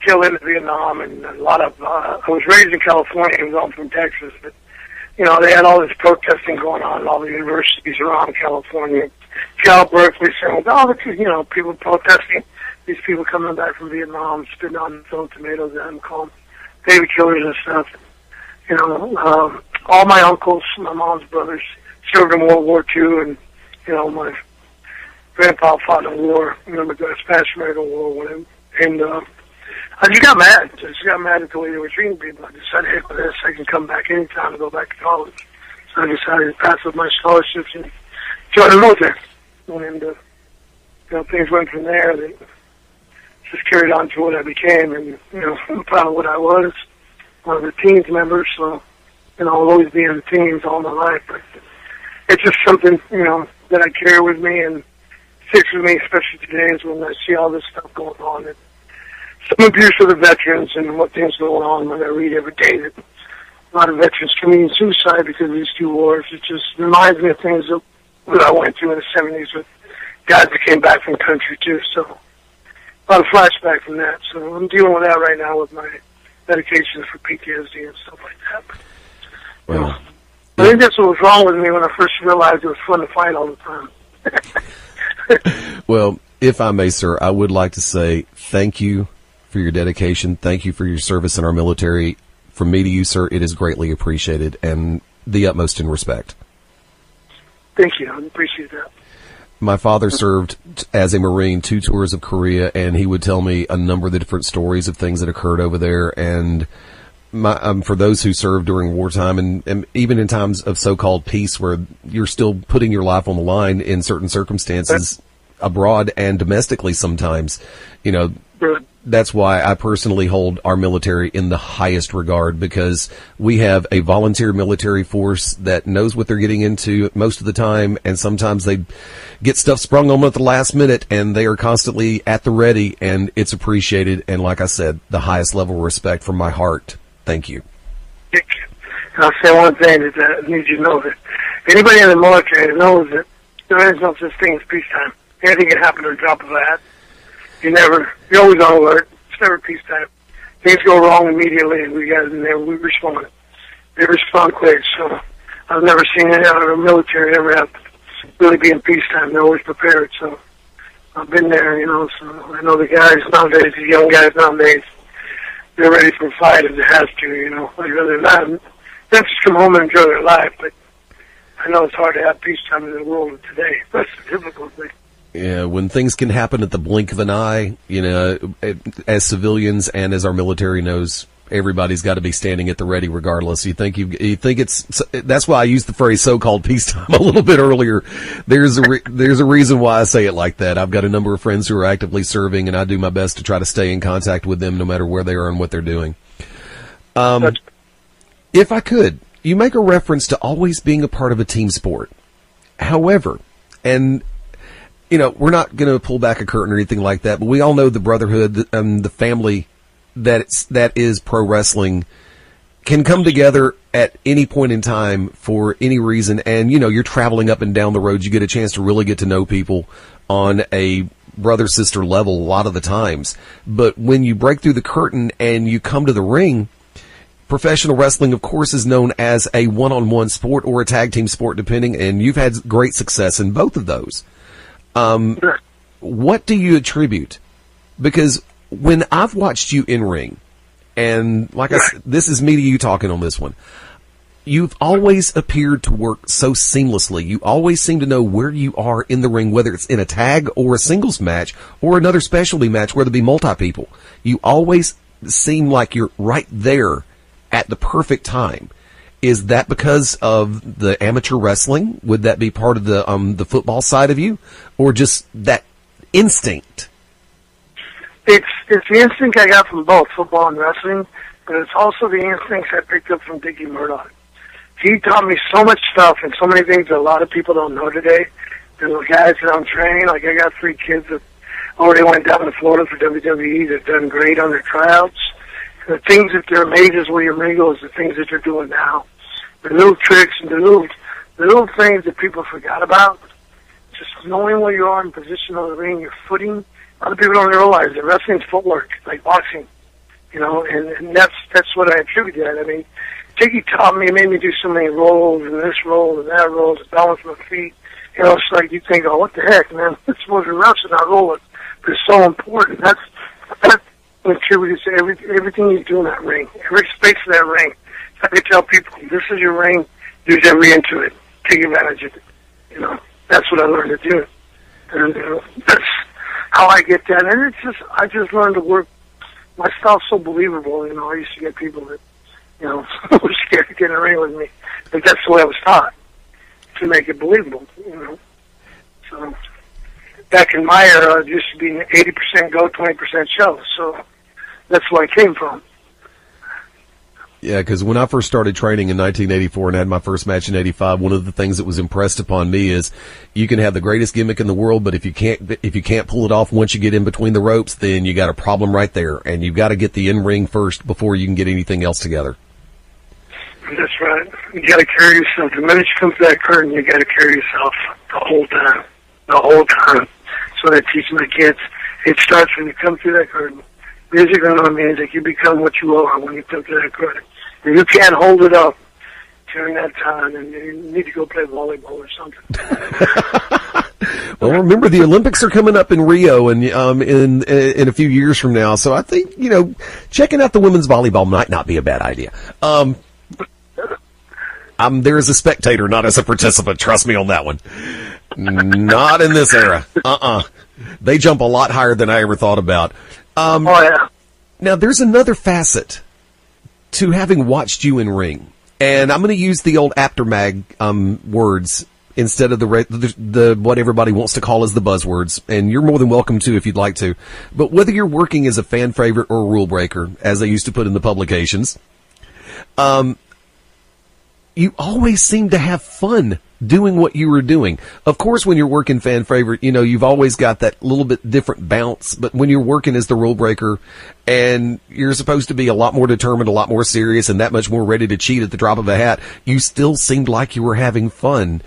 S5: killed into Vietnam, and a lot of I was raised in California. I was all from Texas, but you know they had all this protesting going on in all the universities around California. Cal, Berkeley, saying, "Oh, you know, people protesting." These people coming back from Vietnam, spitting on thrown tomatoes at them, calling baby killers and stuff. You know, all my uncles, my mom's brothers, served in World War II, and you know, my grandpa fought in the war. You know, the Spanish American War with him, and I just got mad. I just got mad at the way they were treating people. I decided, hey, for this, I can come back anytime to go back to college. So I decided to pass up my scholarships and join the military. And you know, things went from there. They just carried on to what I became, and you know, I'm proud of what I was, one of the teams members. So, you know, I'll always be in the teams all my life. But it's just something, you know, that I carry with me and sticks with me, especially today, is when I see all this stuff going on. And some abuse of the veterans and what things going on when I read every day that a lot of veterans committing suicide because of these two wars. It just reminds me of things that I went through in the 70s with guys that came back from the country too. So a lot of flashback from that. So I'm dealing with that right now with my medications for PTSD and stuff like that.
S1: Well,
S5: I think that's what was wrong with me when I first realized it was fun to fight all the time.
S1: Well, if I may, sir, I would like to say thank you for your dedication. Thank you for your service in our military. From me to you, sir, it is greatly appreciated and the utmost in respect.
S5: Thank you. I appreciate that.
S1: My father served as a Marine 2 tours of Korea, and he would tell me a number of the different stories of things that occurred over there. And for those who served during wartime and even in times of so-called peace where you're still putting your life on the line in certain circumstances abroad and domestically sometimes, you know, that's why I personally hold our military in the highest regard, because we have a volunteer military force that knows what they're getting into most of the time, and sometimes they get stuff sprung on them at the last minute, and they are constantly at the ready, and it's appreciated. And like I said, the highest level of respect from my heart. Thank you.
S5: Thank you. And I'll say one thing that I need you to know, that anybody in the military knows that there is no such thing as peacetime. Anything can happen at a drop of a hat. You're always on alert. It's never peacetime. Things go wrong immediately, and we guys in there, we respond. They respond quick, so I've never seen any out of the military ever have to really be in peacetime. They're always prepared, so I've been there, you know, so I know the guys nowadays, the young guys nowadays, they're ready for a fight if it has to, you know. I'd rather not. Them just come home and enjoy their life, but I know it's hard to have peacetime in the world of today. That's the difficult thing.
S1: Yeah, when things can happen at the blink of an eye, you know, as civilians and as our military knows, everybody's got to be standing at the ready regardless. You think it's that's why I used the phrase so-called peacetime a little bit earlier. There's a reason why I say it like that. I've got a number of friends who are actively serving, and I do my best to try to stay in contact with them no matter where they are and what they're doing. If I could, you make a reference to always being a part of a team sport. However, and you know, we're not going to pull back a curtain or anything like that, but we all know the brotherhood and the family that is pro wrestling can come together at any point in time for any reason. And, you know, you're traveling up and down the road. You get a chance to really get to know people on a brother-sister level a lot of the times. But when you break through the curtain and you come to the ring, Professional wrestling, of course, is known as a one-on-one sport or a tag team sport, depending, and you've had great success in both of those. What do you attribute? Because when I've watched you in ring, and like I said, this is me to you talking on this one, you've always appeared to work so seamlessly. You always seem to know where you are in the ring, whether it's in a tag or a singles match or another specialty match where there be multi-people. You always seem like you're right there at the perfect time. Is that because of the amateur wrestling? Would that be part of the football side of you, or just that instinct?
S5: It's the instinct I got from both football and wrestling, but it's also the instincts I picked up from Dickie Murdoch. He taught me so much stuff and so many things that a lot of people don't know today. The guys that I'm training, like I got 3 kids that already went down to Florida for WWE. They've done great on their tryouts. The things that they're amazed as William Regal is the things that they're doing now. The little tricks and the little things that people forgot about. Just knowing where you are in position on the ring, your footing. A lot of people don't realize that wrestling's footwork, like boxing. You know, and that's what I attribute to that. I mean, Dickie taught me, made me do so many rolls and this roll and that roll to balance my feet. You know, it's like you think, oh, what the heck, man? It's supposed to wrestle, not roll it. But it's so important. That's contributes to everything you do in that ring, every space of that ring. I could tell people, this is your ring, use every inch of it, take advantage of it. You know, that's what I learned to do. And that's how I get that. And I just learned to work. My style's so believable, you know. I used to get people that, you know, were scared to get in a ring with me. But that's the way I was taught, to make it believable, you know. So back in my era, it used to be 80% go, 20% show. So that's where I came from.
S1: Yeah, because when I first started training in 1984 and had my first match in 85, one of the things that was impressed upon me is you can have the greatest gimmick in the world, but if you can't pull it off once you get in between the ropes, then you got a problem right there, and you've got to get the in-ring first before you can get anything else together.
S5: That's right. You got to carry yourself. The minute you come to that curtain, you got to carry yourself the whole time. The whole time. So I teach my kids. It starts when you come through that curtain. Music and non-music, you become what you are when you come to that curtain. If you can't hold it up during that time, and you need to go play volleyball or something.
S1: Well, remember the Olympics are coming up in Rio, and in a few years from now. So I think, you know, checking out the women's volleyball might not be a bad idea. I'm there as a spectator, not as a participant. Trust me on that one. Not in this era. They jump a lot higher than I ever thought about.
S5: Oh yeah.
S1: Now there's another facet to having watched you in ring, and I'm going to use the old aftermag words instead of the what everybody wants to call as the buzzwords, and you're more than welcome to if you'd like to. But whether you're working as a fan favorite or a rule breaker, as they used to put in the publications, you always seem to have fun doing what you were doing. Of course, when you're working fan favorite, you know, you've always got that little bit different bounce, but when you're working as the rule breaker and you're supposed to be a lot more determined, a lot more serious, and that much more ready to cheat at the drop of a hat, you still seemed like you were having fun.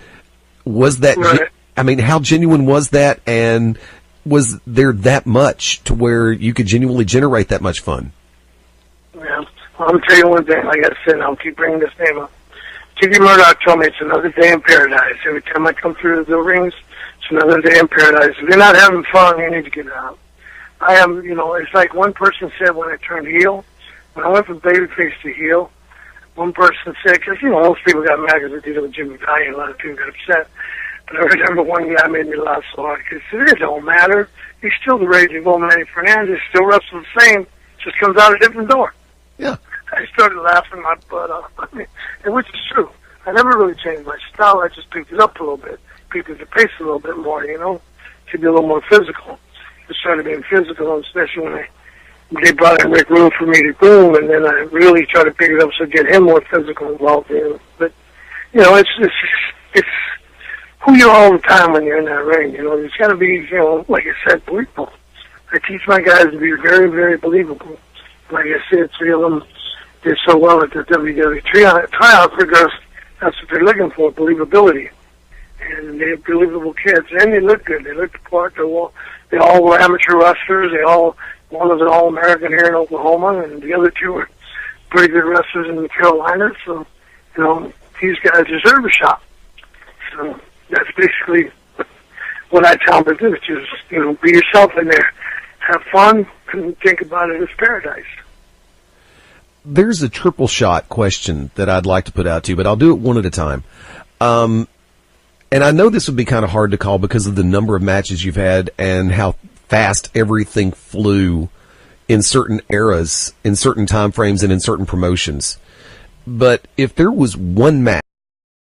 S1: Was that,
S5: right.
S1: I mean, how genuine was that, and was there that much to where you could genuinely generate that much fun?
S5: Yeah. Well, I'm going to tell you one thing, like I said, I'll keep bringing this name up. Dickie Murdoch told me it's another day in paradise. Every time I come through the rings, it's another day in paradise. If you're not having fun, you need to get out. I am, you know, it's like one person said when I turned heel, when I went from babyface to heel, one person said, because, you know, most people got mad because I did it with Jimmy Bryan, a lot of people got upset. But I remember one guy made me laugh so hard, because it don't matter. He's still the Raging Bull Manny Fernandez, still wrestles the same, just comes out a different door.
S1: Yeah.
S5: I started laughing my butt off. I mean, and which is true. I never really changed my style. I just picked it up a little bit, picked up the pace a little bit more, you know, to be a little more physical. I started being physical, especially when they brought in Rick Rude for me to boom, and then I really tried to pick it up so get him more physical involved in it. But, you know, it's who you are all the time when you're in that ring, you know. It's got to be, you know, like I said, believable. I teach my guys to be very, very believable. Like I said, 3 of them did so well at the WWE tryout because that's what they're looking for, believability. And they're believable kids. And they look good. They look the part. They all were amateur wrestlers. One was an All-American here in Oklahoma, and the other 2 were pretty good wrestlers in the Carolinas, so, you know, these guys deserve a shot. So that's basically what I tell them to do, just, you know, be yourself in there. Have fun and think about it as paradise.
S1: There's a triple shot question that I'd like to put out to you, but I'll do it one at a time. And I know this would be kind of hard to call because of the number of matches you've had and how fast everything flew in certain eras, in certain time frames, and in certain promotions. But if there was one match